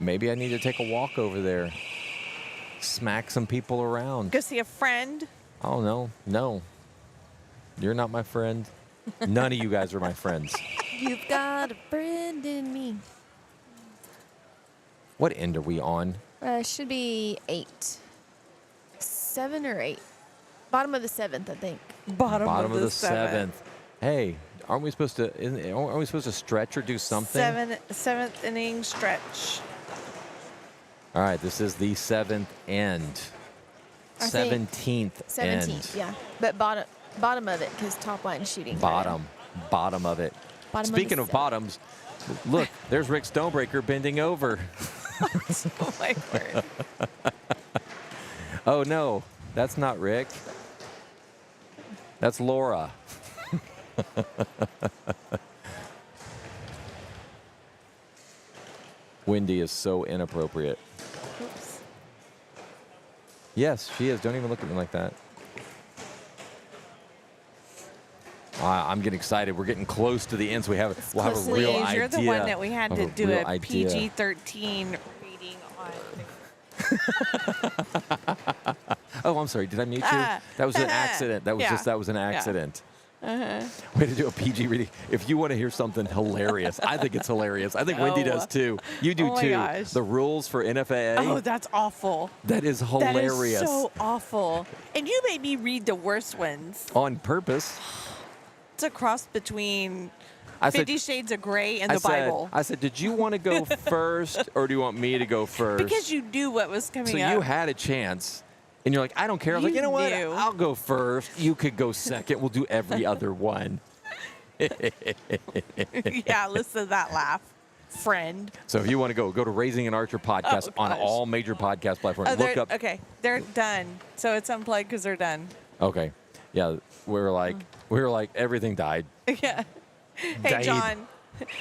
Maybe I need to take a walk over there. Smack some people around. Go see a friend. Oh, no. No. You're not my friend. None of you guys are my friends. You've got a friend in me. What end are we on? Should be 8. 7 or 8. Bottom of the 7th, I think. Bottom of the 7th. Hey, aren't we supposed to stretch or do something? Seventh inning stretch. All right, this is the 7th end. I think 17th 17th, end. yeah. But bottom of it, because top line shooting. Bottom of it. Bottom Speaking of of the bottoms, look, there's Rick Stonebreaker bending over. Oh my word. Oh no, that's not Rick. That's Laura. Wendy is so inappropriate. Oops. Yes, she is. Don't even look at me like that. I'm getting excited. We're getting close to the end, so we'll have a real idea. You're the one that we had to do a idea. PG-13 reading on. Oh, I'm sorry. Did I mute you? That was an accident. That was an accident. Way to do a PG reading. If you want to hear something hilarious, I think it's hilarious. I think Wendy does too. You do too. Gosh. The rules for NFAA. Oh, that's awful. That is hilarious. That is so awful. And you made me read the worst ones. On purpose. It's a cross between I 50 said, Shades of Grey and the Bible. I said, did you want to go first or do you want me to go first? Because you knew what was coming So up. you had a chance. And you're like, I don't care. I was like, you know what? knew. I'll go first. You could go second. We'll do every other one. Yeah, listen to that laugh, friend. So if you want to go to Raising an Archer podcast on gosh. all major podcast platforms. Oh, Look up. okay, they're done. So it's unplugged because they're done. Okay. Yeah, we were like everything died. Yeah. Hey, Died. John,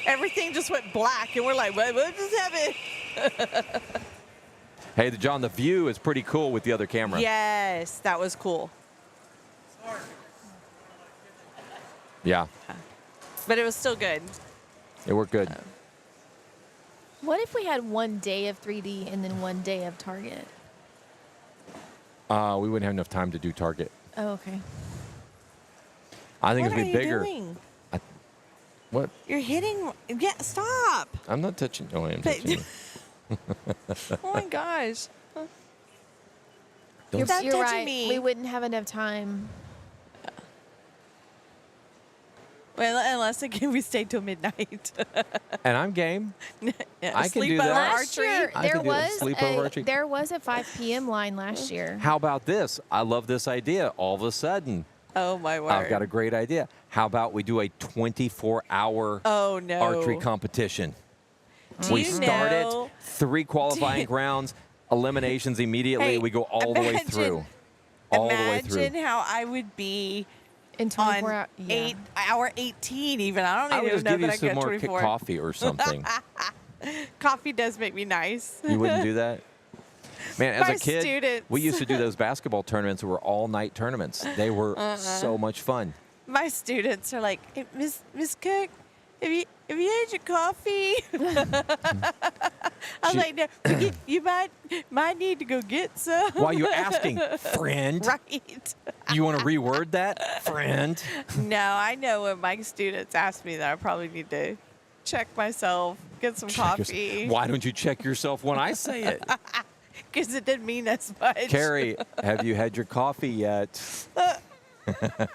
everything just went black, and we're like, what just happened? Hey, John, the view is pretty cool with the other camera. Yes, that was cool. Yeah, But it was still good. it worked good. What if we had one day of 3D and then one day of Target? We wouldn't have enough time to do Target. Oh, okay. I think What it's are be you bigger. doing? What? You're hitting. Yeah, stop. I'm not touching. Oh, I am But- touching you. Oh my gosh. Don't Stop You're touching right. me. We wouldn't have enough time. Well, unless again we stay till midnight. And I'm game. Yeah, I can do sleepover that. Last archery. year, I there can do that. was Sleepover a, archery. there was a 5 p.m. line last year. How about this? I love this idea. All of a sudden, Oh my word. I've got a great idea. How about we do a 24-hour Oh no. archery competition? Do We you start know- it, 3 qualifying rounds, eliminations immediately. Hey, we go all the way imagine- through. All the way through. Imagine how I would be In 24 on hours. Yeah. hour 18 even. I don't I would even just know give you that I some got more 24. coffee or something. Coffee does make me nice. You wouldn't do that? Man, as My a kid, students. we used to do those basketball tournaments that were all-night tournaments. They were so much fun. My students are like, hey, Miss Cook, have you had your coffee? I was like, no, you might need to go get some. Why are you asking, friend? Right. You want to reword that, friend? No, I know when my students ask me that I probably need to check myself, get some coffee. Why don't you check yourself when I say it? Because it didn't mean as much. Carrie, have you had your coffee yet?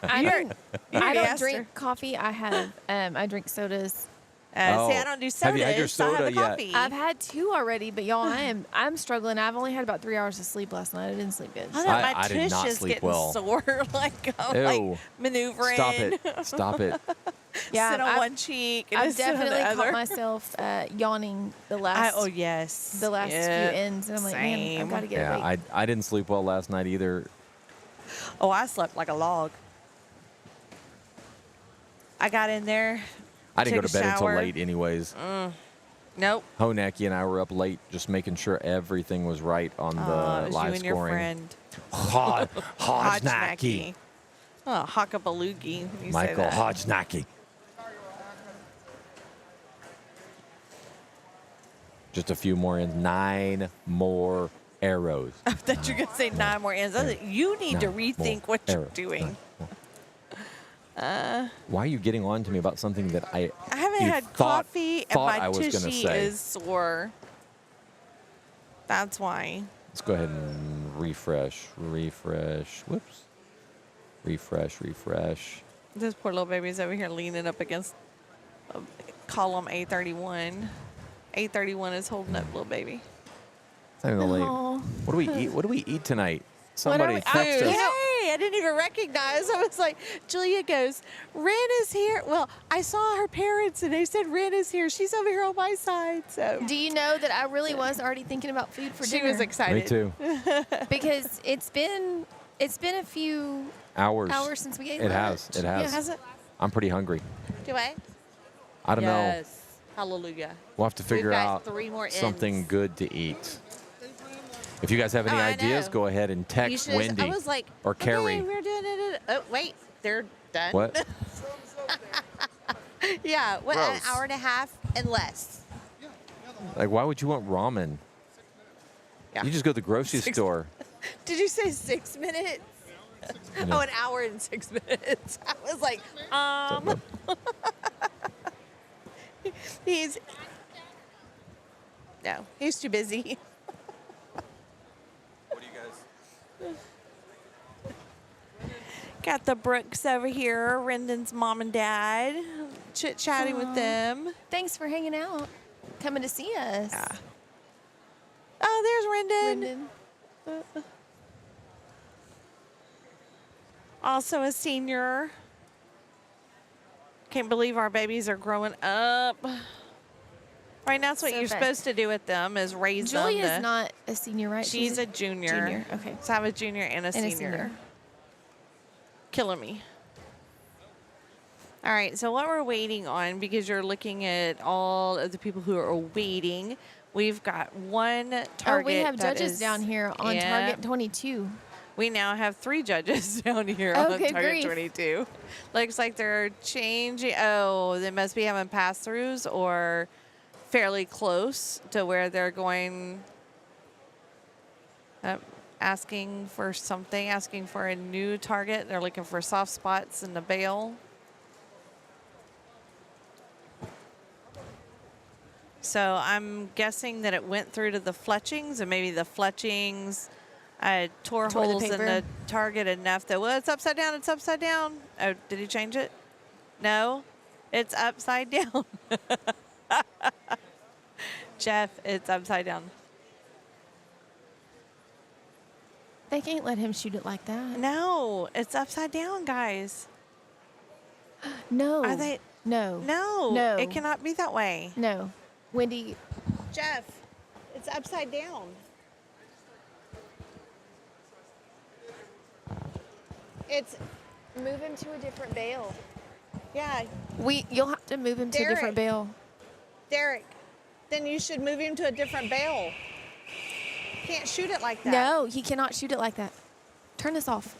I don't asked her. drink coffee. I drink sodas. See, I Oh. don't do sodas. Have you had your so I have soda a yet? coffee. I've had 2 already, but y'all, I'm struggling. I've only had about 3 hours of sleep last night. I didn't sleep good. I know, my I did tush not is sleep getting well. sore. Like I'm Ew. like maneuvering. Stop it. Stop it. Yeah, sit on I've- one cheek and I've sit on the definitely other. caught myself yawning the last oh yes, the last few Yep. ends, and I'm like, man, Same. I've got to get Yeah, awake. I didn't sleep well last night either. Oh, I slept like a log. I got in there. I didn't go took to a bed until shower. late anyways. Nope. Honeki and I were up late just making sure everything was right on it the was live you and your scoring. friend Hodgenacki. Oh, Hockabaloogie. You say Michael that. Hodgenacki. Just a few more ends. 9 more arrows. I thought you were going to say 9 more ends. I was like, you need to 9 rethink more what you're arrows. doing. Why are you getting on to me about something that I haven't you had thought coffee and I my was gonna tushy say? is sore. That's why. Let's go ahead and refresh. Whoops. Refresh. This poor little baby's over here leaning up against column A31. A31 is holding up little baby. It's not even late. Aw. What do we eat? What do we eat tonight? Somebody we- text us. Hey, I didn't even recognize. I was like, Julia goes, Ren is here. Well, I saw her parents and they said Ren is here. She's over here on my side. So Do you know that I really was already thinking about food for she dinner? was excited. Me too. Because it's been a few Hours. hours since we ate It lunch. has. It has. Yeah, has it? I'm pretty hungry. Do I? I don't know. Yes. Hallelujah. We'll have to figure got out 3 more something ends. good to eat. If you guys have any Oh, I ideas, know. go ahead and You text should- Wendy I was like, or okay, Carrie. we're doing it. Oh, wait, they're done. What? Yeah, what, an Gross. hour and a half and less. Like, why would you want ramen? Yeah. You just go to the grocery 6 store. Did you say 6 minutes? Oh, an hour and 6 minutes. I was like, he's no, he's too busy. What do you guys? Got the Brooks over here, Rendon's mom and dad, chit-chatting with them. Thanks for hanging out, coming to see us. Yeah. Oh, there's Rendon. Brendan. Also a senior. Can't believe our babies are growing up. Right now, that's what So you're fast. supposed to do with them is raise Julia's them. not a senior, right? She's a junior. Junior, okay. So I have a junior and a And a senior. senior. Killing me. All right, so what we're waiting on, because you're looking at all of the people who are waiting, we've got one target. Oh, we have that judges is- down here on Yeah. target 22. We now have 3 judges down here on Okay, target grief. 22. Looks like they're changing. Oh, they must be having pass-throughs or fairly close to where they're going, asking for something, asking for a new target. They're looking for soft spots in the bale. So I'm guessing that it went through to the fletchings, and maybe the fletchings tore Tore the holes in paper. the target enough that, well, it's upside down, it's upside down. Oh, did he change it? No, it's upside down. Jeff, it's upside down. They can't let him shoot it like that. No, it's upside down, guys. No. Are they? No. No, No. it cannot be that way. No. Wendy, Jeff, it's upside down. It's, move him to a different bale. yeah, You'll have to move him to a Derek. different bale. Derek, then you should move him to a different bale. Can't shoot it like that. No, he cannot shoot it like that. Turn this off.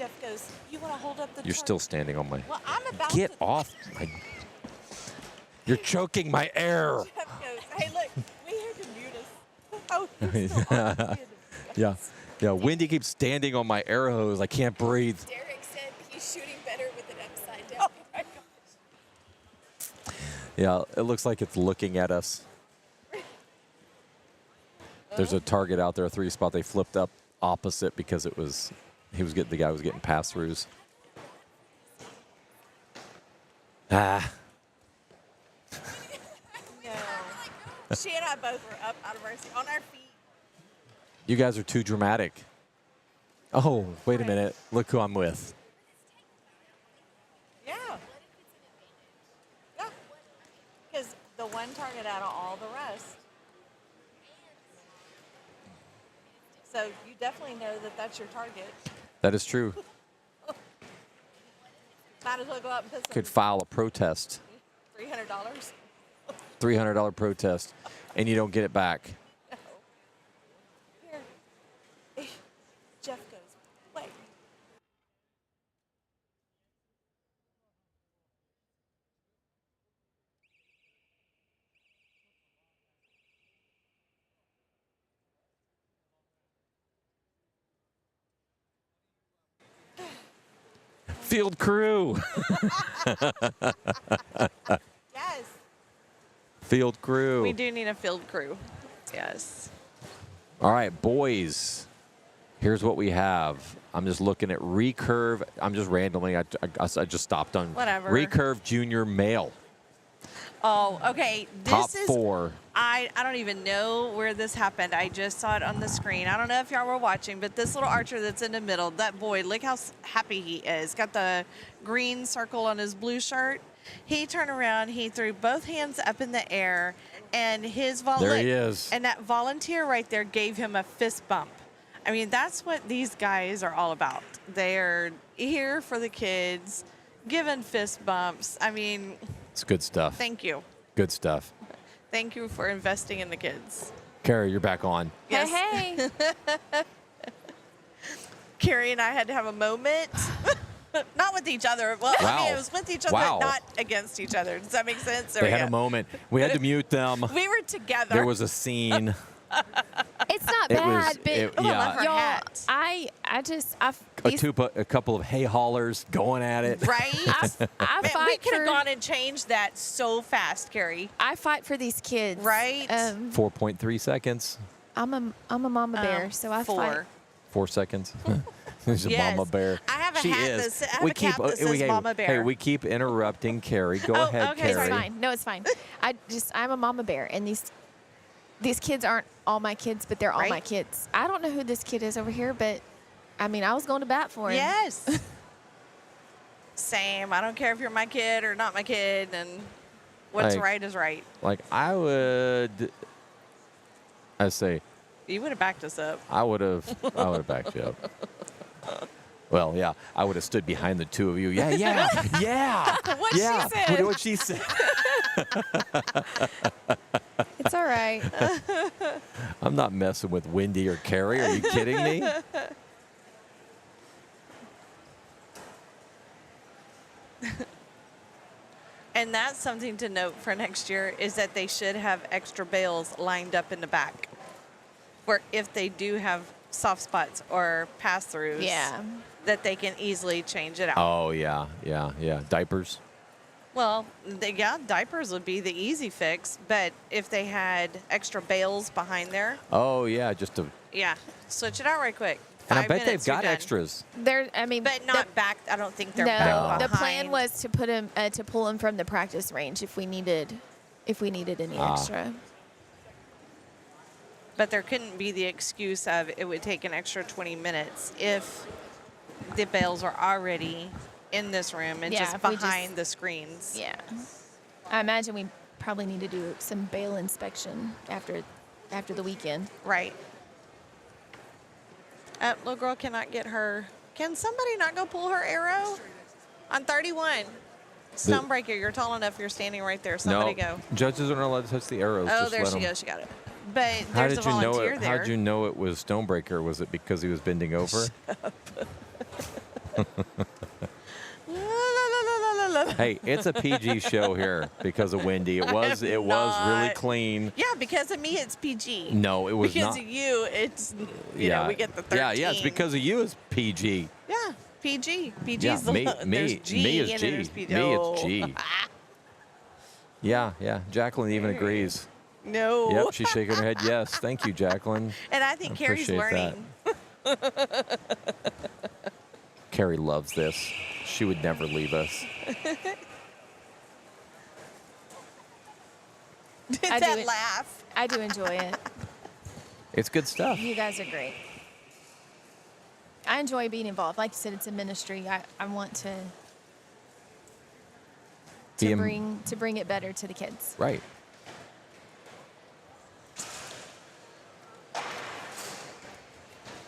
Jeff goes, you want to hold up the You're still standing on my. Well, I'm about Get to. off my. You're choking my air. Jeff goes, hey, look, we had to mute us. Oh, he's still on. We had to mute Yeah. Yeah. Wendy keeps standing on my air hose. I can't breathe. Derek said he's shooting better with it upside down. Oh, my gosh. Yeah. It looks like it's looking at us. There's a target out there, a 3 spot. They flipped up opposite because the guy was getting pass throughs. Ah. No. She and I both were up out of our seat, on our feet. You guys are too dramatic. Oh, wait a minute. Look who I'm with. Yeah. Yeah. Because the one target out of all the rest. So you definitely know that that's your target. That is true. Might as well go out and piss Could file a protest. $300. $300 protest, and you don't get it back. Here. Jeff goes, wait. Field crew. Yes. Field crew. We do need a field crew. Yes. All right, boys. Here's what we have. I'm just looking at recurve. I'm just randomly. I just stopped on Whatever. recurve junior male. Oh, okay. This Top is 4. I don't even know where this happened. I just saw it on the screen. I don't know if y'all were watching, but this little archer that's in the middle, that boy, look how happy he is. Got the green circle on his blue shirt. He turned around, he threw both hands up in the air, and his There he is. And that volunteer right there gave him a fist bump. I mean, that's what these guys are all about. They're here for the kids, giving fist bumps. I mean, It's good stuff. thank you. Good stuff. Thank you for investing in the kids. Carrie, you're back on. Yes. Hey, hey. Carrie and I had to have a moment. Not with each other. Well, I mean, Wow. it was with each other, Wow. but not against each other. Does that make sense? There They we had go. a moment. We had to mute them. We were together. There was a scene. It's not It bad, was- but it- Oh, I love her y'all, hat. A couple of hay haulers going at it. Right? I Man, we fight could have for gone and changed that so fast, Carrie. I fight for these kids. Right? 4.3 seconds. I'm a mama bear, so I 4. fight. 4 seconds. She's a Yes. mama bear. I have a She hat is. that I have a cap that says Mama Bear. Hey, we keep interrupting Carrie. Go Oh, ahead, okay, It's Carrie. fine. No, it's fine. I'm a mama bear, and these kids aren't all my kids, but they're all my Right. kids. I don't know who this kid is over here, but I mean, I was going to bat for him. Yes. Same. I don't care if you're my kid or not my kid, and what's Like- right is right. Like I say You would have backed us up. I would have backed you up. Well, yeah, I would have stood behind the two of you. Yeah, yeah, yeah. What she yeah. said. What she said. It's all right. I'm not messing with Wendy or Carrie. Are you kidding me? And that's something to note for next year is that they should have extra bales lined up in the back. Where if they do have soft spots or pass-throughs, Yeah. that they can easily change it out. Oh yeah, yeah, yeah. Diapers. Well, diapers would be the easy fix, but if they had extra bales behind there, Oh yeah, just to. yeah, switch it out right quick. And I 5 bet they've minutes, you're got done. extras. But not back. I don't think they're No, back the behind. plan was to put him to pull him from the practice range if we needed any extra. But there couldn't be the excuse of it would take an extra 20 minutes if the bales are already in this room and Yeah, just if we behind the screens. Yeah, I imagine we probably need to do some bale inspection after the weekend. Right. Little girl cannot get her. Can somebody not go pull her arrow? On 31. Stonebreaker, you're tall enough. You're standing right there. Somebody no, go. Judges aren't allowed to touch the arrows. Oh, Just there let she 'em. goes. She got it. But How there's did a you know volunteer it? there. How did you know it was Stonebreaker? Was it because he was bending over? Hey, it's a PG show here because of Wendy. It was really not. clean. Yeah, because of me, it's PG. No, it was because not. of you, it's you know we get the 13. Yeah, it's because of you. It's PG. Yeah, PG. PG's Yeah, the there's G me is and G. then there's PG. Me, Oh. it's G. Yeah. Jacqueline even agrees. No. Yep, she's shaking her head. Yes, thank you, Jacqueline. And I think Carrie's appreciate learning. Carrie loves this. She would never leave us. That laugh. I do enjoy it. It's good stuff. You guys are great. I enjoy being involved. Like you said, it's a ministry. I want to Be bring it better to the kids. Right.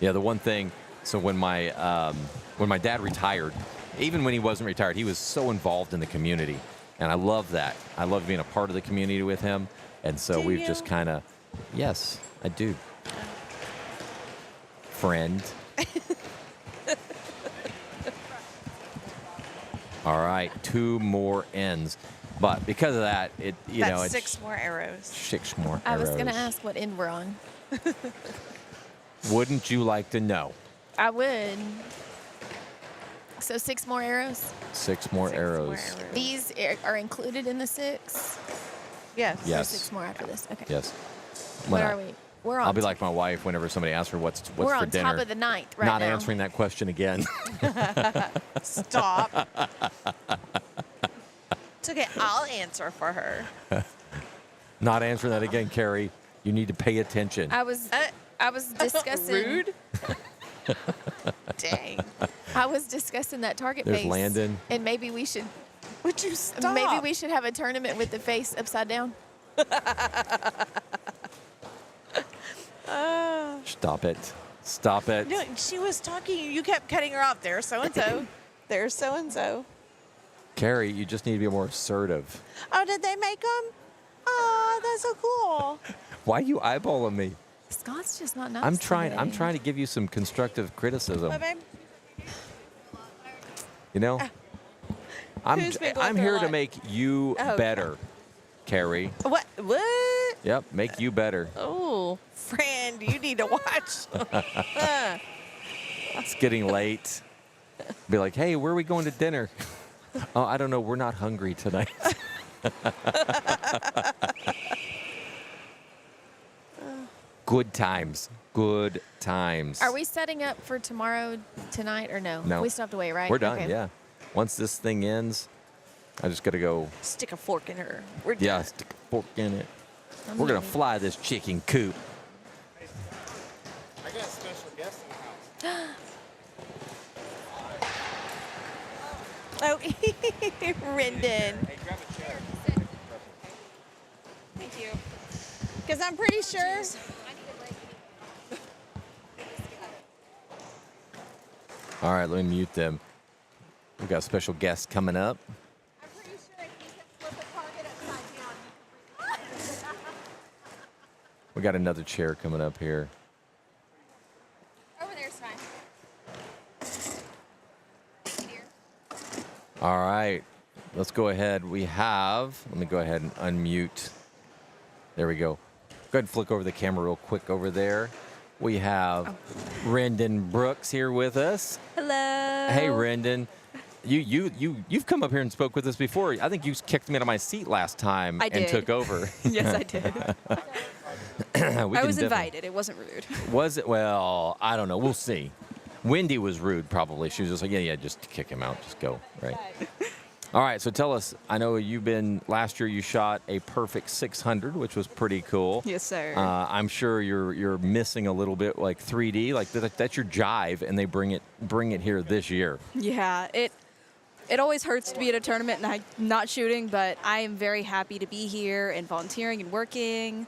Yeah, the one thing. So when my dad retired, even when he wasn't retired, he was so involved in the community, and I love that. I love being a part of the community with him, and so Do we've you? just kind of, yes, I do. Friend. All right, 2 more ends, but because of that, That's it's 6 more arrows. 6 more I was arrows. going to ask what end we're on. Wouldn't you like to know? I would. So 6 more arrows? 6 more arrows. These are included in the 6? Yes. Or Yes. 6 more after this? Okay. Yes. What Well, are we? We're on. I'll be like my wife whenever somebody asks her what's we're for on dinner. top of the ninth right Not now. answering that question again. Stop. It's okay. I'll answer for her. Not answering that again, Carrie. You need to pay attention. I was discussing. Rude. Dang. I was discussing that target There's face. Landon. And maybe we should. Would you stop? Maybe we should have a tournament with the face upside down. Stop it. Stop it. No, she was talking. You kept cutting her off. There's so and so. There's so and so. Carrie, you just need to be more assertive. Oh, did they make them? Oh, that's so cool. Why are you eyeballing me? Scott's just not nice. I'm trying today. to give you some constructive criticism. What, babe? You know? Who's been going I'm through a here to lot? make you Oh, better, Carrie. What? What? Yep, make you better. Oh, friend, you need to watch. It's getting late. Be like, hey, where are we going to dinner? Oh, I don't know. We're not hungry tonight. Good times. Good times. Are we setting up for tomorrow, tonight, or no? No. We still have to wait, right? We're done, Okay. yeah. Once this thing ends, I just got to go, Stick a fork in her. We're yeah, done. stick a fork in it. I'm We're going ready. to fly this chicken coop. I got a special guest in the house. Oh, Rendon. Hey, grab a chair. Thank you. Because I'm pretty sure. All right, let me mute them. We've got a special guest coming up. I'm pretty sure if you can flip a target upside down, you can bring We got another chair coming up here. it. Over there's fine. Thank you, dear. All right, let's go ahead. Let me go ahead and unmute. There we go. Go ahead and flick over the camera real quick over there. We have Rendon Brooks here with us. Hello. Hey, Rendon. You've come up here and spoke with us before. I think you kicked me out of my seat last time I and did. took over. Yes, I did. I was defi- invited. It wasn't rude. Was it? Well, I don't know. We'll see. Wendy was rude, probably. She was just like, yeah, just kick him out. Just go, right? All right, so tell us, I know last year you shot a perfect 600, which was pretty cool. Yes, sir. I'm sure you're missing a little bit like 3D, like that's your jive, and they bring it here this year. Yeah, it always hurts to be at a tournament and I'm not shooting, but I am very happy to be here and volunteering and working.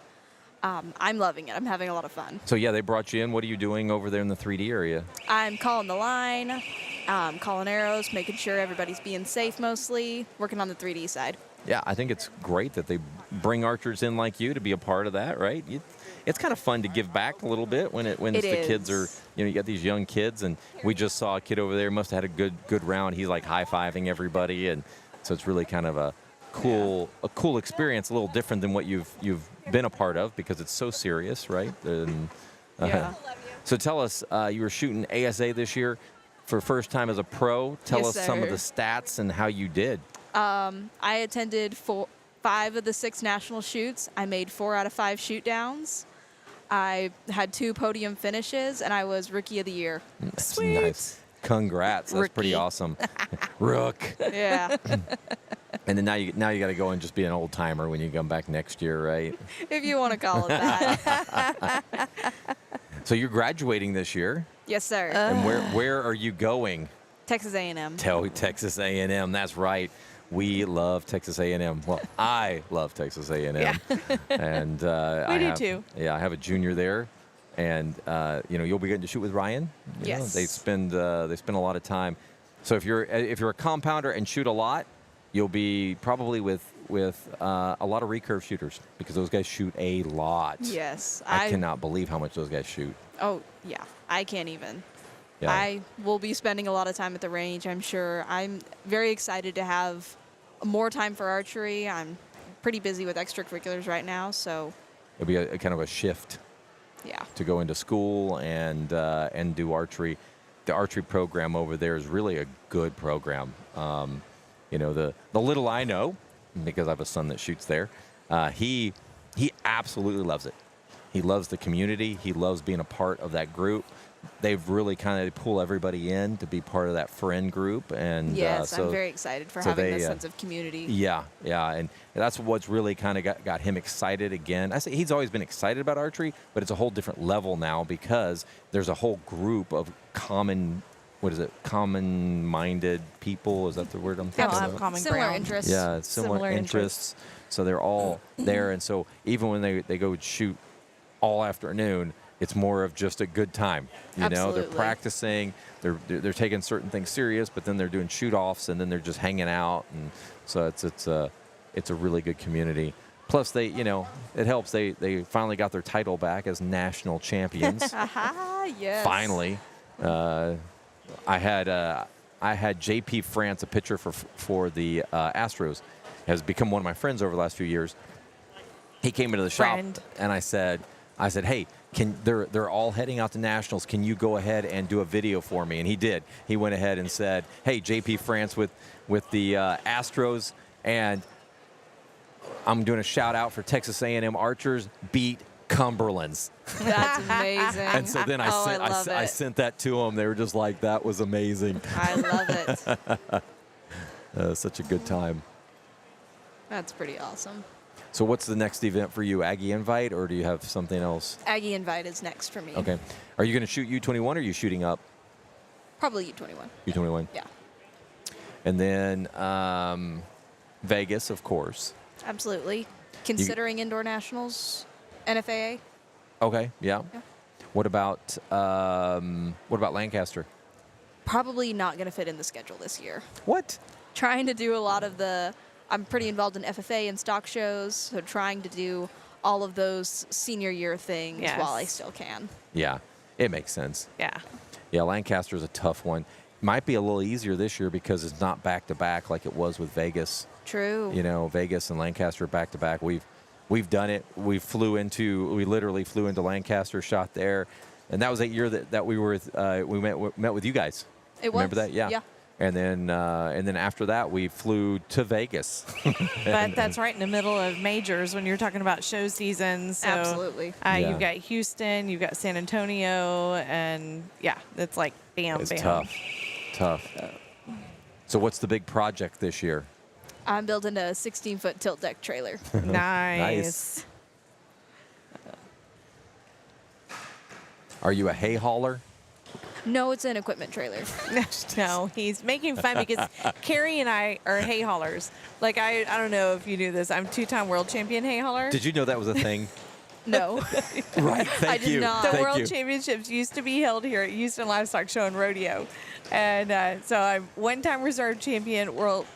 I'm loving it. I'm having a lot of fun. So yeah, they brought you in. What are you doing over there in the 3D area? I'm calling the line. calling arrows, making sure everybody's being safe mostly, working on the 3D side. Yeah, I think it's great that they bring archers in like you to be a part of that, right? It's kind of fun to give back a little bit when it's the kids are, you got these young kids, and we just saw a kid over there must have had a good round. He's like high-fiving everybody, and so it's really kind of a cool experience, a little different than what you've been a part of because it's so serious, right? And, So tell us, you were shooting ASA this year for first time as a pro. Tell Yes, us some of sir. the stats and how you did. I attended 5 of the 6 national shoots. I made 4 out of 5 shoot downs. I had 2 podium finishes, and I was Rookie of the Year. That's nice. Congrats. That's pretty Rookie. awesome. Rook. Yeah. And then now you got to go and just be an old timer when you come back next year, right? If you want to call it that. So you're graduating this year, Yes, sir. and where are you going? Texas A&M. Tell Texas A&M. That's right. We love Texas A&M. Well, I love Texas A&M. Yeah. And We do too. Yeah, I have a junior there, and you'll be getting to shoot with Ryan. You know, Yes. they spend a lot of time. So if you're a compounder and shoot a lot, you'll be probably with a lot of recurve shooters because those guys shoot a lot. Yes. I cannot believe how much those guys shoot. Oh, yeah. I can't even. Yeah. I will be spending a lot of time at the range, I'm sure. I'm very excited to have more time for archery. I'm pretty busy with extracurriculars right now, so It'll be a kind of a shift yeah. to go into school and do archery. The archery program over there is really a good program. The little I know, because I have a son that shoots there, he absolutely loves it. He loves the community. He loves being a part of that group. They've really kind of pull everybody in to be part of that friend group, and Yes, so I'm very excited for so having they, this sense of community. Yeah, and that's what's really kind of got him excited again. I say he's always been excited about archery, but it's a whole different level now because there's a whole group of common-minded people. Is that the word I'm They all thinking have of? common Similar ground. interests. Yeah, similar interests. So they're all there, and so even when they go shoot all afternoon, it's more of just a good time. They're Absolutely. practicing, they're taking certain things serious, but then they're doing shoot-offs, and then they're just hanging out, and so it's a really good community. Plus, it helps. They finally got their title back as national champions. Aha, yes. Finally, I had JP France, a pitcher for the Astros, has become one of my friends over the last few years. He came into the shop, Friend. and I said, hey, they're all heading out to nationals. Can you go ahead and do a video for me? And he did. He went ahead and said, hey, JP France with the Astros, and I'm doing a shout out for Texas A&M archers beat Cumberland's. That's amazing. And so then I it. sent that to them. They were just like, that was amazing. I love it. Such a good time. That's pretty awesome. So what's the next event for you? Aggie Invite, or do you have something else? Aggie Invite is next for me. Okay. Are you going to shoot U21, or are you shooting up Probably U21. U21? Yeah. And then Vegas, of course. Absolutely. Considering indoor nationals, NFAA. Okay. Yeah. Yeah. What about Lancaster? Probably not going to fit in the schedule this year. What? Trying to do a lot of I'm pretty involved in FFA and stock shows, so trying to do all of those senior year things Yes. while I still can. Yeah. It makes sense. Yeah. Yeah, Lancaster's a tough one. Might be a little easier this year because it's not back-to-back like it was with Vegas. True. Vegas and Lancaster back-to-back. We've done it. We literally flew into Lancaster, shot there, and that was that year that we were we met with you guys. It was. Remember that? Yeah. Yeah. And then after that, we flew to Vegas. But that's right in the middle of majors when you're talking about show seasons. So, Absolutely. Yeah. You've got Houston, you've got San Antonio, and yeah, it's like bam, It's bam. tough. So what's the big project this year? I'm building a 16-foot tilt deck trailer. Nice. Are you a hay hauler? No, it's an equipment trailer. No, he's making fun because Carrie and I are hay haulers. Like, I don't know if you knew this. I'm 2-time world champion hay hauler. Did you know that was a thing? No. Right. Thank did you. not. The Thank World you. Championships used to be held here at Houston Livestock Show and Rodeo. And so I'm one-time reserve champion, world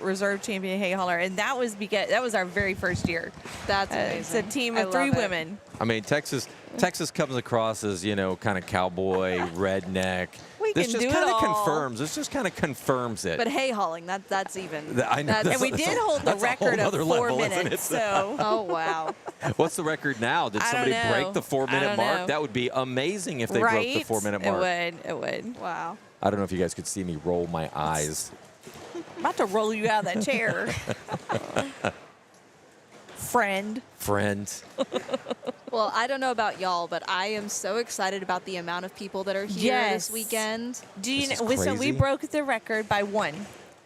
reserve champion hay hauler, and that was because that was our very first year. That's It's a amazing. team I of 3 love it. women. I mean, Texas comes across as, kind of cowboy, redneck. We This can just do it kind of all. confirms. This just kind of confirms it. But hay hauling, that's even. I know. That's- And we did hold the that's a whole record of nother 4 level, isn't it? minutes. So Oh wow. What's the record now? Did I don't somebody break know. the 4-minute I don't mark? know. That would be amazing if they right? broke the 4-minute mark. It would. Wow. I don't know if you guys could see me roll my eyes. I'm about to roll you out of that chair. Friend. Well, I don't know about y'all, but I am so excited about the amount of people that are here Yes. this weekend. Do you This know? is So we crazy. broke the record by 1.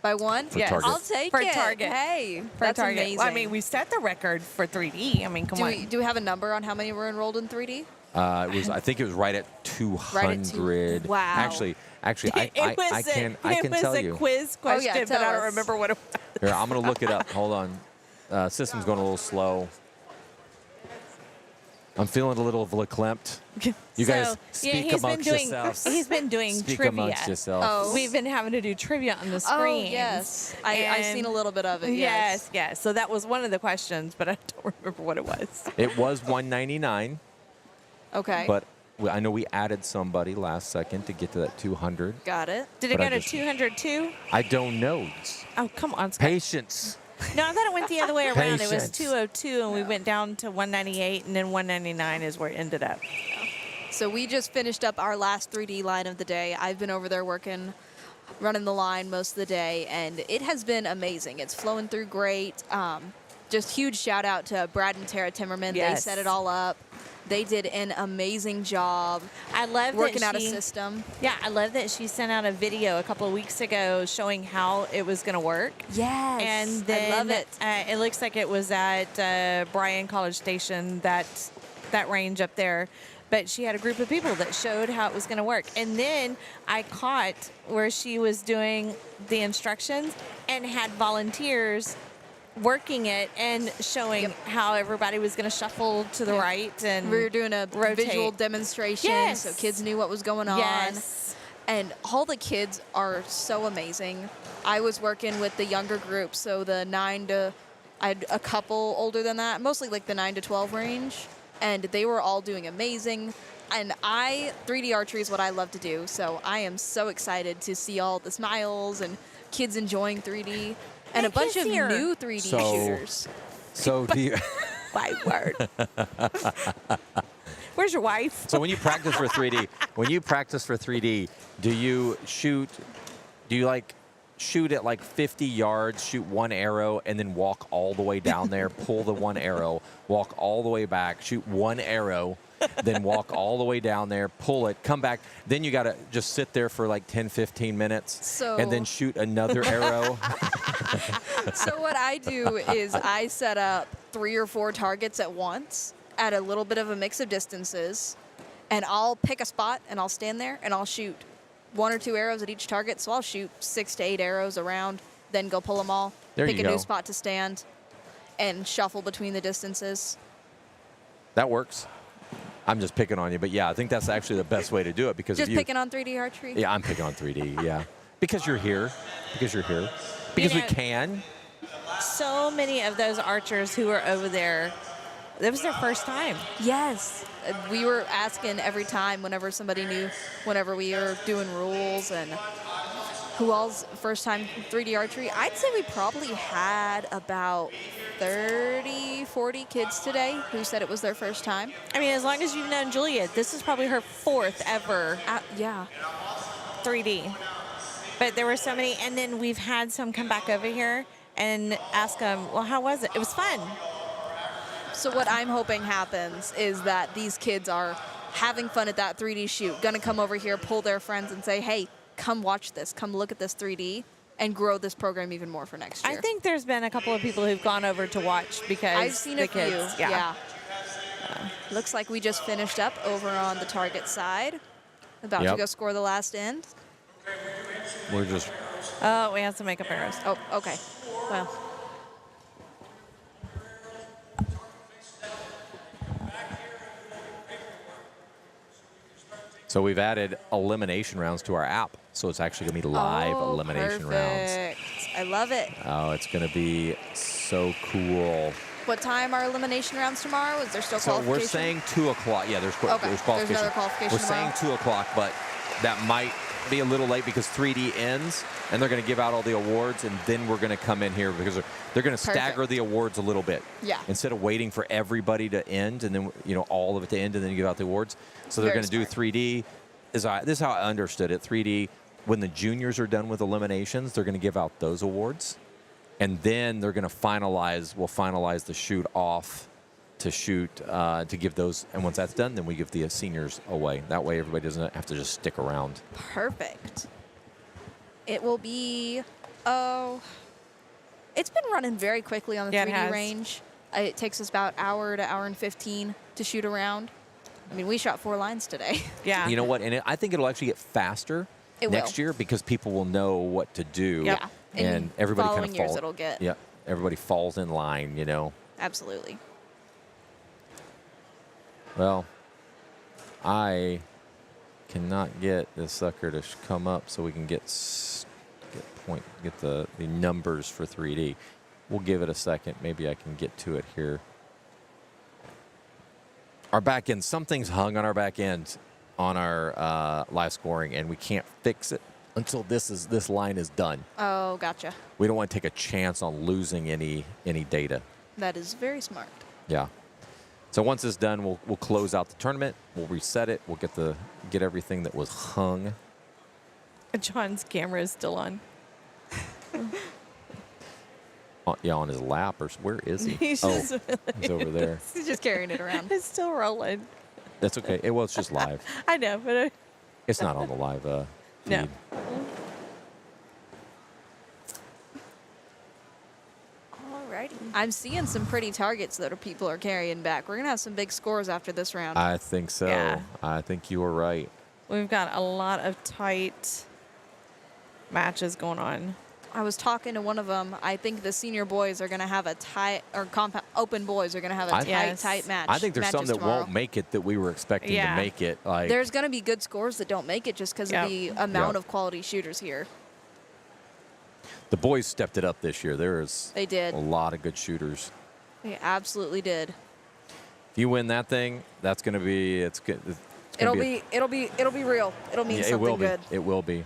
By 1? For Yes. Target. I'll take For it. Target. Hey, For that's Target. amazing. Well, I mean, we set the record for 3D. I mean, come on. do we have a number on how many were enrolled in 3D? I think it was right at 200. Wow. Actually, I can tell It you. was a quiz question, but tell I don't us. remember what it was. Here, I'm gonna look it up. Hold on. System's going a little slow. I'm feeling a little verklempt. You guys speak amongst yourselves. He's been doing Speak trivia. amongst yourselves. Oh. We've been having to do trivia on the Oh, screen. yes. I've seen a little bit of it. Yes. Yes. So that was one of the questions, but I don't remember what it was. It was 199, Okay. but I know we added somebody last second to get to that 200. Got it. Did it But go I to just- 202? I don't know. Oh, come on, Scott. Patience. No, I thought it went the other way around. It was Patience. 202, and we went down to 198, and then 199 is where it ended up. So we just finished up our last 3D line of the day. I've been over there running the line most of the day, and it has been amazing. It's flowing through great. Just huge shout out to Brad and Tara Timmerman. Yes. They set it all up. They did an amazing job I love working that out a she, system. Yeah, I love that she sent out a video a couple of weeks ago showing how it was going to work. Yes. And then I love it. It looks like it was at Bryan College Station, that range up there. But she had a group of people that showed how it was going to work. And then I caught where she was doing the instructions and had volunteers working it and showing how everybody was going to shuffle to the right and We were doing a rotate. visual demonstration Yes. so kids knew what was going on. Yes. And all the kids are so amazing. I was working with the younger group, so I had a couple older than that, mostly like the 9 to 12 range, and they were all doing amazing. And 3D archery is what I love to do, so I am so excited to see all the smiles and kids enjoying 3D and a bunch of here. new 3D So- shooters. So do you, My word. Where's your wife? so when you practice for 3D, do you shoot at like 50 yards, shoot one arrow, and then walk all the way down there, pull the one arrow, walk all the way back, shoot one arrow, then walk all the way down there, pull it, come back. Then you got to just sit there for like 10, 15 minutes and then shoot another arrow. So what I do is I set up 3 or 4 targets at once at a little bit of a mix of distances, and I'll pick a spot and I'll stand there and I'll shoot 1 or 2 arrows at each target. So I'll shoot 6 to 8 arrows around, then go pull them all, There pick you a go. new spot to stand, and shuffle between the distances. That works. I'm just picking on you, but yeah, I think that's actually the best way to do it because Just if you, picking on 3D archery. Yeah, I'm picking on 3D. Yeah, because you're here. Because we know- can. So many of those archers who were over there, that was their first time. Yes. We were asking every time whenever somebody knew, whenever we were doing rules and who all's first time 3D archery. I'd say we probably had about 30, 40 kids today who said it was their first time. I mean, as long as you've known Julia, this is probably her 4th ever Yeah. 3D. But there were so many, and then we've had some come back over here and ask them, well, how was it? It was fun. So what I'm hoping happens is that these kids are having fun at that 3D shoot, gonna come over here, pull their friends and say, hey, come watch this, come look at this 3D, and grow this program even more for next year. I think there's been a couple of people who've gone over to watch because I've seen the a kids, few, yeah. Looks like we just finished up over on the target side. About to Yep. go score the last end. We're just Oh, we had some makeup arrows. Oh, okay. Well, So we've added elimination rounds to our app. So it's actually going to be live elimination rounds. Perfect. I love it. Oh, it's going to be so cool. What time are elimination rounds tomorrow? Is there still So qualification? we're saying 2 o'clock. Yeah, there's qualification. There's another qualification We're saying tomorrow. 2 o'clock, but that might be a little late because 3D ends, and they're going to give out all the awards, and then we're going to come in here because they're going to stagger the awards a little bit. Yeah. Instead of waiting for everybody to end and then all of it to end and then you give out the awards, so they're Very going to do 3D. This is how I understood it. 3D. When the juniors are done with eliminations, they're going to give out those awards. And then they're going to finalize, we'll finalize the shoot off to shoot, to give those. And once that's done, then we give the seniors away. That way everybody doesn't have to just stick around. Perfect. It will be, it's been running very quickly on the 3D range. It takes us about hour to hour and 15 to shoot around. I mean, we shot 4 lines today. Yeah. You know what? And I think it'll actually get faster next year because people will know what to do. Yeah. And everybody kind of following years falls. it'll get. Yeah. Everybody falls in line, Absolutely. Well, I cannot get this sucker to come up so we can get the numbers for 3D. We'll give it a second. Maybe I can get to it here. Our back end, something's hung on our back end on our live scoring, and we can't fix it until this line is done. Oh, gotcha. We don't want to take a chance on losing any data. That is very smart. Yeah. So once it's done, we'll close out the tournament. We'll reset it. We'll get everything that was hung. John's camera is still on. Yeah, on his lap, or where is he? He's he's over there. He's just carrying it around. It's still rolling. That's okay. Well, it's just live. I know, but It's not on the live feed. no. Alrighty. I'm seeing some pretty targets that people are carrying back. We're going to have some big scores after this round. I think so. Yeah. I think you were right. We've got a lot of tight matches going on. I was talking to one of them. I think the senior boys are going to have a tight, or open boys are going to have a tight match. I think there's some that tomorrow. won't make it that we were expecting to make it. Like There's going to be good scores that don't make it just because of the amount of quality shooters here. the boys stepped it up this year. They did. A lot of good shooters. They absolutely did. If you win that thing, that's going to be it's good. It'll be real. It'll mean something it will good. It will be.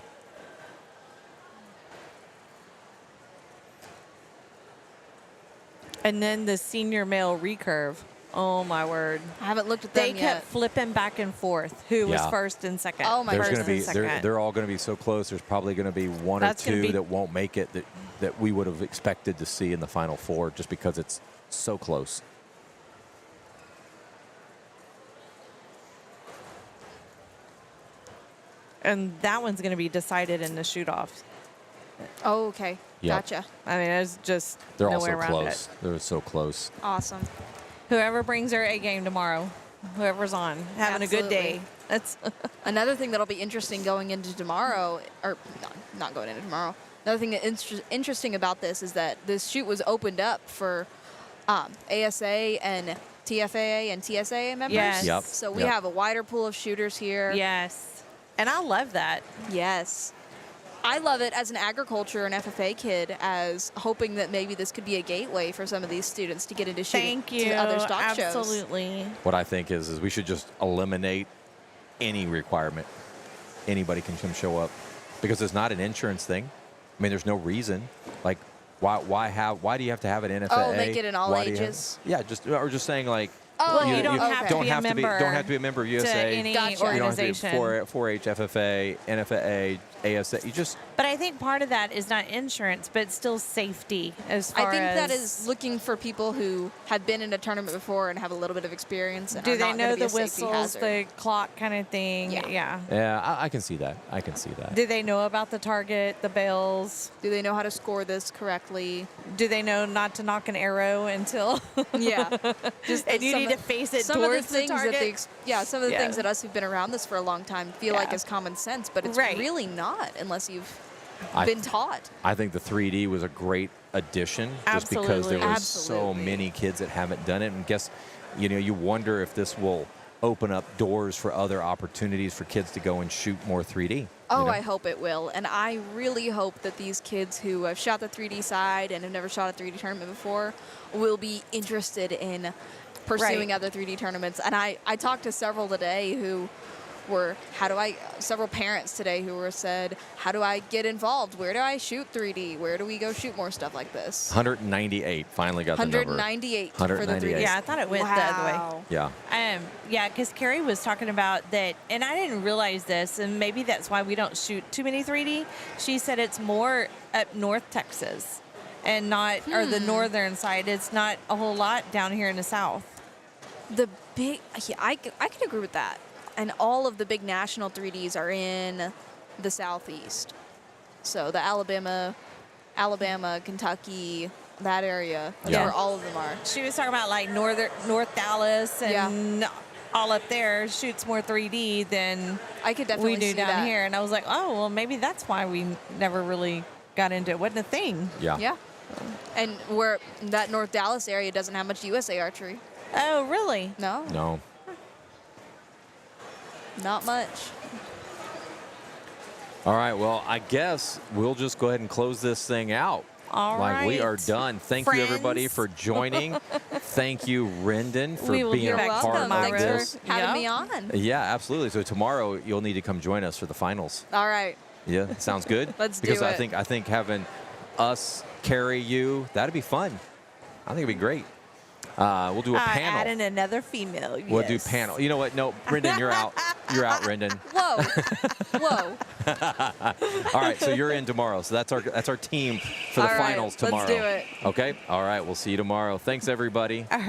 And then the senior male recurve. Oh my word! I haven't looked at them They yet. kept flipping back and forth. Who was first and second? Oh my There's first going to and be second. they're all going to be so close. There's probably going to be one That's or gonna two be- that won't make it that we would have expected to see in the Final Four just because it's so close. And that one's going to be decided in the shoot-offs. Oh, okay. Yep. Gotcha. I mean, there's just They're no all way so around close. it. They're so close. Awesome. Whoever brings their A game tomorrow, whoever's on, having a good day. Absolutely. That's Another thing that'll be interesting going into tomorrow, or not going into tomorrow. Another thing that's interesting about this is that this shoot was opened up for ASA and TFAA and TSAA members. Yes. Yep. So we Yep. have a wider pool of shooters here. yes, and I love that. Yes. I love it as an agriculture and FFA kid, as hoping that maybe this could be a gateway for some of these students to get into shooting Thank you. to other stock shows. Absolutely. What I think is we should just eliminate any requirement. Anybody can come show up because it's not an insurance thing. I mean, there's no reason. Like, why do you have to have an NFA? Oh, make it in all Why do you have- ages? yeah, just saying like. Oh, you don't have to be a member don't have to be a member of USA. any Gotcha. You don't have to be organization. 4-H, FFA, NFA, ASA. You just But I think part of that is not insurance, but still safety as far I think as that is looking for people who have been in a tournament before and have a little bit of experience. And do are they not know gonna be the a safety whistles, hazard. the clock kind of thing? Yeah. yeah, I can see that. I can see that. Do they know about the target, the bells? Do they know how to score this correctly? Do they know not to knock an arrow until? Yeah. Just and you some need of- to face it some of the towards the things target. some of the Yeah. things that us who've been around this for a long time feel like Yeah. is common sense, but it's Right. really not unless you've I- been taught. I think the 3D was a great addition just because there Absolutely. was so many kids that haven't done it. And you wonder if this will open up doors for other opportunities for kids to go and shoot more 3D. Oh, you know? I hope it will. And I really hope that these kids who have shot the 3D side and have never shot a 3D tournament before will be interested in pursuing Right. other 3D tournaments. And I talked to several today who were, several parents today who were said, how do I get involved? Where do I shoot 3D? Where do we go shoot more stuff like this? 198 finally got the number. 198 for the 3D. Yeah, I thought it went the other way. Wow. Yeah. Yeah, because Carrie was talking about that, and I didn't realize this, and maybe that's why we don't shoot too many 3D. She said it's more up North Texas and not, or the northern side. It's not a whole lot down here in the South. The big, yeah, I can agree with that. And all of the big national 3Ds are in the Southeast. So the Alabama, Kentucky, that area. That's Yeah. where all of them are. She was talking about like North Dallas and all up there shoots more 3D than I could definitely we do see down that. here. And I was like, oh, well, maybe that's why we never really got into it. Wasn't a thing. Yeah. Yeah. And where that North Dallas area doesn't have much USA archery. Oh, really? No, No. not much. All right. Well, I guess we'll just go ahead and close this thing out. All like we are right. done. Thank you, everybody, Friends. for joining. Thank you, Rendon, for We will being get a back part to of Thanks this. for having me on. Yeah, absolutely. So tomorrow you'll need to come join us for the finals. All right. Yeah, sounds good. Let's do because it. I think having us carry you, that'd be fun. I think it'd be great. We'll do a panel. Add in another female. We'll do yes. panel. You know what? No, Rendon, you're out. You're out, Rendon. Whoa. All right, so you're in tomorrow. So that's our team for the All right, finals let's tomorrow. do it. Okay. All right. We'll see you tomorrow. Thanks, everybody. All right.